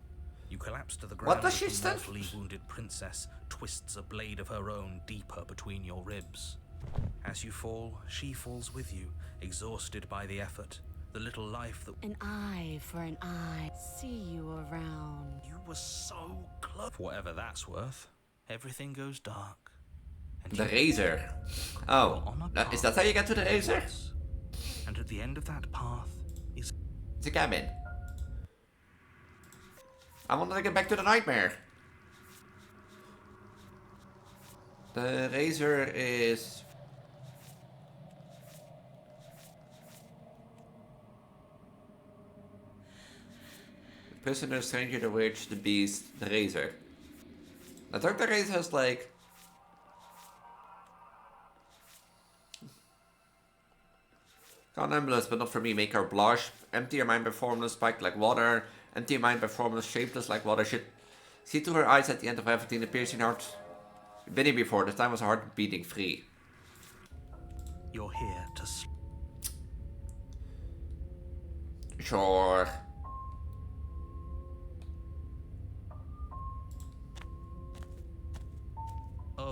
You collapse to the ground. What does she as the stand? mortally wounded princess twists a blade of her own deeper between your ribs. As you fall, she falls with you, exhausted by the effort. The little life that... An eye for an eye. See you around. You were so close. For whatever that's worth, everything goes dark. And The razor. Oh, is that how you get to the razor? And at the end of that path is... It's a cabin. I wanted to get back to the nightmare. The razor is... The prisoner, stranger, the witch, the beast, the razor. I thought the razor has like Can't ambulance, but not for me. Make her blush. Empty your mind by formless spiked like water. Empty your mind by formless shapeless like water. Should see through her eyes at the end of everything. The piercing heart. Been here before. This time was heart beating free. You're here to Sure.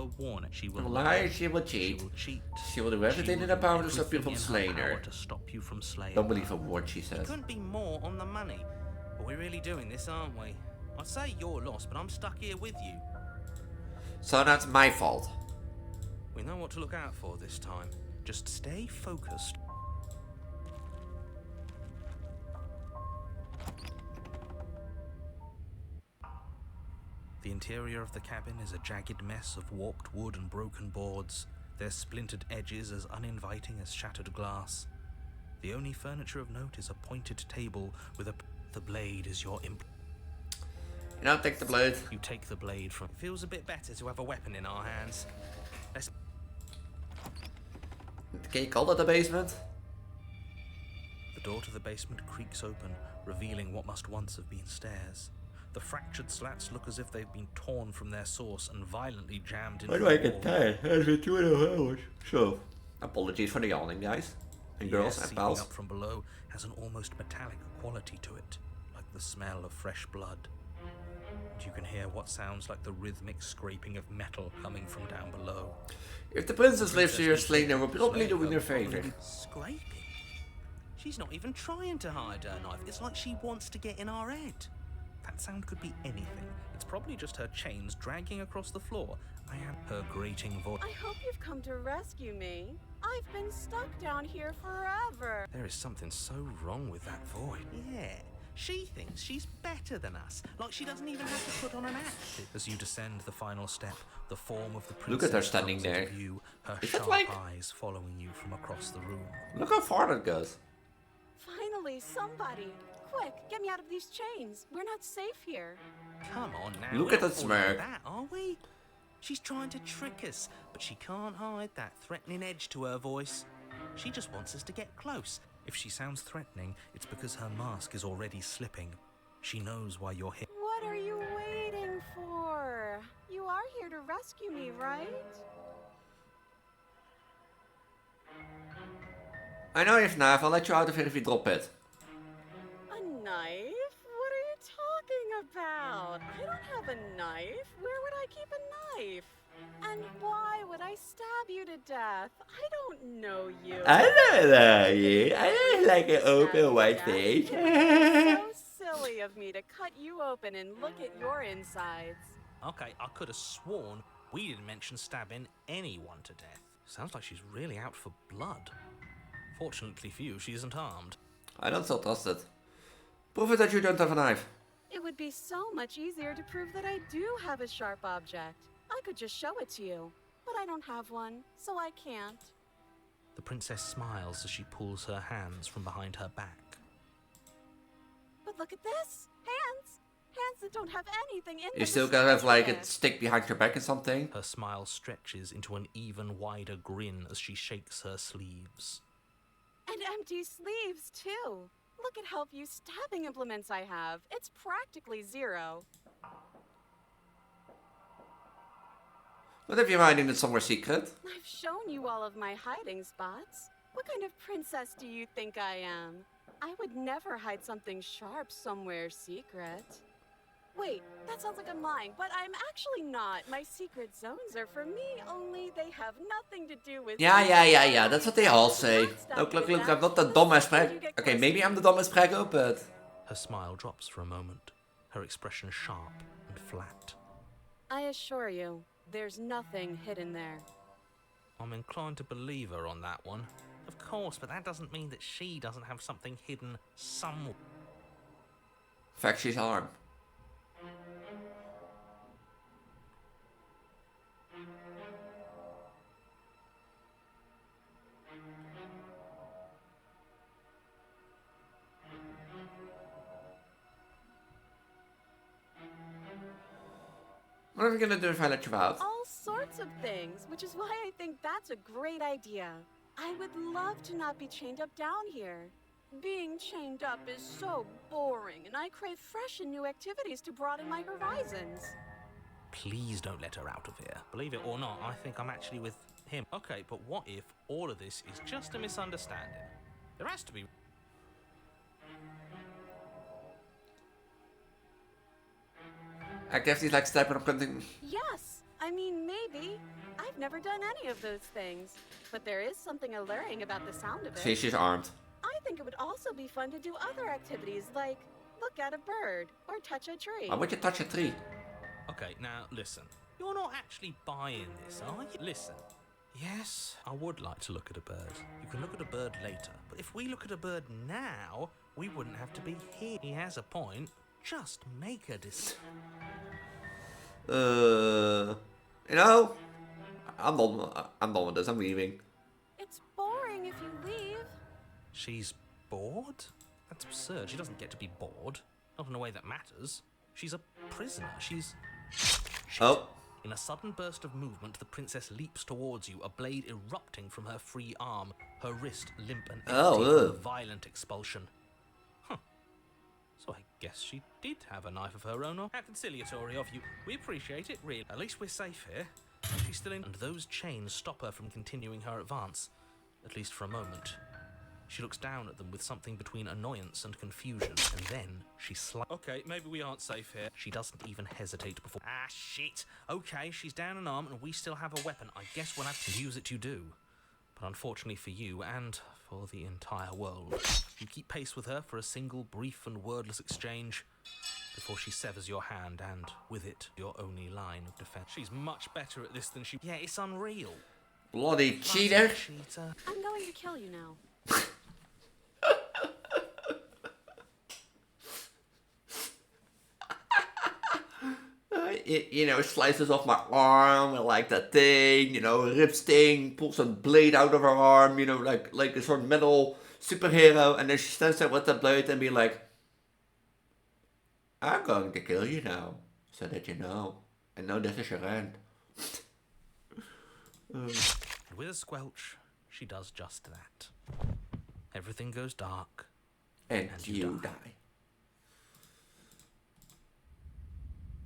a warning. She will lie, she will cheat. She will do everything in her power to stop you from slaying her. Don't believe a word she says. Couldn't be more on the money. But we're really doing this, aren't we? I'd say you're lost, but I'm stuck here with you. So that's my fault. We know what to look out for this time. Just stay focused. The interior of the cabin is a jagged mess of warped wood and broken boards, their splintered edges as uninviting as shattered glass. The only furniture of note is a pointed table with a... The blade is your imp... You know, take the blade. You take the blade from... It feels a bit better to have a weapon in our hands. Let's... Can you call that the basement? The door to the basement creaks open, revealing what must once have been stairs. The fractured slats look as if they've been torn from their source and violently jammed into the wall. Why do I get tired? It's been 2.5 hours. So, apologies for the yawning, guys. And girls and pals. Up from below has an almost metallic quality to it, like the smell of fresh blood. And you can hear what sounds like the rhythmic scraping of metal coming from down below. If the princess lives here, Slayer will probably do her favor. Scraping? She's not even trying to hide her knife. It's like she wants to get in our head. That sound could be anything. It's probably just her chains dragging across the floor. I am her grating voice. I hope you've come to rescue me. I've been stuck down here forever. There is something so wrong with that voice. Yeah, she thinks she's better than us. Like she doesn't even have to put on an act. As you descend the final step, the form of the princess. Look at her standing there. You, her is sharp that like... eyes following you from across the room. Look how far that goes. Finally, somebody. Quick, get me out of these chains. We're not safe here. Come on now. Look at that smirk. That, are we? She's trying to trick us, but she can't hide that threatening edge to her voice. She just wants us to get close. If she sounds threatening, it's because her mask is already slipping. She knows why you're here. What are you waiting for? You are here to rescue me, right? I know you've knife. I'll let you out of here if you drop it. Knife? What are you talking about? I don't have a knife. Where would I keep a knife? And why would I stab you to death? I don't know you. I don't know you. I don't like an open white face. It's so silly of me to cut you open and look at your insides. Okay, I could have sworn we didn't mention stabbing anyone to death. Sounds like she's really out for blood. Fortunately for you, she isn't armed. I don't so trust it. Prove it that you don't have a knife. It would be so much easier to prove that I do have a sharp object. I could just show it to you, but I don't have one, so I can't. The princess smiles as she pulls her hands from behind her back. But look at this! Hands! Hands that don't have anything in them. You still gotta have like a stick behind your back or something. Her smile stretches into an even wider grin as she shakes her sleeves. And empty sleeves, too. Look at how few stabbing implements I have. It's practically zero. What if you're hiding it somewhere secret? I've shown you all of my hiding spots. What kind of princess do you think I am? I would never hide something sharp somewhere secret. Wait, that sounds like I'm lying, but I'm actually not. My secret zones are for me, only they have nothing to do with... Yeah. That's what they all say. Look, I'm not the dumbest Preggo. Okay, maybe I'm the dumbest Preggo, but... Her smile drops for a moment, her expression sharp and flat. I assure you, there's nothing hidden there. I'm inclined to believe her on that one. Of course, but that doesn't mean that she doesn't have something hidden somewhere. In fact, she's armed. What are we gonna do if I let you out? All sorts of things, which is why I think that's a great idea. I would love to not be chained up down here. Being chained up is so boring, and I crave fresh and new activities to broaden my horizons. Please don't let her out of here. Believe it or not, I think I'm actually with him. Okay, but what if all of this is just a misunderstanding? There has to be... I guess he's like stepping up something. Yes, I mean, maybe. I've never done any of those things, but there is something alluring about the sound of it. See, she's armed. I think it would also be fun to do other activities like look at a bird or touch a tree. Why would you touch a tree? Okay, now listen. You're not actually buying this, are you? Listen. Yes, I would like to look at a bird. You can look at a bird later, but if we look at a bird now, we wouldn't have to be here. He has a point. Just make a decision. You know, I'm done with this. I'm leaving. It's boring if you leave. She's bored? That's absurd. She doesn't get to be bored. Not in a way that matters. She's a prisoner. She's... Oh. In a sudden burst of movement, the princess leaps towards you, a blade erupting from her free arm, her wrist limp and empty from a violent expulsion. Huh. So I guess she did have a knife of her own. How conciliatory of you. We appreciate it, really. At least we're safe here. She's still in, and those chains stop her from continuing her advance. At least for a moment. She looks down at them with something between annoyance and confusion, and then she Okay, maybe we aren't safe here. She doesn't even hesitate before... Ah, shit! Okay, she's down an arm, and we still have a weapon. I guess we'll have to use it to do. But unfortunately for you, and for the entire world, you keep pace with her for a single brief and wordless exchange before she severs your hand, and with it, your only line of defense. She's much better at this than she... Yeah, it's unreal. Bloody cheater! I'm going to kill you now. You know, slices off my arm with like that thing, you know, rip sting, pulls a blade out of her arm, you know, like a sort of metal superhero, and then she stands there with that blade and be like, I'm going to kill you now, so that you know. And now this is your end. And with a squelch, she does just that. Everything goes dark. And you die.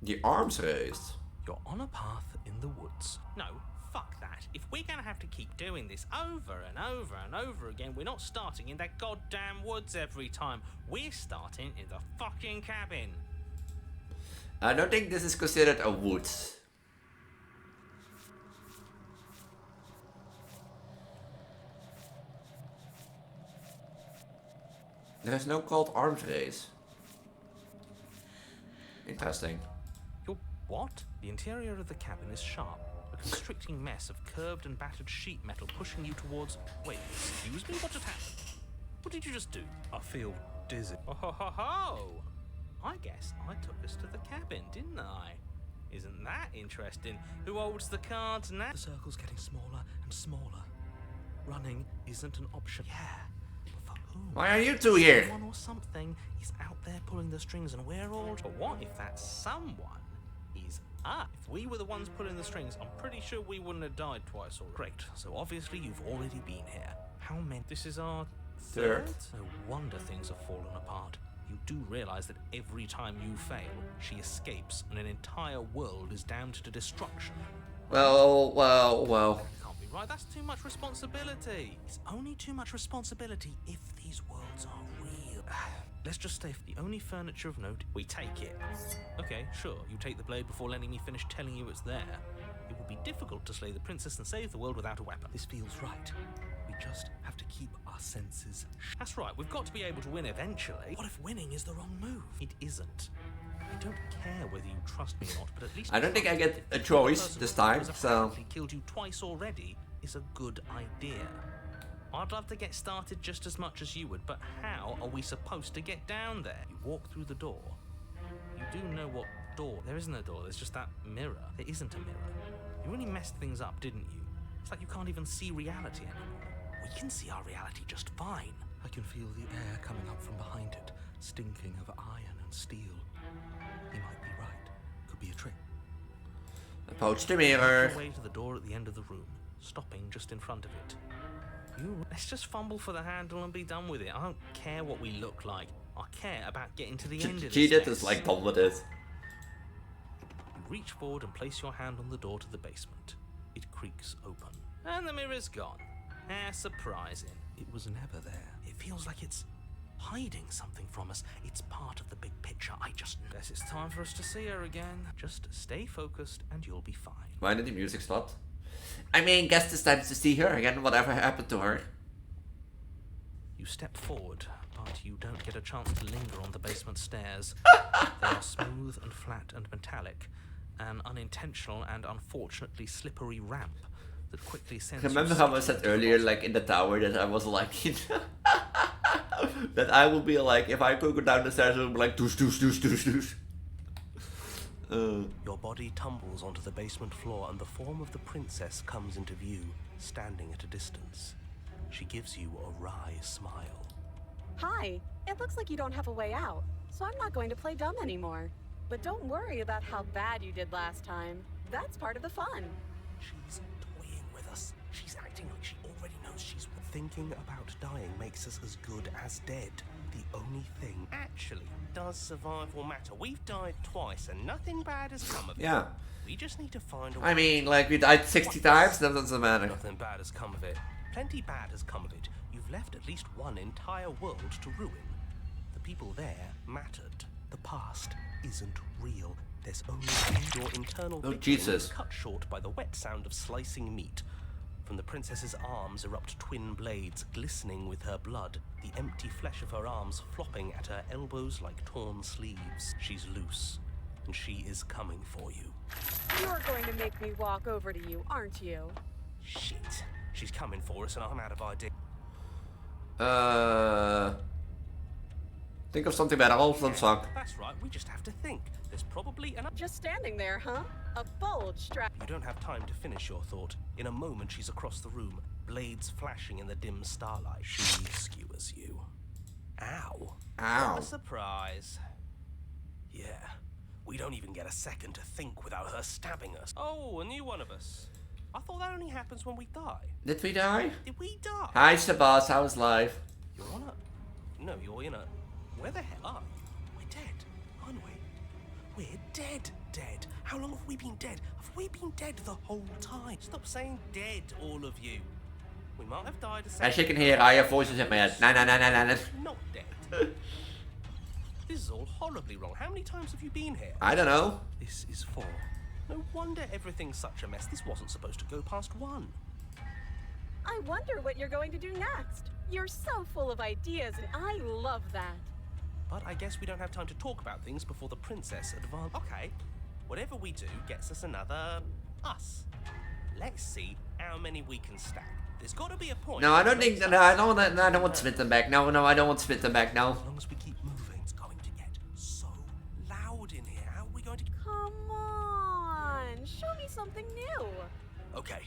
The arms raised. You're on a path in the woods. No, fuck that. If we're gonna have to keep doing this over and over and over again, we're not starting in that goddamn woods every time. We're starting in the fucking cabin. I don't think this is considered a woods. There's no called arms race. Interesting. What? The interior of the cabin is sharp, a constricting mess of curved and battered sheet metal pushing you towards... Wait, excuse me? What just happened? What did you just do? I feel dizzy. Oh ho ho ho! I guess I took us to the cabin, didn't I? Isn't that interesting? Who holds the cards now? The circle's getting smaller and smaller. Running isn't an option. Yeah. But for whom? Why are you two here? Someone or something is out there pulling the strings, and we're all... But what if that someone is us? If we were the ones pulling the strings, I'm pretty sure we wouldn't have died twice already. Great. So obviously you've already been here. How many? This is our third? No wonder things have fallen apart. You do realize that every time you fail, she escapes and an entire world is damned to destruction. Well. Can't be right, that's too much responsibility. It's only too much responsibility if these worlds are real. Let's just say the only furniture of note, we take it. Okay, sure, you take the blade before letting me finish telling you it's there. It would be difficult to slay the princess and save the world without a weapon. This feels right. We just have to keep our senses. That's right, we've got to be able to win eventually. What if winning is the wrong move? It isn't. I don't care whether you trust me or not, but at least... I don't think I get a choice this time, so... killed you twice already is a good idea. I'd love to get started just as much as you would, but how are we supposed to get down there? You walk through the door. You do know what door... There isn't a door, there's just that mirror. There isn't a mirror. You really messed things up, didn't you? It's like you can't even see reality anymore. We can see our reality just fine. I can feel the air coming up from behind it, stinking of iron and steel. He might be right. Could be a trick. Approach the mirror. Way to the door at the end of the room, stopping just in front of it. Let's just fumble for the handle and be done with it. I don't care what we look like. I care about getting to the end of this Cheated mess. is like done with it. You reach forward and place your hand on the door to the basement. It creaks open. And the mirror's gone. How surprising. It was never there. It feels like it's hiding something from us. It's part of the big picture. I just guess it's time for us to see her again. Just stay focused and you'll be fine. Why did the music stop? I mean, guess it's time to see her again, whatever happened to her. You step forward, but you don't get a chance to linger on the basement stairs. They are smooth and flat and metallic, an unintentional and unfortunately slippery ramp that quickly sends you. Remember how I said earlier, like in the tower, that I was like, that I would be like, if I could go down the stairs, I would be like, doosh, doosh, doosh, doosh, doosh. Your body tumbles onto the basement floor and the form of the princess comes into view, standing at a distance. She gives you a wry smile. Hi, it looks like you don't have a way out, so I'm not going to play dumb anymore. But don't worry about how bad you did last time. That's part of the fun. She's toying with us. She's acting like she already knows she's... Thinking about dying makes us as good as dead. The only thing actually does survival matter. We've died twice and nothing bad has come of it. Yeah. We just need to find a way. I mean, like, we died 60 times, that doesn't matter. Nothing bad has come of it. Plenty bad has come of it. You've left at least one entire world to ruin. The people there mattered. The past isn't real. There's only your internal Jesus. cut short by the wet sound of slicing meat. From the princess's arms erupt twin blades, glistening with her blood, the empty flesh of her arms flopping at her elbows like torn sleeves. She's loose, and she is coming for you. You're going to make me walk over to you, aren't you? Shit. She's coming for us and I'm out of idea. Think of something better, Olsen song. That's right, we just have to think. There's probably an... Just standing there, huh? A bulge strap. You don't have time to finish your thought. In a moment, she's across the room, blades flashing in the dim starlight. She skewers you. Ow. Ow. What a surprise. Yeah, we don't even get a second to think without her stabbing us. Oh, a new one of us. I thought that only happens when we die. Did we die? Did we die? Hi, Sebas, how's life? You're on a... No, you're in a... Where the hell are you? We're dead, aren't we? We're dead. How long have we been dead? Have we been dead the whole time? Stop saying dead, all of you. We might have died a second. As you can hear, I have voices in my head. Nah. Not dead. This is all horribly wrong. How many times have you been here? I don't know. This is 4. No wonder everything's such a mess. This wasn't supposed to go past 1. I wonder what you're going to do next. You're so full of ideas, and I love that. But I guess we don't have time to talk about things before the princess advances. Okay, whatever we do gets us another us. Let's see how many we can stack. There's got to be a point. No, I don't think. No, I don't want to split them back. No, I don't want to split them back. No. As long as we keep moving, it's going to get so loud in here. How are we going to... Come on, show me something new. Okay,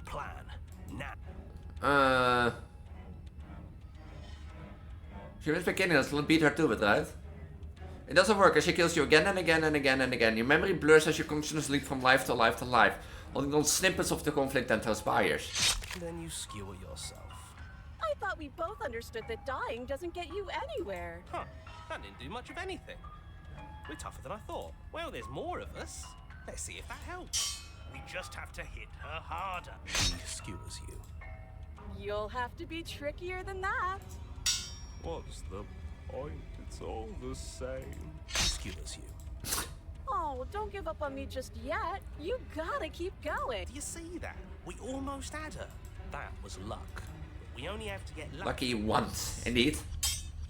plan now. She was beginning, let's beat her to it, right? It doesn't work as she kills you again and again and again and again. Your memory blurs as you consciously leap from life to life to life, holding on snippets of the conflict that transpires. And then you skewer yourself. I thought we both understood that dying doesn't get you anywhere. Huh, that didn't do much of anything. We're tougher than I thought. Well, there's more of us. Let's see if that helps. We just have to hit her harder. She skewers you. You'll have to be trickier than that. What's the point? It's all the same. She skewers you. Oh, don't give up on me just yet. You gotta keep going. Do you see that? We almost had her. That was luck. We only have to get lucky once, indeed.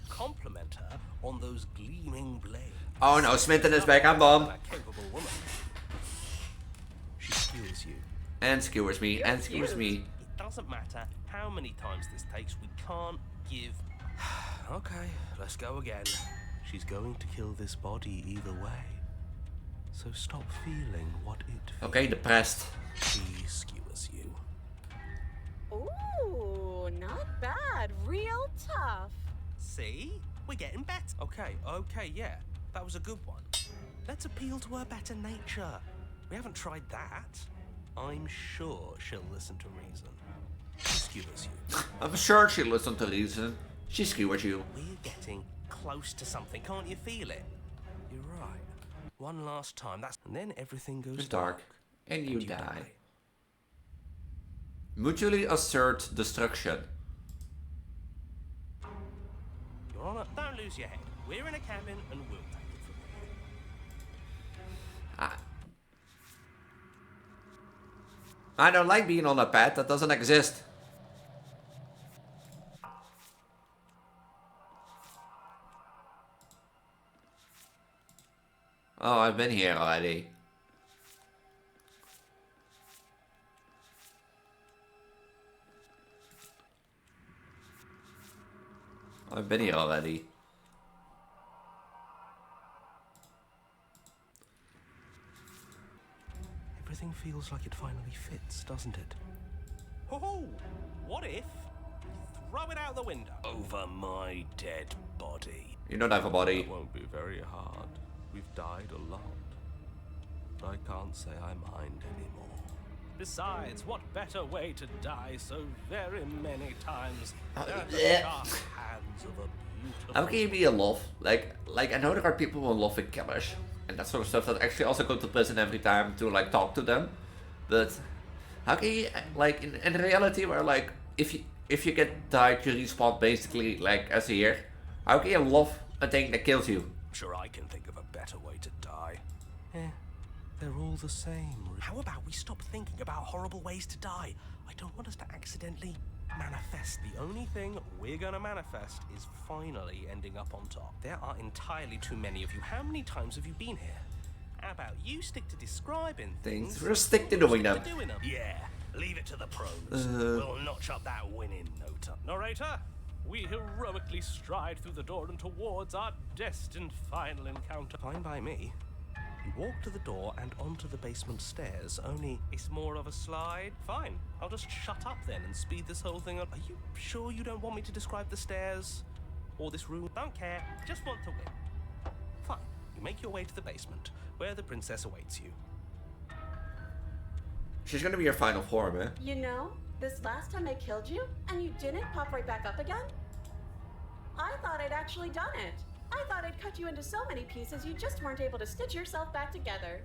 Compliment her on those gleaming blades. Oh no, Smitten is back, I'm bomb. She skewers you. And skewers me, and skewers me. It doesn't matter how many times this takes, we can't give... Okay, let's go again. She's going to kill this body either way. So stop feeling what it feels. Okay, depressed. She skewers you. Ooh, not bad. Real tough. See? We're getting better. Okay, yeah. That was a good one. Let's appeal to her better nature. We haven't tried that. I'm sure she'll listen to reason. She skewers you. I'm sure she'll listen to reason. She skewers you. We're getting close to something, can't you feel it? You're right. One last time, and then everything goes dark. And you die. Mutually assert destruction. Your Honor, don't lose your head. We're in a cabin and we'll take it from here. I don't like being on a pad. That doesn't exist. Oh, I've been here already. I've been here already. Everything feels like it finally fits, doesn't it? Oh, what if you throw it out the window over my dead body? You don't have a body. It won't be very hard. We've died a lot. But I can't say I mind anymore. Besides, what better way to die so very many times than the sharp hands of a beautiful... How can you be a love? Like I know there are people who love with killers and that sort of stuff that actually also go to prison every time to like talk to them. But how can you like in reality where like if you get died you respawn basically like as here? How can you love a thing that kills you? I'm sure I can think of a better way to die. They're all the same. How about we stop thinking about horrible ways to die? I don't want us to accidentally manifest. The only thing we're gonna manifest is finally ending up on top. There are entirely too many of you. How many times have you been here? How about you stick to describing things? We'll stick to doing them. Yeah, leave it to the pros. We'll notch up that win in no time. Narrator, we heroically stride through the door and towards our destined final encounter. Fine by me. You walk to the door and onto the basement stairs, only it's more of a slide. Fine, I'll just shut up then and speed this whole thing up. Are you sure you don't want me to describe the stairs? Or this room? Don't care, just want to win. Fine, you make your way to the basement, where the princess awaits you. She's gonna be your final form, eh? You know, this last time I killed you, and you didn't pop right back up again? I thought I'd actually done it. I thought I'd cut you into so many pieces you just weren't able to stitch yourself back together.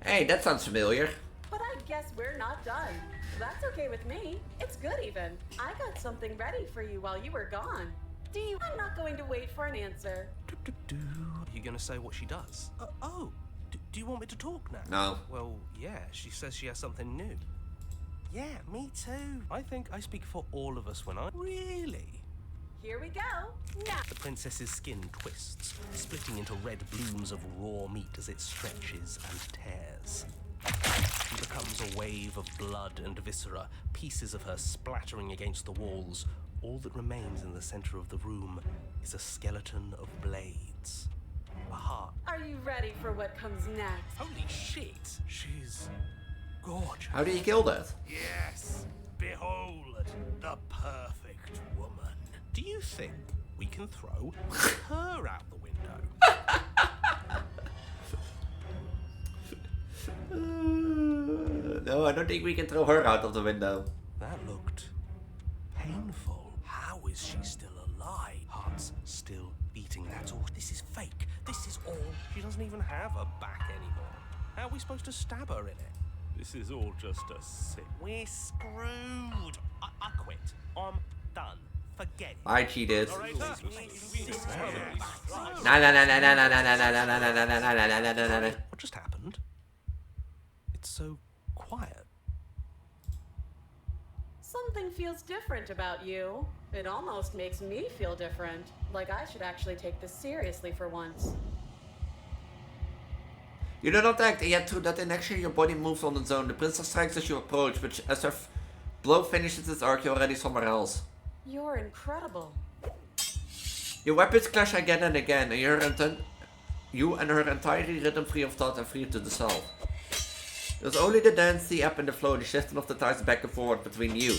Hey, that sounds familiar. But I guess we're not done. That's okay with me. It's good even. I got something ready for you while you were gone. I'm not going to wait for an answer. Are you gonna say what she does? Do you want me to talk now? No. Well, yeah, she says she has something new. Yeah, me too. I think I speak for all of us when I... Really? Here we go. Now. The princess's skin twists, splitting into red blooms of raw meat as it stretches and tears. She becomes a wave of blood and viscera, pieces of her splattering against the walls. All that remains in the center of the room is a skeleton of blades. A heart. Are you ready for what comes next? Holy shit! She's gorgeous. How do you kill that? Yes! Behold, the perfect woman. Do you think we can throw her out the window? No, I don't think we can throw her out of the window. That looked painful. How is she still alive? Heart's still beating, that's all. This is fake. This is all. She doesn't even have a back anymore. How are we supposed to stab her in it? This is all just a sick. We're screwed. I quit. I'm done. Forget it. I cheated. What just happened? It's so quiet. Something feels different about you. It almost makes me feel different. Like I should actually take this seriously for once. You do not act, yet through that inaction your body moves on its own. The princess strikes as you approach, but as her blow finishes its arc, you're already somewhere else. You're incredible. Your weapons clash again and again, and you and her entirely rhythm free of thought and free to the self. There's only the dance, the ebb and the flow, the shifting of the tides back and forth between you.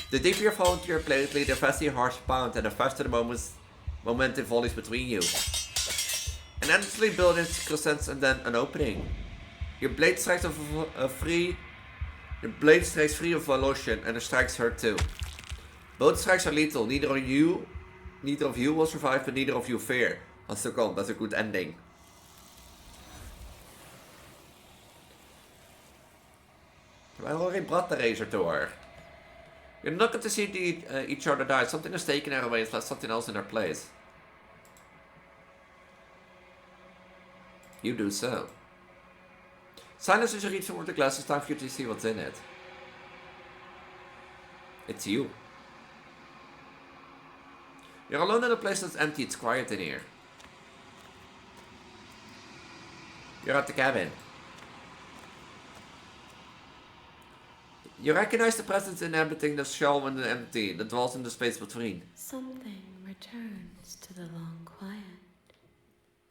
The deeper you fall into your blade, the faster your heart pound, and the faster the momentum volleys between you. An endlessly building crescents and then an opening. Your blade strikes free of Volition, and it strikes her too. Both strikes are lethal. Neither of you will survive, but neither of you fear. Has succumbed. That's a good ending. Wij horen geen brattenracer door. You're not going to see each other die. Something is taken away and left something else in their place. You do so. Silence as you reach toward the glass. It's time for you to see what's in it. It's you. You're alone in a place that's empty. It's quiet in here. You're at the cabin. You recognize the presence inhabiting the shell when it's empty, that dwells in the space between. Something returns to the long quiet.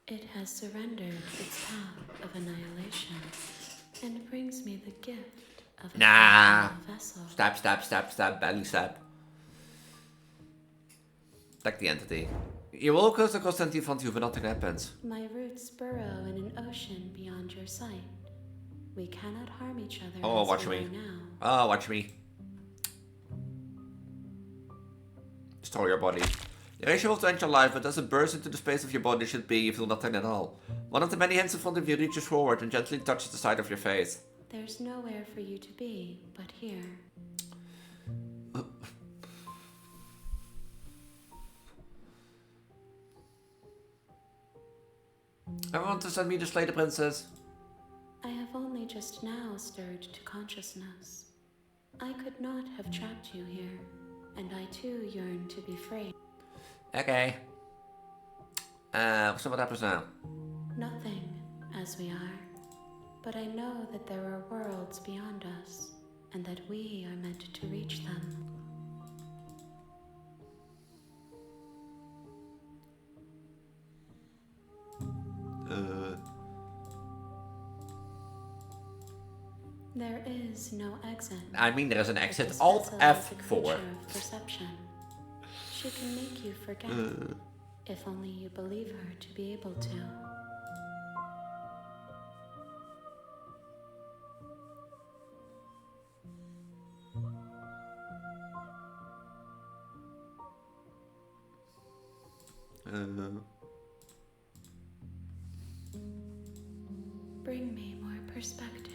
It has surrendered its path of annihilation and brings me the gift of a vessel. Stab, belly stab. Attack the entity. You will close across the entity in front of you, but nothing happens. My roots burrow in an ocean beyond your sight. We cannot harm each other. Oh, as watch we me. are now. Oh, watch me. Destroy your body. The ratio will end your life, but as it bursts into the space of your body should be, you feel nothing at all. One of the many hands in front of you reaches forward and gently touches the side of your face. There's nowhere for you to be but here. Everyone to send me to slay the princess. I have only just now stirred to consciousness. I could not have trapped you here, and I too yearn to be free. Okay. So what happens now? Nothing, as we are. But I know that there are worlds beyond us, and that we are meant to reach them. There is no exit. I mean, there is an exit. This Alt vessel F is a for. creature of perception. She can make you forget, if only you believe her to be able to. Bring me more perspective.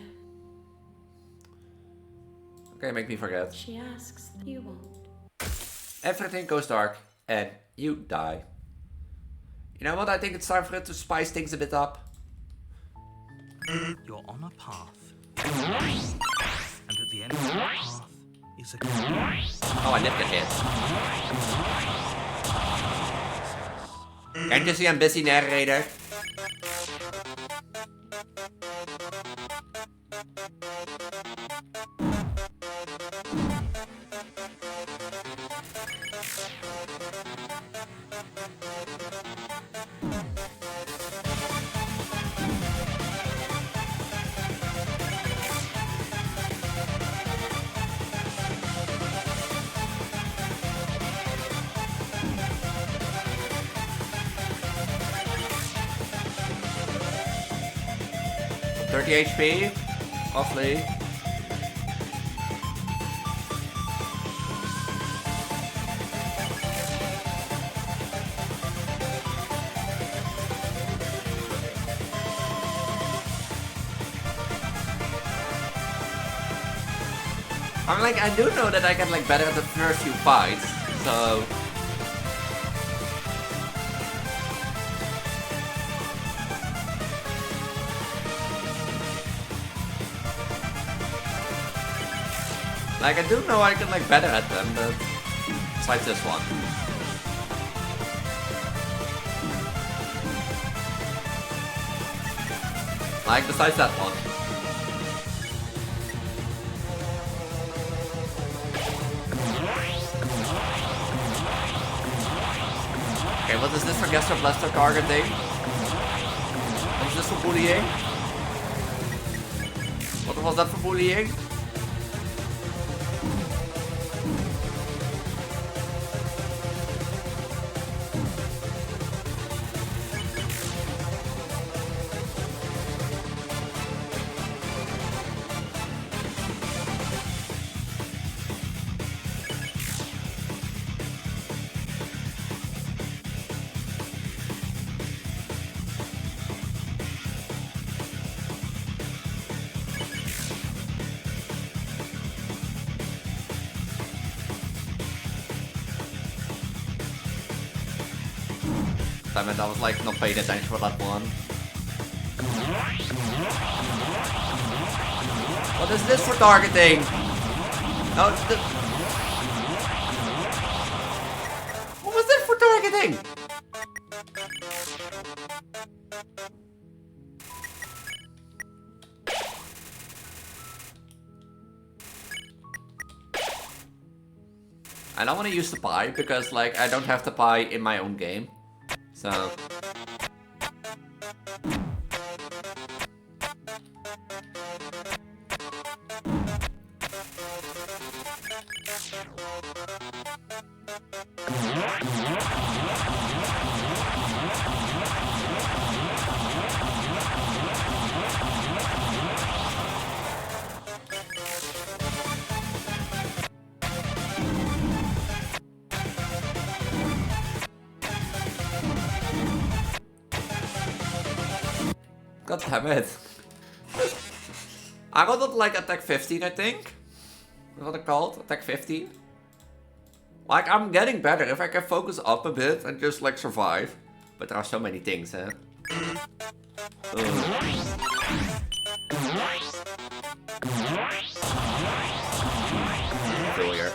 Okay, make me forget. She asks, you won't. Everything goes dark and you die. You know what? I think it's time for it to spice things a bit up. You're on a path. And at the end of the path is a key. Oh, I did get hit. Can't you see I'm busy, narrator? HP, roughly. I'm like, I do know that I get like better at the first few fights, so. Like, I do know I can, like, better at them, but besides this one. Like, besides that one. Okay, what is this for guest or blaster targeting? What is this for bullying? What was that for bullying? Damn it, I was like not paying attention for that one. What is this for targeting? No, what was this for targeting? I don't want to use the pie because like I don't have the pie in my own game. So God damn it. I got it like attack 15, I think. What it called? Attack 15? Like, I'm getting better if I can focus up a bit and just like survive. But there are so many things, huh? Failure.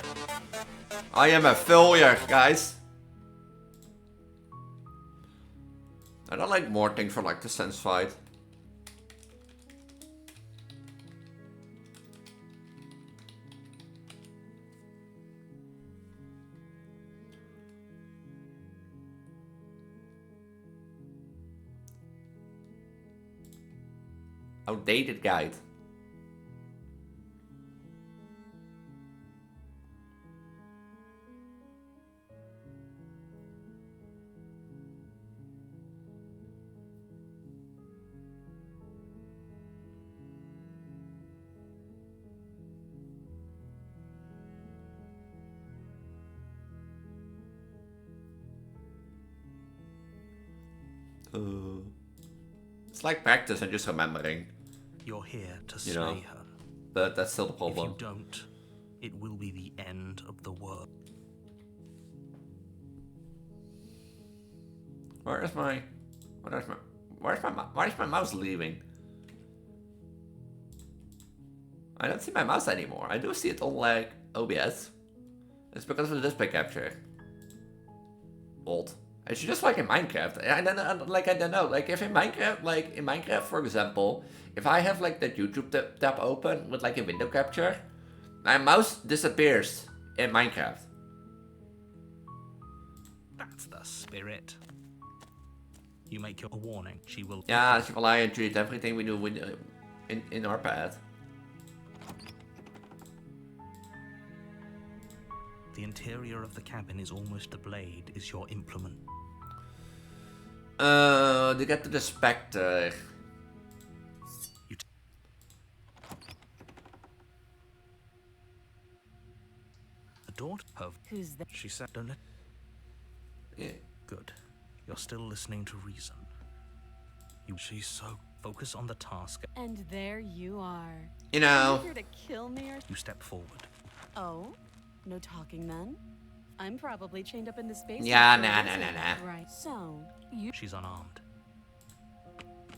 I am a failure, guys. I don't like more things for like the sense fight. Outdated guide. It's like practice and just remembering. You're here to You slay know, her. but that's still the problem. If you don't, it will be the end of the world. Where's my mouse leaving? I don't see my mouse anymore. I do see it on like OBS. It's because of the display capture. Old. It's just like in Minecraft. I don't know, like if in Minecraft, for example, if I have like that YouTube tab open with like a window capture, my mouse disappears in Minecraft. That's the spirit. You make your warning. She will. Yeah, she will lie and treat everything we do in our path. The interior of the cabin is almost the blade is your implement. To get to the Spectre. The daughter of. Who's that? She said, "Don't let." Yeah. Good. You're still listening to reason. She's so focus on the task. And there you are. You know. Are you here to kill me or? You step forward. Oh, no talking then. I'm probably chained up in this basement. Yeah, for a nah. reason. Right. So you. She's unarmed.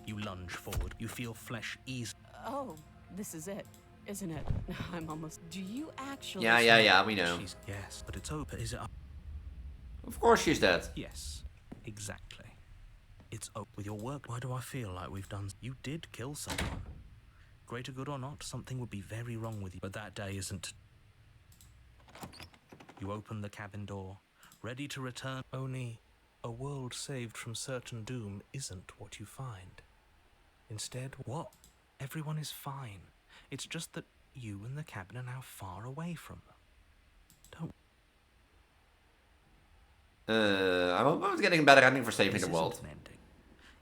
You lunge forward. You feel flesh ease. Oh, this is it, isn't it? I'm almost. Do you actually? Yeah, we know. Yes, but it's open. Is it up? Of course she's dead. Yes, exactly. It's open. With your work, why do I feel like we've done? You did kill someone. Greater good or not, something would be very wrong with you. But that day isn't. You open the cabin door, ready to return. Only a world saved from certain doom isn't what you find. Instead, what? Everyone is fine. It's just that you and the cabin are now far away from them. I'm almost getting a better ending for saving the world. Isn't an ending.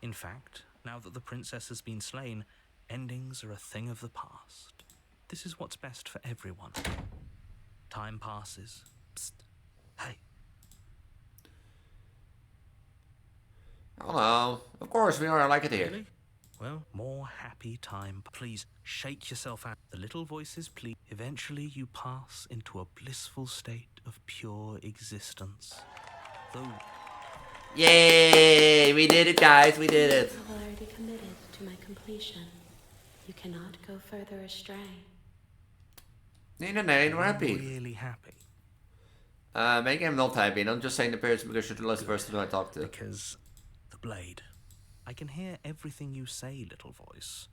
In fact, now that the princess has been slain, endings are a thing of the past. This is what's best for everyone. Time passes. Psst. Hey. Oh no. Of course, we are like it here. Really? Well, more happy time. Please, shake yourself out. The little voices plead. Eventually, you pass into a blissful state of pure existence. Though Yay! We did it, guys. We did it. I've already committed to my completion. You cannot go further astray. Nee, we're happy. Really happy. Maybe I'm not happy, and I'm just saying the person because you're the last person who I talk to. Because the blade. I can hear everything you say, little voice.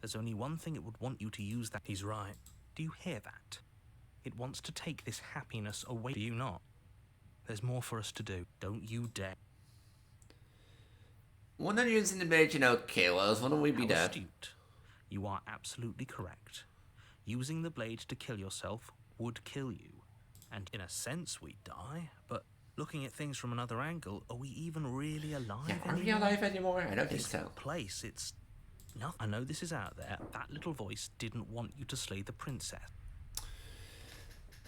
There's only one thing it would want you to use that. He's right. Do you hear that? It wants to take this happiness away. Do you not? There's more for us to do. Don't you dare. We're not using the blade, you know, kill us. Why don't we be How dead? astute. You are absolutely correct. Using the blade to kill yourself would kill you. And in a sense, we'd die, but looking at things from another angle, are we even really alive anymore? Are we alive anymore? I don't think so. Place, it's nothing. I know this is out there. That little voice didn't want you to slay the princess.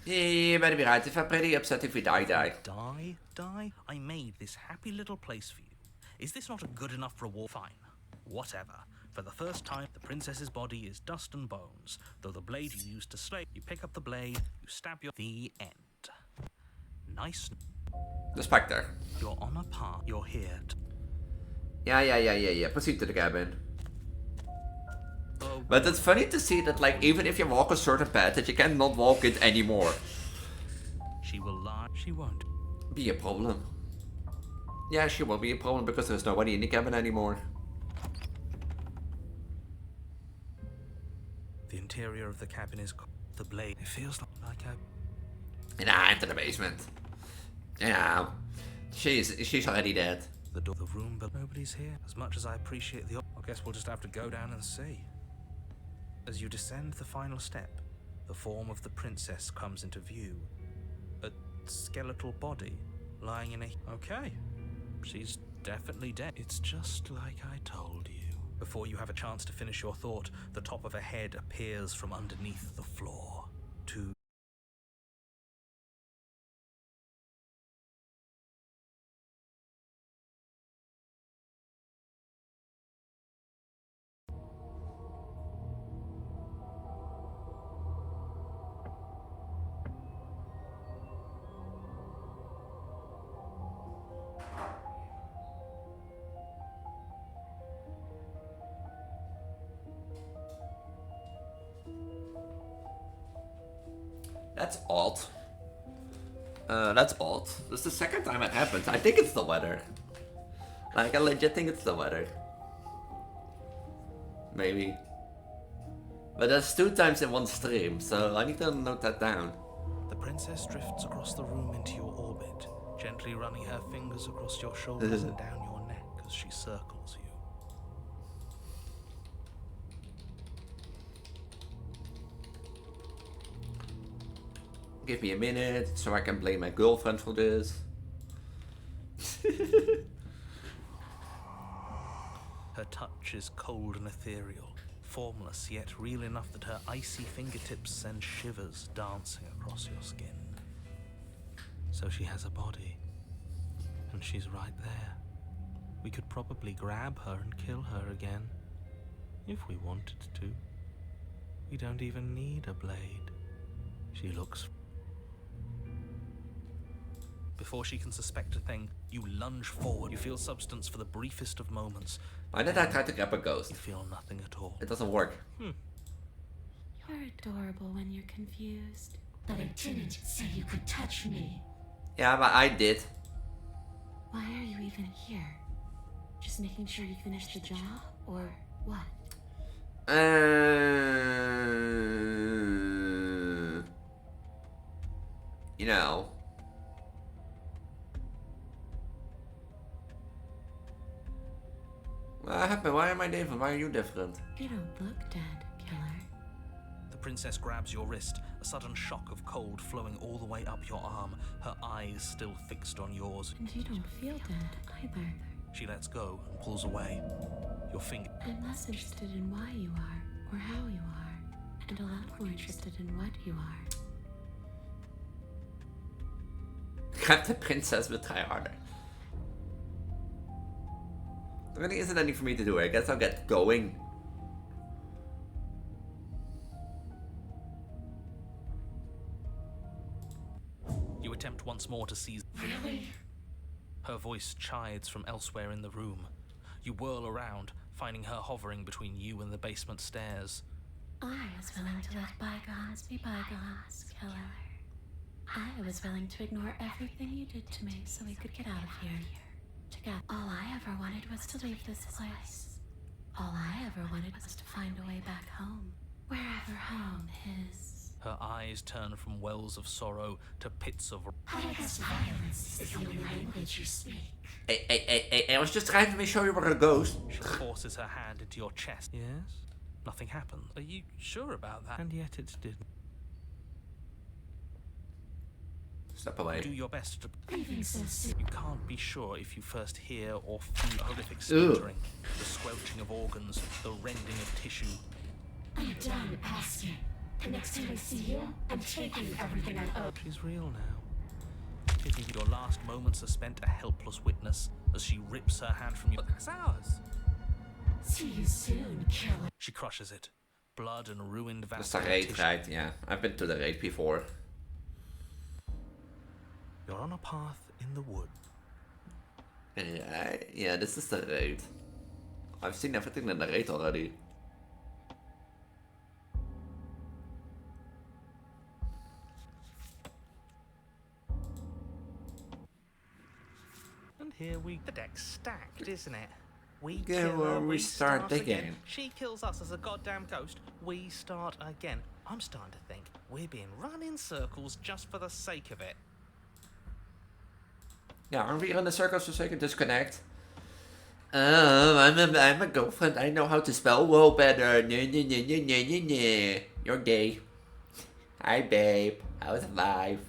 Yeah, you better be right. If I'm pretty upset if we die. Die? I made this happy little place for you. Is this not a good enough reward? Fine. Whatever. For the first time, the princess's body is dust and bones. Though the blade you used to slay, you pick up the blade, you stab your... The end. Nice. The Spectre. You're on a path. You're here. Yeah. Proceed to the cabin. But it's funny to see that, like, even if you walk a certain path, that you cannot walk it anymore. She will lie. She won't. Be a problem. Yeah, she will be a problem because there's nobody in the cabin anymore. The interior of the cabin is the blade. It feels like a... Nah, into the basement. Yeah. She's already dead. The door, the room, but nobody's here. As much as I appreciate the... I guess we'll just have to go down and see. As you descend the final step, the form of the princess comes into view. A skeletal body lying in a... Okay. She's definitely dead. It's just like I told you. Before you have a chance to finish your thought, the top of a head appears from underneath the floor. Two... That's odd. That's odd. This is the second time it happens. I think it's the weather. Like, I legit think it's the weather. Maybe. But that's 2 times in one stream, so I need to note that down. The princess drifts across the room into your orbit, gently running her fingers across your shoulders and down your neck as she circles you. Give me a minute so I can blame my girlfriend for this. Her touch is cold and ethereal, formless yet real enough that her icy fingertips send shivers dancing across your skin. So she has a body, and she's right there. We could probably grab her and kill her again, if we wanted to. We don't even need a blade. She looks... Before she can suspect a thing, you lunge forward. You feel substance for the briefest of moments. Why did I try to grab a ghost? You feel nothing at all. It doesn't work. You're adorable when you're confused. But I didn't say you could touch me. Yeah, but I did. Why are you even here? Just making sure you finish the job, or what? You know. What happened? Why am I different? Why are you different? You don't look dead, killer. The princess grabs your wrist, a sudden shock of cold flowing all the way up your arm, her eyes still fixed on yours. And you don't feel dead either. She lets go and pulls away. Your finger... I'm less interested in why you are, or how you are, and a lot more interested in what you are. Grab the princess, but try harder. There really isn't anything for me to do. I guess I'll get going. You attempt once more to seize... Really? Her voice chides from elsewhere in the room. You whirl around, finding her hovering between you and the basement stairs. I was willing to let bygones be bygones, killer. I was willing to ignore everything you did to me so we could get out of here. Together. All I ever wanted was to leave this place. All I ever wanted was to find a way back home. Wherever home is. Her eyes turn from wells of sorrow to pits of... I guess violence is the only language you speak. Hey, I was just trying to make sure you were a ghost. She forces her hand into your chest. Yes? Nothing happened. Are you sure about that? And yet it didn't. Step away. Do your best to... Leaving so soon. You can't be sure if you first hear or feel horrific splintering, the squelching of organs, the rending of tissue. I'm done asking. The next time I see you, I'm taking everything I owe. She's real now. Pity your last moments are spent a helpless witness as she rips her hand from you. That's ours. See you soon, killer. She crushes it. Blood and ruined That's the vascular raid, tissue. right? Yeah, I've been to the raid before. You're on a path in the wood. Yeah, this is the raid. I've seen everything in the raid already. And here we... The deck's stacked, isn't it? We Yeah, kill well, her, we start start again. again. She kills us as a goddamn ghost. We start again. I'm starting to think we're being run in circles just for the sake of it. Yeah, aren't we in the circles so I can disconnect? I'm a girlfriend. I know how to spell well better. No. You're gay. Hi, babe. How's life?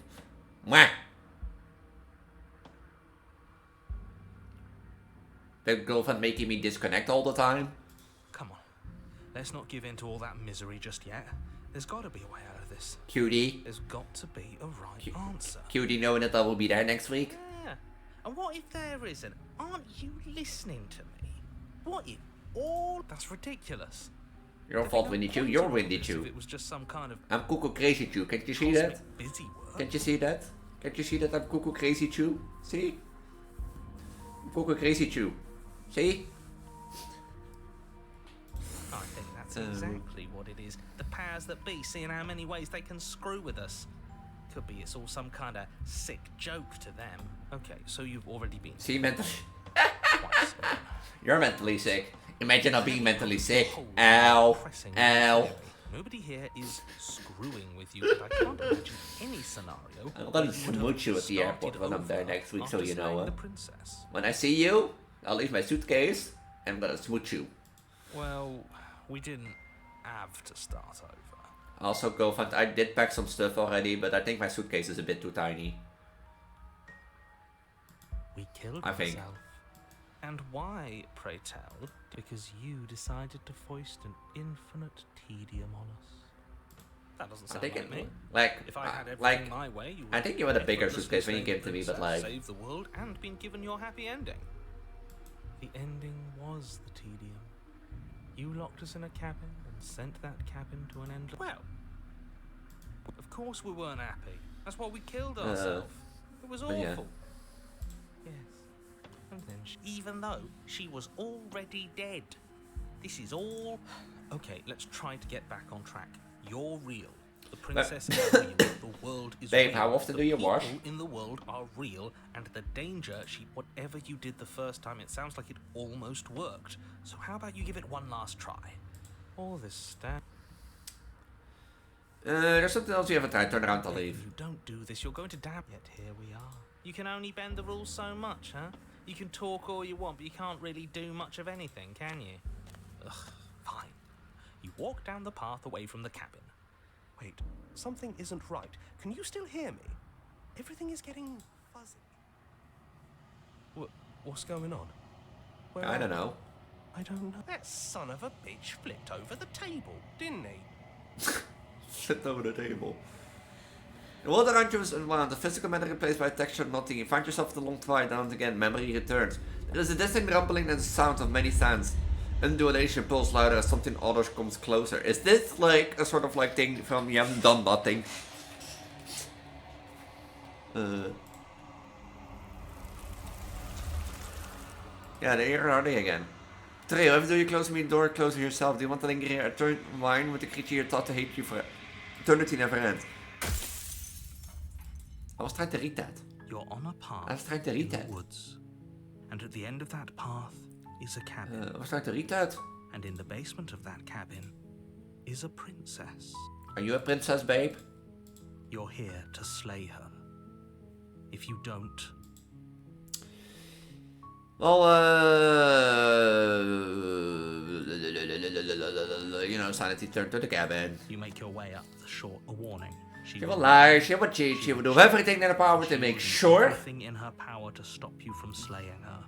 Mwah. The girlfriend making me disconnect all the time. Come on. Let's not give in to all that misery just yet. There's got to be a way out of this. Cutie. There's got to be a right answer. Cutie knowing that I will be there next week. Yeah. And what if there isn't? Aren't you listening to me? What if all... That's ridiculous. Your fault, Winnie Chew. You're Winnie Chew. If it was just some kind of... I'm Cuckoo Crazy Chew. Can't you see that? busy work. Can't you see that? Can't you see that I'm Cuckoo Crazy Chew? See? I'm Cuckoo Crazy Chew. See? I think that's exactly what it is. The powers that be, seeing how many ways they can screw with us. Could be it's all some kind of sick joke to them. Okay, so you've already been... See, mentally... twice. You're mentally sick. Imagine not being mentally sick. Holy Ow. pressing Ow. theory. Nobody here is screwing with you, and I can't imagine any scenario... I'm gonna smooch you at the airport when I'm there next week, so you know. The princess. When I see you, I'll leave my suitcase, and I'm gonna smooch you. Well, we didn't have to start over. Also, girlfriend, I did pack some stuff already, but I think my suitcase is a bit too tiny. We killed I think. ourselves. And why, pray tell? Because you decided to foist an infinite tedium on us. That doesn't sound like me. If I had everything my way, you would I think you had a bigger effortlessly suitcase when you save gave it the to me, but princess, like... save the world, and been given your happy ending. The ending was the tedium. You locked us in a cabin and sent that cabin to an endless... Well, of course we weren't happy. That's why we killed ourselves. It was awful. Yeah. Yes. And then even though she was already dead. This is all... Okay, let's try to get back on track. You're real. The princess is real. The world is real. Babe, how often do you wash? The people in the world are real, and the danger, whatever you did the first time, it sounds like it almost worked. So how about you give it one last try? All this stuff. There's something else you haven't tried. Turn around to leave. If you don't do this, you're going to damn it. Here we are. You can only bend the rules so much, huh? You can talk all you want, but you can't really do much of anything, can you? Ugh, fine. You walk down the path away from the cabin. Wait, something isn't right. Can you still hear me? Everything is getting fuzzy. What's going on? Where I don't know. I don't know. That son of a bitch flipped over the table, didn't he? Sit over the table. The world around you is unwound. The physical matter replaced by texture nothing. You find yourself in the long twilight down and again. Memory returns. There is a distinct rumbling and the sound of many sounds. Undulation pulls louder as something other comes closer. Is this like a sort of like thing from You Haven't Done Nothing? Yeah, here are they again. Trail, even though you close me the door, close it yourself. Do you want to linger here? Turn mine with the creature you thought to hate you for eternity never ends. I was trying to read that. You're on a path I was trying to read that. in the woods. And at the end of that path is a cabin. I was trying to read that. And in the basement of that cabin is a princess. Are you a princess, babe? You're here to slay her. If you don't... Well, you know, Sanity turned to the cabin. You make your way up the shore. A warning. She will lie, she will cheat, she will do everything in her power to make sure. Everything in her power to stop you from slaying her.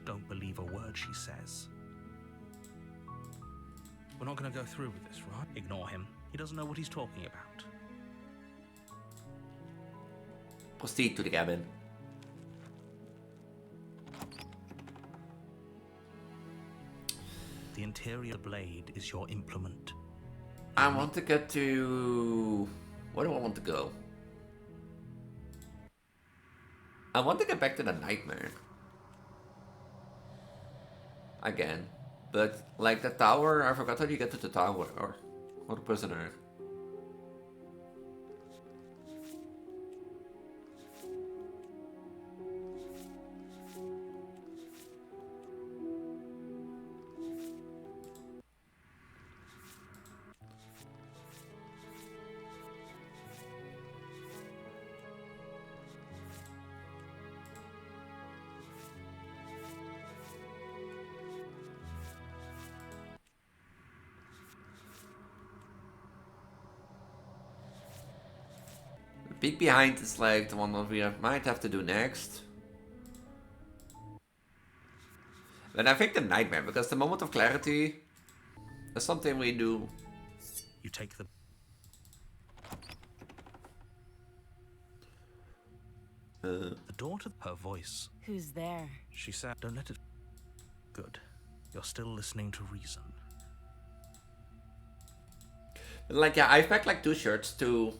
Don't believe a word she says. We're not going to go through with this, right? Ignore him. He doesn't know what he's talking about. Proceed to the cabin. The interior blade is your implement. I want to get to... Where do I want to go? I want to get back to the nightmare. Again. But, like, the tower, I forgot how you get to the tower. Or the prisoner. Peek behind is like the one that we might have to do next. But I think the nightmare, because the moment of clarity is something we do. You take the... The door to her voice. Who's there? She said, don't let it... Good. You're still listening to reason. Like, yeah, I've packed like 2 shirts, 2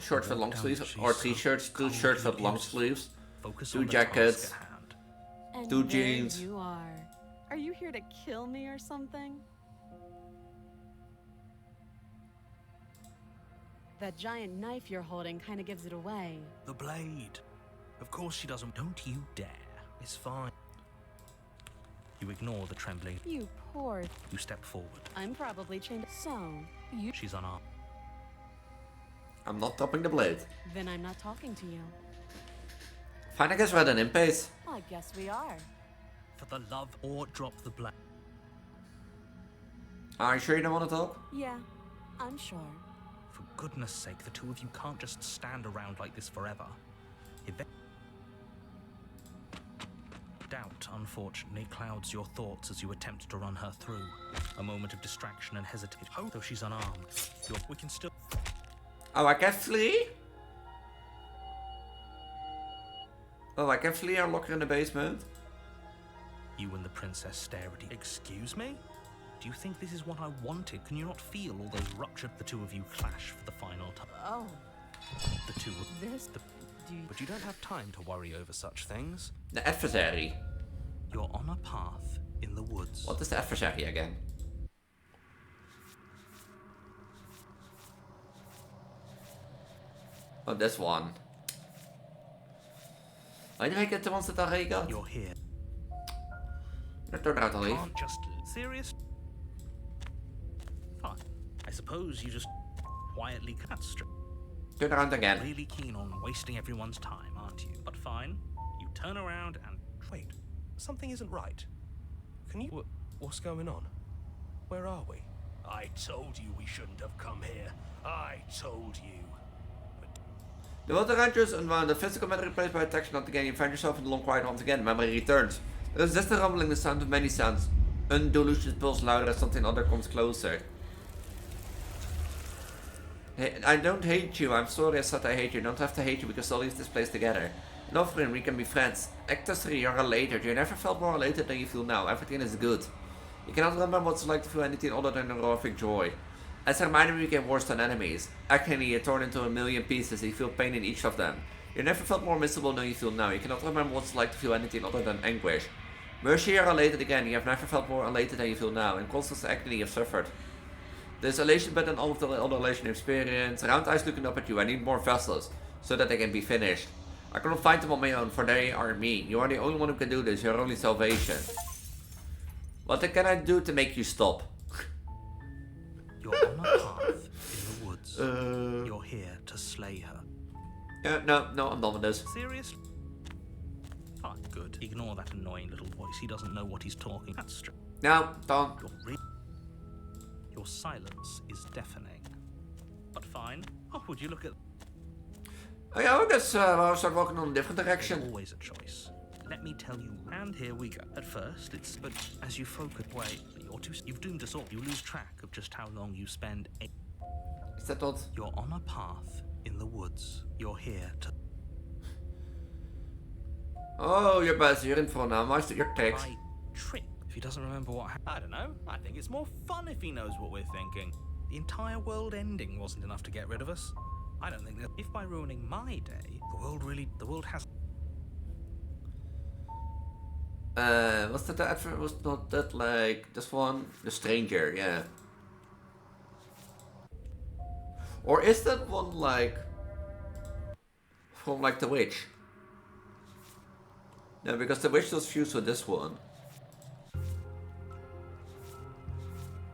shorts with long sleeves, or 3 shirts, 2 shirts with long sleeves, 2 jackets, And 2 there jeans. You are. Are you here to kill me or something? That giant knife you're holding kind of gives it away. The blade. Of course she doesn't. Don't you dare. It's fine. You ignore the trembling. You poor... You step forward. I'm probably chained... So, you... She's unarmed. I'm not dropping the blade. Then I'm not talking to you. Fine, I guess we're at an impasse. I guess we are. For the love or drop the blade. Are you sure you don't want to talk? Yeah, I'm sure. For goodness sake, the two of you can't just stand around like this forever. Doubt, unfortunately, clouds your thoughts as you attempt to run her through. A moment of distraction and hesitation. Oh, though she's unarmed. We can still... Oh, I can flee? Oh, I can flee and lock her in the basement? You and the princess stare at you. Excuse me? Do you think this is what I wanted? Can you not feel all those ruptured... The two of you clash for the final time. Oh. The two of... This... But you don't have time to worry over such things. The adversary. You're on a path in the woods. What is the adversary again? Oh, this one. Why do I get the ones that I got? You're here. That turned out to leave. Can't just... Serious? Fine. I suppose you just quietly cut straight. Turn around again. Really keen on wasting everyone's time, aren't you? But fine. You turn around and... Wait. Something isn't right. Can you... What's going on? Where are we? I told you we shouldn't have come here. I told you. The water ranges unwound. The physical matter replaced by text. Not again. You find yourself in the long quiet once again. Memory returns. There is distant rumbling, the sound of many sounds. Undiluted pulse louder as something other comes closer. Hey, I don't hate you. I'm sorry I said I hate you. You don't have to hate you because I'll leave this place together. And offering, we can be friends. Actors 3, you're elated. You never felt more elated than you feel now. Everything is good. You cannot remember what it's like to feel anything other than heroic joy. As a reminder, we became worse than enemies. Agony, you're torn into a million pieces. You feel pain in each of them. You never felt more miserable than you feel now. You cannot remember what it's like to feel anything other than anguish. Mercy, you're elated again. You have never felt more elated than you feel now. In constant agony you have suffered. This elation better than all of the other elation experience. Round eyes looking up at you. I need more vessels, so that they can be finished. I cannot find them on my own, for they are me. You are the only one who can do this. Your only salvation. What can I do to make you stop? You're on a path in the woods. You're here to slay her. No, I'm done with this. Seriously? Fine, good. Ignore that annoying little voice. He doesn't know what he's talking. That's true. No, done. Your silence is deafening. But fine. Oh, would you look at... Oh yeah, I guess I'll start walking in a different direction. There's always a choice. Let me tell you, and here we go. At first, but as you focus away, you've doomed us all. You lose track of just how long you spend. Is that what? You're on a path in the woods. You're here to. Oh, you're best. You're in for now. Master your text. Trick. If he doesn't remember what happened, I don't know. I think it's more fun if he knows what we're thinking. The entire world ending wasn't enough to get rid of us. I don't think that if by ruining my day, the world has. Was that the advert? Was not that like this one? The Stranger, yeah. Or is that one like from like The Witch? No, because The Witch was fused with this one.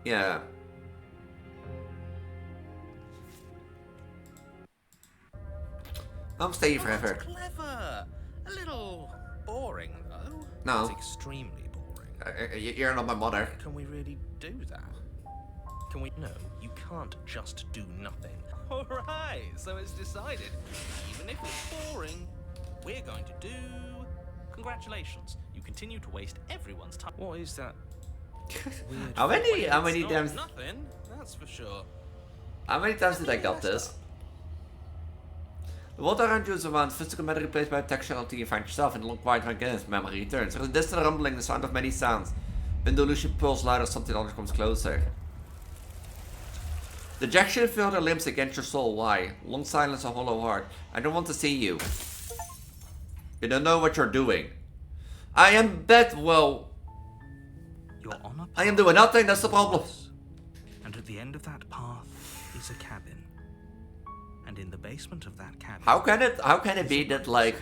Yeah. I'm staying forever. That's clever. A little boring though. No. It's extremely boring. You're not my mother. Can we really do that? Can we? No, you can't just do nothing. Alright, so it's decided. Even if it's boring, we're going to do... Congratulations, you continue to waste everyone's time. What is that? How many times? Nothing, that's for sure. How many times did I got this? The world around you is around physical matter replaced by texture until you find yourself in a long quiet against memory returns. There's a distant rumbling, the sound of many sounds. When the illusion pulls louder, something else comes closer. Dejection feel their limbs against your soul. Why? Long silence, a hollow heart. I don't want to see you. You don't know what you're doing. I am bad. Well, you're on a path. I am doing nothing. That's the problem. And at the end of that path is a cabin. And in the basement of that cabin. How can it be that like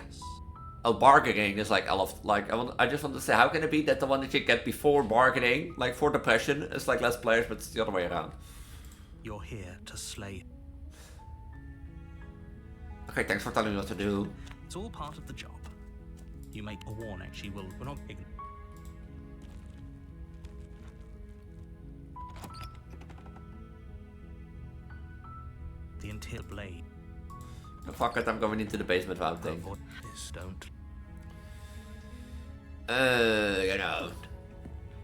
a bargaining is like I just want to say, how can it be that the one that you get before bargaining, like for depression, is like less players, but it's the other way around? You're here to slay. Okay, thanks for telling me what to do. It's all part of the job. You make a warning. She will. We're not ignorant. The interior blade. Oh, fuck it, I'm going into the basement without thing. This don't. You know.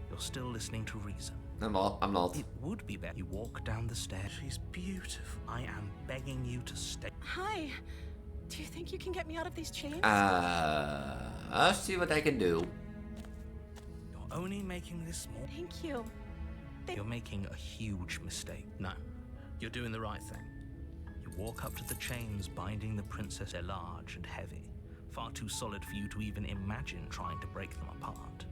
You're still listening to reason. I'm not. It would be better. You walk down the stairs. She's beautiful. I am begging you to stay. Hi. Do you think you can get me out of these chains? I'll see what I can do. You're only making this more. Thank you. You're making a huge mistake. No, you're doing the right thing. You walk up to the chains binding the princess. They're large and heavy. Far too solid for you to even imagine trying to break them apart.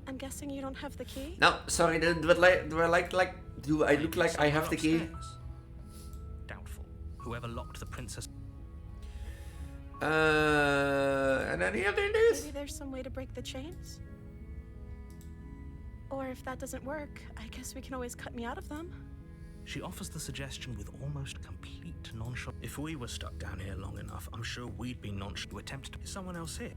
I'm guessing you don't have the key? No, sorry, do I look like I have the key? Doubtful. Whoever locked the princess. And any other news? Maybe there's some way to break the chains? Or if that doesn't work, I guess we can always cut me out of them. She offers the suggestion with almost complete nonchalance. If we were stuck down here long enough, I'm sure we'd be nonchalant to attempt to be someone else here.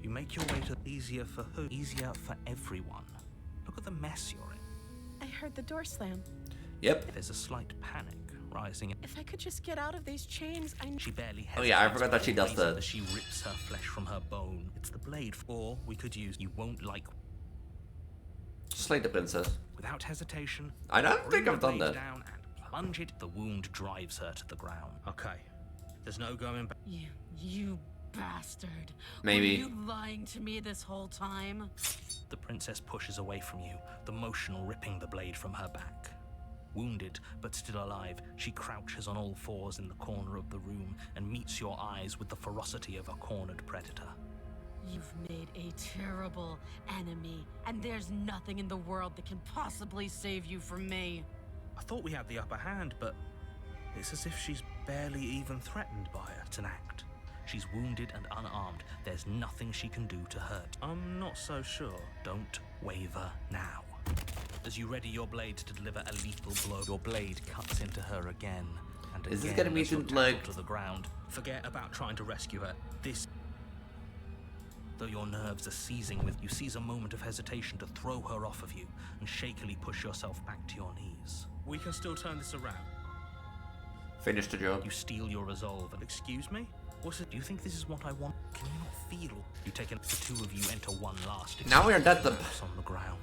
You make your way to easier for who? Easier for everyone. Look at the mess you're in. I heard the door slam. Yep. There's a slight panic rising. If I could just get out of these chains, She barely hesitates. Oh yeah, I forgot that she does that. As she rips her flesh from her bone. It's the blade. Or we could use. You won't like. Slay the princess. Without hesitation. I don't think I've done that. Down and plunge it. The wound drives her to the ground. Okay. There's no going back. You bastard. Maybe. Were you lying to me this whole time? The princess pushes away from you, the motion ripping the blade from her back. Wounded, but still alive, she crouches on all fours in the corner of the room and meets your eyes with the ferocity of a cornered predator. You've made a terrible enemy, and there's nothing in the world that can possibly save you from me. I thought we had the upper hand, but it's as if she's barely even threatened by it. It's an act. She's wounded and unarmed. There's nothing she can do to hurt. I'm not so sure. Don't waver now. As you ready your blade to deliver a lethal blow, your blade cuts into her again and again. Is this gonna be like to the ground? Forget about trying to rescue her. Though your nerves are seizing with you, seize a moment of hesitation to throw her off of you and shakily push yourself back to your knees. We can still turn this around. Finish the job. You steel your resolve and excuse me? What's it? Do you think this is what I want? Can you not feel? You take the two of you enter one last. Now we're dead. On the ground.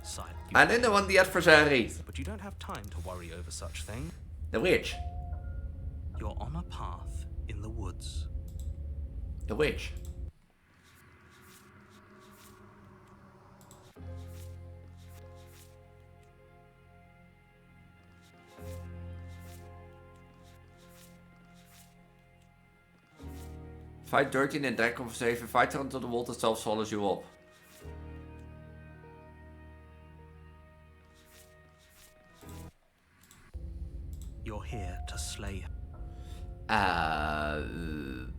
Side. I didn't want the adversary. But you don't have time to worry over such things. The witch. You're on a path in the woods. The witch. Fight dirty in that conversation. Fight her until the world itself swallows you up. You're here to slay her.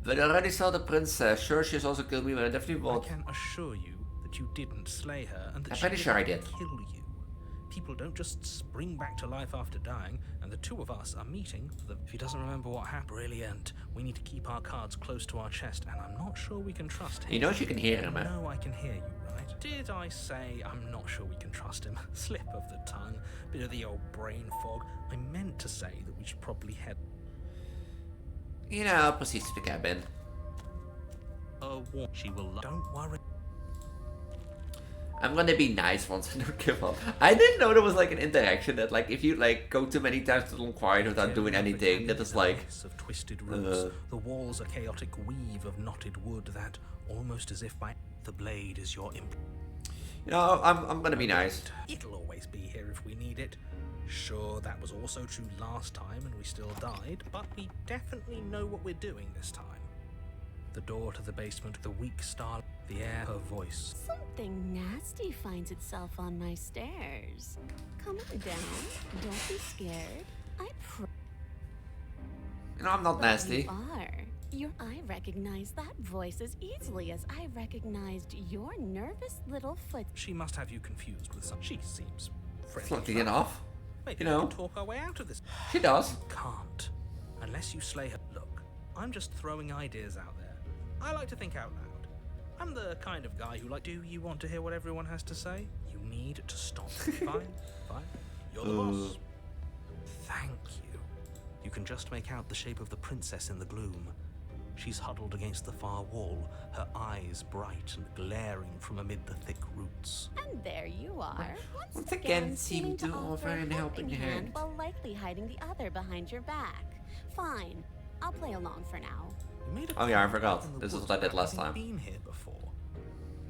But I already saw the princess. Sure, she's also killed me, but I definitely won't. I can assure you that you didn't slay her and that I'm she pretty sure I didn't did. kill you. People don't just spring back to life after dying, and the two of us are meeting for the... If he doesn't remember what happened, brilliant. We need to keep our cards close to our chest, and I'm not sure we can trust him. You know you can hear him, eh? No, I can hear you, right? Did I say I'm not sure we can trust him? Slip of the tongue, bit of the old brain fog. I meant to say that we should probably head... You know, proceed to the cabin. She will... Don't worry. I'm gonna be nice once I don't give up. I didn't know there was like an interaction that like if you like go too many times to the quiet without doing anything, that is like of twisted roots. The walls a chaotic weave of knotted wood that, almost as if by the blade is your imp. You know, I'm gonna be nice. It'll always be here if we need it. Sure, that was also true last time and we still died, but we definitely know what we're doing this time. The door to the basement, the weak star, the air, her voice. Something nasty finds itself on my stairs. Come on down. Don't be scared. You know, I'm not nasty. I recognize that voice as easily as I recognized your nervous little foot. She must have you confused with some. She seems friendly enough. Maybe you know, we can talk our way out of this. She does. You can't, unless you slay her. Look, I'm just throwing ideas out there. I like to think out loud. I'm the kind of guy who do you want to hear what everyone has to say? You need to stop. Fine. You're the boss. Thank you. You can just make out the shape of the princess in the gloom. She's huddled against the far wall, her eyes bright and glaring from amid the thick roots. And there you are, once again seeming to offer a helping hand while likely hiding the other behind your back. Fine, I'll play along for now. Oh yeah, I forgot. This is what I did last time. Been here before.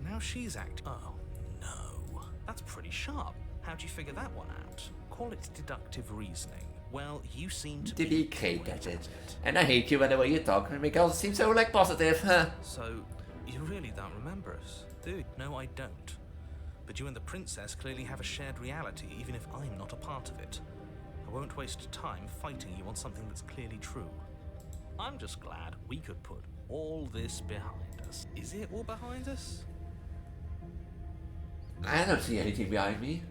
Now she's acting. Oh no, that's pretty sharp. How'd you figure that one out? Call it deductive reasoning. Well, you seem to be great at it. And I hate you by the way you talk. It makes it seem so like positive, huh? So, you really don't remember us, do you? No, I don't. But you and the princess clearly have a shared reality, even if I'm not a part of it. I won't waste time fighting you on something that's clearly true. I'm just glad we could put all this behind us. Is it all behind us? I don't see anything behind me.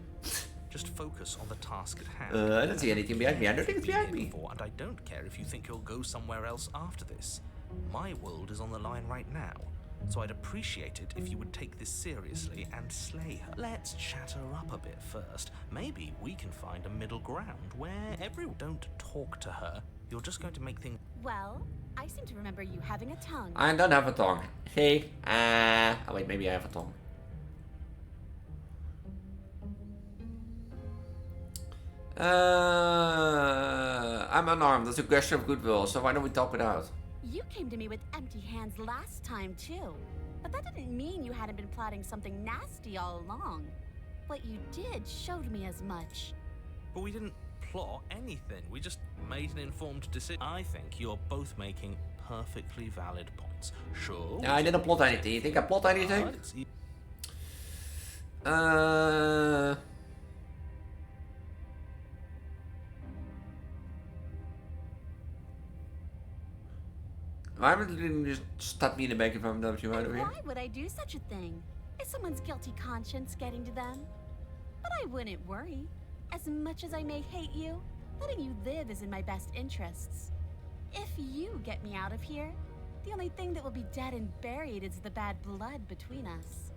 Just focus on the task at hand. I don't see anything behind me. I don't think it's behind me. And I don't care if you think you'll go somewhere else after this. My world is on the line right now, so I'd appreciate it if you would take this seriously and slay her. Let's chat her up a bit first. Maybe we can find a middle ground where everyone don't talk to her. You're just going to make things... Well, I seem to remember you having a tongue. I don't have a tongue. Hey, oh wait, maybe I have a tongue. I'm unarmed. That's a gesture of goodwill, so why don't we talk it out? You came to me with empty hands last time, too. But that didn't mean you hadn't been plotting something nasty all along. What you did showed me as much. But we didn't plot anything. We just made an informed decision. I think you're both making perfectly valid points. Sure. Yeah, I didn't plot anything. You think I plot anything? Why would you just stab me in the back if I'm not you out of here? Why would I do such a thing? Is someone's guilty conscience getting to them? But I wouldn't worry. As much as I may hate you, letting you live is in my best interests. If you get me out of here, the only thing that will be dead and buried is the bad blood between us.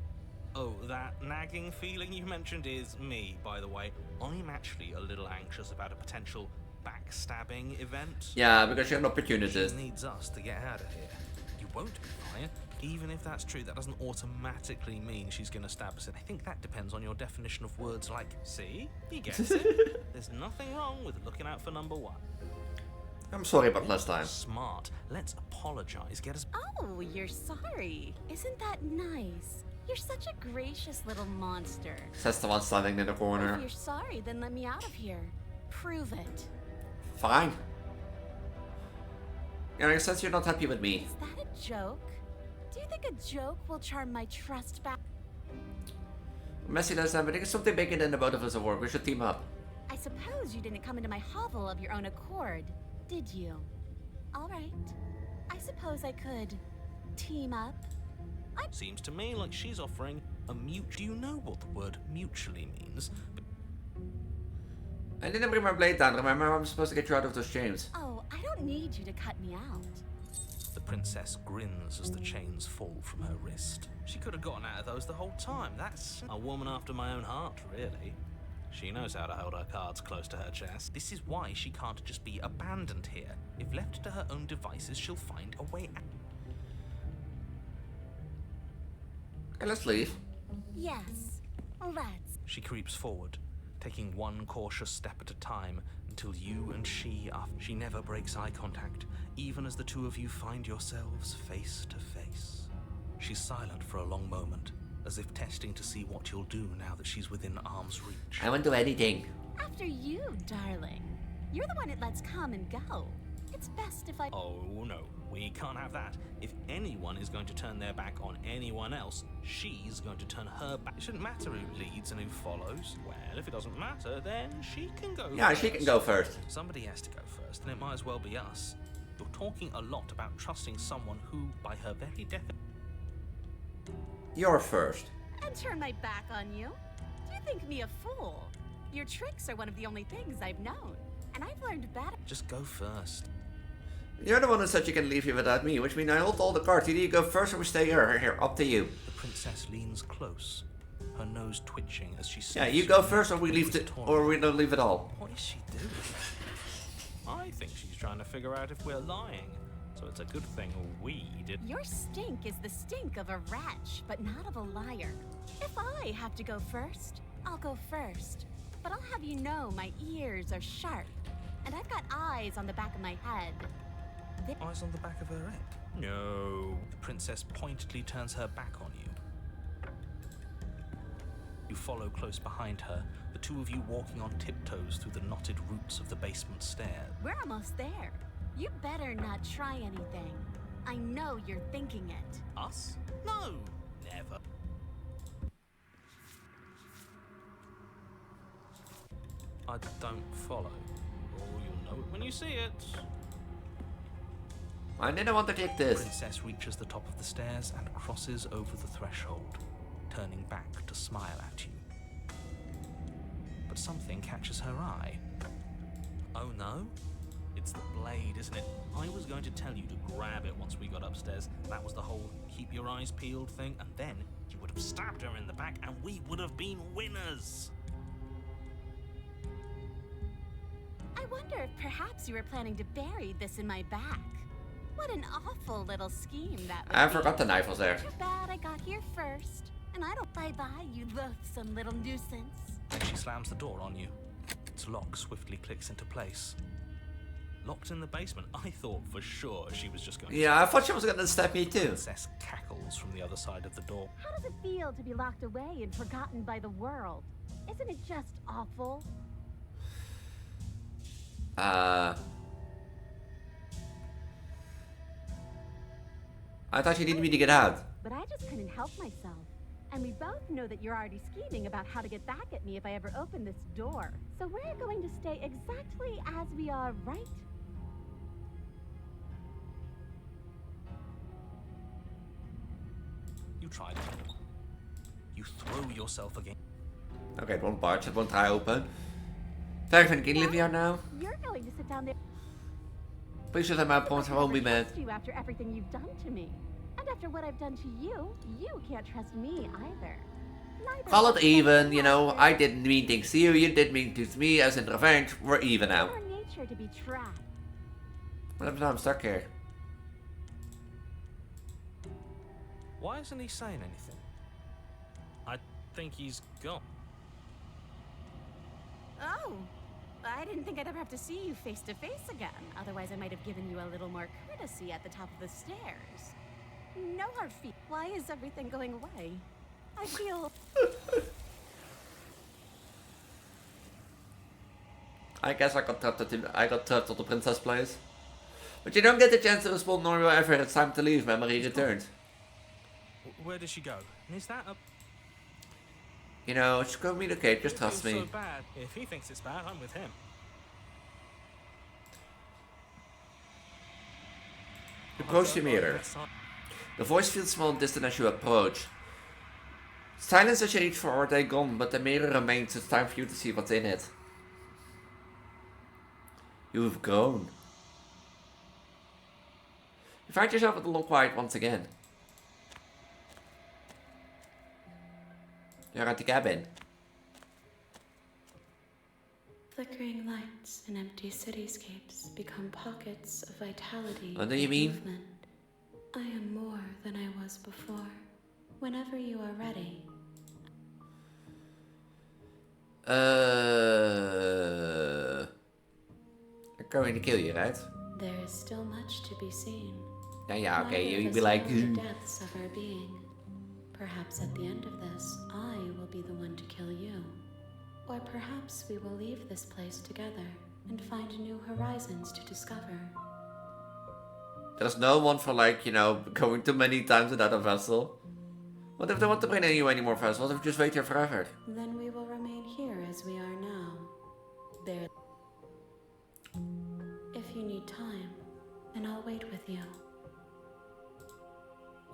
Oh, that nagging feeling you mentioned is me, by the way. I'm actually a little anxious about a potential backstabbing event. Yeah, because you're an opportunist. She needs us to get out of here. You won't be fine. Even if that's true, that doesn't automatically mean she's gonna stab us. I think that depends on your definition of words like, see? He gets it. There's nothing wrong with looking out for number one. I'm sorry about last time. Smart. Let's apologize. Get us. Oh, you're sorry. Isn't that nice? You're such a gracious little monster. Says the one standing in the corner. If you're sorry, then let me out of here. Prove it. Fine. Yeah, since you're not happy with me. Is that a joke? Do you think a joke will charm my trust back? Messy last time, but there's something bigger than the both of us at work. We should team up. I suppose you didn't come into my hovel of your own accord, did you? All right. I suppose I could team up. Seems to me like she's offering a Do you know what the word mutually means? I didn't bring my blade down. Remember, I'm supposed to get you out of those chains. Oh, I don't need you to cut me out. The princess grins as the chains fall from her wrist. She could have gotten out of those the whole time. That's a woman after my own heart, really. She knows how to hold her cards close to her chest. This is why she can't just be abandoned here. If left to her own devices, she'll find a way out. Okay, let's leave. Yes, let's. She creeps forward, taking one cautious step at a time until you and she are. She never breaks eye contact, even as the two of you find yourselves face to face. She's silent for a long moment, as if testing to see what you'll do now that she's within arm's reach. I won't do anything. After you, darling. You're the one it lets come and go. It's best if I. Oh no, we can't have that. If anyone is going to turn their back on anyone else, she's going to turn her back. It shouldn't matter who leads and who follows. Well, if it doesn't matter, then she can go Yeah, first. she can go first. Somebody has to go first, and it might as well be us. You're talking a lot about trusting someone who, by her very definition... You're first. And turn my back on you? Do you think me a fool? Your tricks are one of the only things I've known, and I've learned better. Just go first. You're the one who said you can leave here without me, which means I hold all the cards. Either you go first or we stay here. Here, up to you. The princess leans close, her nose twitching as she says... Yeah, you go first or we leave it, or we don't leave it all. What is she doing? I think she's trying to figure out if we're lying. So it's a good thing we did. Your stink is the stink of a wretch, but not of a liar. If I have to go first, I'll go first. But I'll have you know my ears are sharp, and I've got eyes on the back of my head. Eyes on the back of her head? No. The princess pointedly turns her back on you. You follow close behind her, the two of you walking on tiptoes through the knotted roots of the basement stairs. We're almost there. You better not try anything. I know you're thinking it. Us? No, never. I don't follow. Oh, you'll know it when you see it. I didn't want to take this. The princess reaches the top of the stairs and crosses over the threshold, turning back to smile at you. But something catches her eye. Oh no? It's the blade, isn't it? I was going to tell you to grab it once we got upstairs. That was the whole keep your eyes peeled thing, and then you would have stabbed her in the back and we would have been winners. I wonder if perhaps you were planning to bury this in my back. What an awful little scheme that would I be. forgot the knife was there. Too bad I got here first. And I don't bye-bye, you loathsome little nuisance. Then she slams the door on you. Its lock swiftly clicks into place. Locked in the basement, I thought for sure she was just going to... Yeah, I thought she was going to stab me too. The princess cackles from the other side of the door. How does it feel to be locked away and forgotten by the world? Isn't it just awful? I thought you needed me to get out. But I just couldn't help myself. And we both know that you're already scheming about how to get back at me if I ever open this door. So we're going to stay exactly as we are, right? You tried it. You throw yourself again. Oké, het won't barge, het won't draai open. Thanks for getting Olivia now. You're going to sit down there. Please just have my promise I won't be mad. You after everything you've done to me. And after what I've done to you, you can't trust me either. Call it even, you know, I didn't mean things to you, you did mean things to me, as in revenge, we're even now. Our nature to be trapped. What happens now? I'm stuck here. Why isn't he saying anything? I think he's gone. Oh, I didn't think I'd ever have to see you face to face again. Otherwise, I might have given you a little more courtesy at the top of the stairs. No hard feet. Why is everything going away? I feel... I guess I got trapped at the princess place. But you don't get the chance to respond nor ever it's time to leave, memory returned. Where does she go? And is that a... You know, it's communicate, just trust me. So bad. If he thinks it's bad, I'm with him. Approach the mirror. The voice feels small and distant as you approach. Silence as you reach for are they gone, but the mirror remains. It's time for you to see what's in it. You've grown. You find yourself at the long quiet once again. You're at the cabin. Flickering lights and empty cityscapes become pockets of vitality. What do you mean? Movement. I am more than I was before. Whenever you are ready. I'm going to kill you, right? There is still much to be seen. Yeah, okay, Neither you'd of be us like... know the depths of our being. Perhaps at the end of this, I will be the one to kill you. Or perhaps we will leave this place together and find new horizons to discover. There's no one for, like, you know, going too many times without a vessel. What if they want to bring any more vessels? What if we just wait here forever? Then we will remain here as we are now. There. If you need time, then I'll wait with you.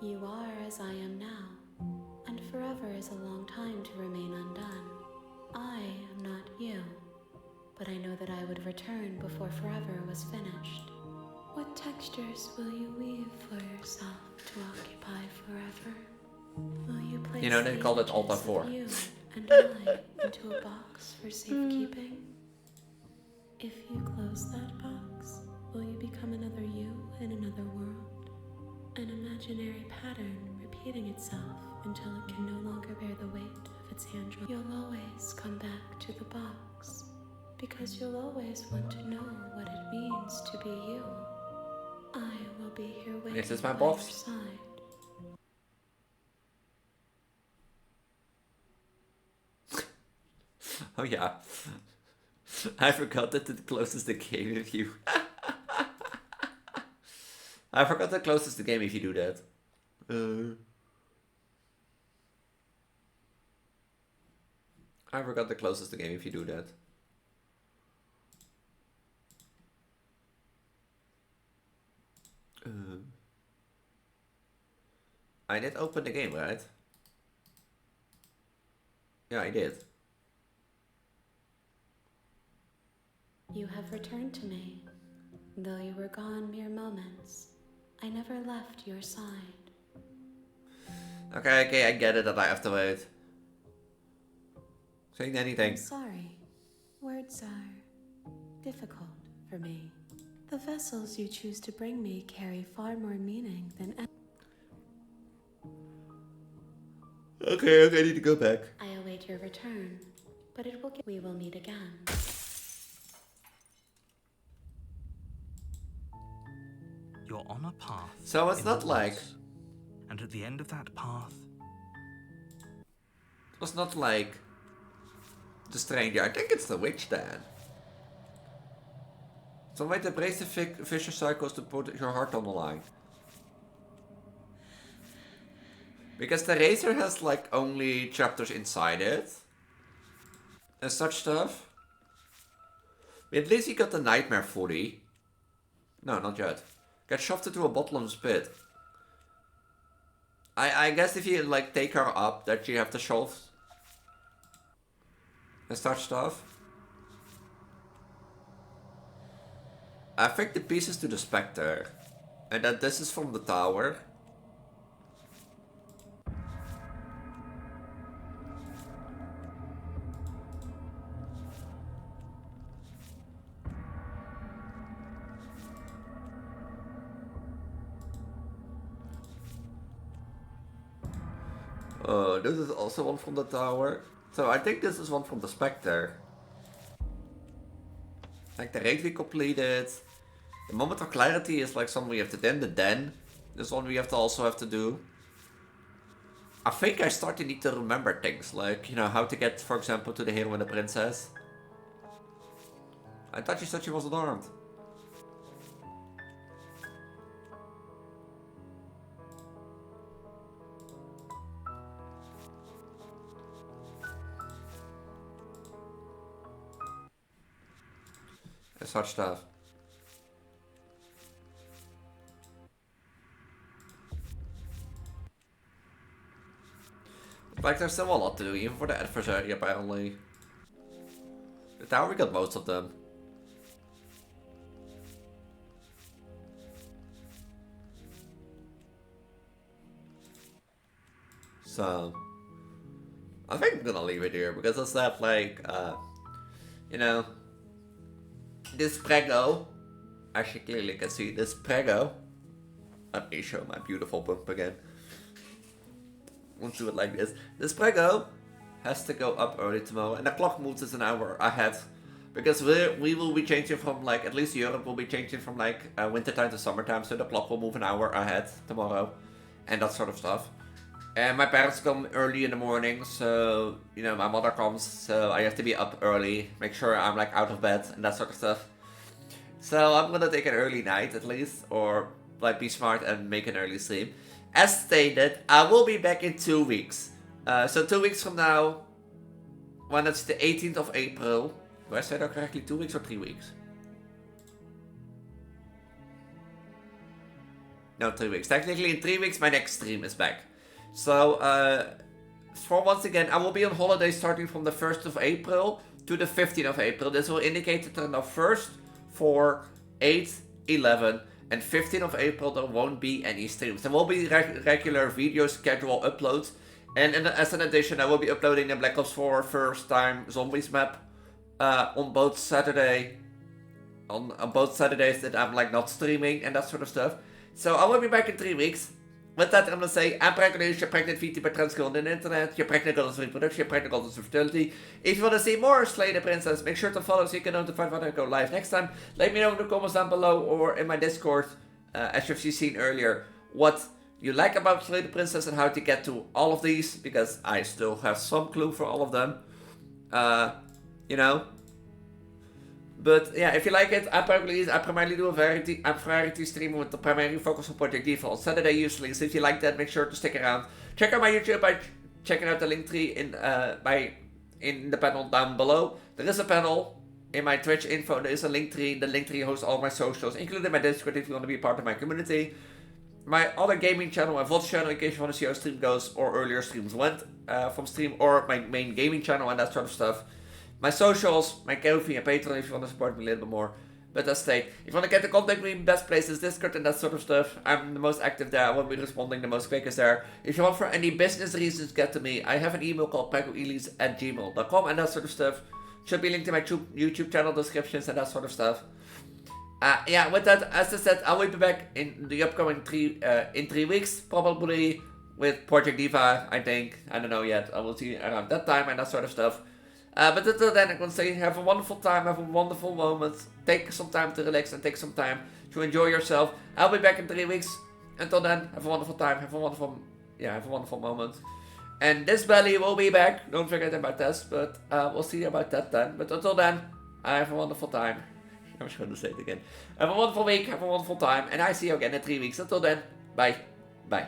You are as I am now, and forever is a long time to remain undone. I am not you, but I know that I would return before forever was finished. What textures will you weave for yourself to occupy forever? Will you place You know, they called it Alta 4. you and I into a box for safekeeping? If you close that box, will you become another you in another world? An imaginary pattern repeating itself until it can no longer bear the weight of its hand. You'll always come back to the box, because you'll always want to know what it means to be you. I will be here waiting Is this my by box? your side. Oh yeah. I forgot that it closes the game if you... I forgot that closes the game if you do that. I forgot that closes the game if you do that. I did open the game, right? Yeah, I did. You have returned to me. Though you were gone mere moments, I never left your side. Okay, I get it that I have to wait. Saying anything. I'm sorry. Words are difficult for me. The vessels you choose to bring me carry far more meaning than... Okay, I need to go back. I await your return, but it will... We will meet again. You're on a path. So it's not like... And at the end of that path... It's not like... The stranger. I think it's the witch then. Some way to brace the vicious cycles to put your heart on the line. Because the Razor has like only chapters inside it. And such stuff. At least he got the Nightmare fully. No, not yet. Get shoved into a bottomless pit. I guess if you like take her up, that you have to shove. And such stuff. I think the pieces to the Spectre. And that this is from the tower. This is also one from the tower. So I think this is one from the Spectre. Like the raid we completed. The Moment of Clarity is like something we have to do. Then the Den. This one we have to also have to do. I think I start to need to remember things. Like, you know, how to get, for example, to the hero and the princess. I thought you said she wasn't armed. And such stuff. Like there's still a lot to do, even for the adversary apparently. The tower we got most of them. So I think I'm gonna leave it here because I said like you know, this Preggo, as you clearly can see, this Preggo. Let me show my beautiful bump again. Let's do it like this. This Preggo has to go up early tomorrow, and the clock moves us an hour ahead. Because we will be changing from like, at least Europe will be changing from like wintertime to summertime, so the clock will move an hour ahead tomorrow. And that sort of stuff. And my parents come early in the morning, so, you know, my mother comes, so I have to be up early, make sure I'm like out of bed and that sort of stuff. So I'm gonna take an early night at least, or like be smart and make an early stream. As stated, I will be back in 2 weeks. So 2 weeks from now, when it's the 18th of April. Do I say that correctly? 2 weeks or 3 weeks? No, 3 weeks. Technically in 3 weeks my next stream is back. So, for once again, I will be on holiday starting from the 1st of April to the 15th of April. This will indicate that on the 1st, 4, 8, 11 and 15th of April there won't be any streams. There will be regular video schedule uploads. And as an addition, I will be uploading the Black Ops 4 first time zombies map on both Saturdays that I'm like not streaming and that sort of stuff. So I will be back in 3 weeks. With that, I'm going to say, I'm pregnant, you're pregnant, Vtuber, Transgender on the internet, you're pregnant, goddess of reproduction, you're pregnant, goddess of fertility. If you want to see more Slay the Princess, make sure to follow so you can notify when I go live next time. Let me know in the comments down below or in my Discord, as you've seen earlier, what you like about Slay the Princess and how to get to all of these, because I still have some clue for all of them. You know. But yeah, if you like it, I primarily do a variety stream with the primary focus on Project Diva on Saturday usually. So if you like that, make sure to stick around. Check out my YouTube by checking out the Linktree in the panel down below. There is a panel in my Twitch info. There is a Linktree. The Linktree hosts all my socials, including my Discord if you want to be part of my community. My other gaming channel, my VOD channel, in case you want to see how stream goes or earlier streams went from stream, or my main gaming channel and that sort of stuff. My socials, my Ko-fi and Patreon if you want to support me a little bit more. But as stated, if you want to get to contact me, best place is Discord and that sort of stuff. I'm the most active there, I will be responding the most quickest there. If you want for any business reasons, get to me. I have an email called preggoelise@gmail.com and that sort of stuff. Should be linked to my YouTube channel descriptions and that sort of stuff. Yeah, with that, as I said, I will be back in the upcoming 3 weeks, probably with Project Diva, I think. I don't know yet. I will see around that time and that sort of stuff. But until then, I'm going to say have a wonderful time, have a wonderful moment. Take some time to relax and take some time to enjoy yourself. I'll be back in 3 weeks. Until then, have a wonderful time, have a wonderful moment. And this belly will be back. Don't forget about this, but we'll see about that then. But until then, have a wonderful time. I'm just going to say it again. Have a wonderful week, have a wonderful time, and I see you again in 3 weeks. Until then, bye. Bye.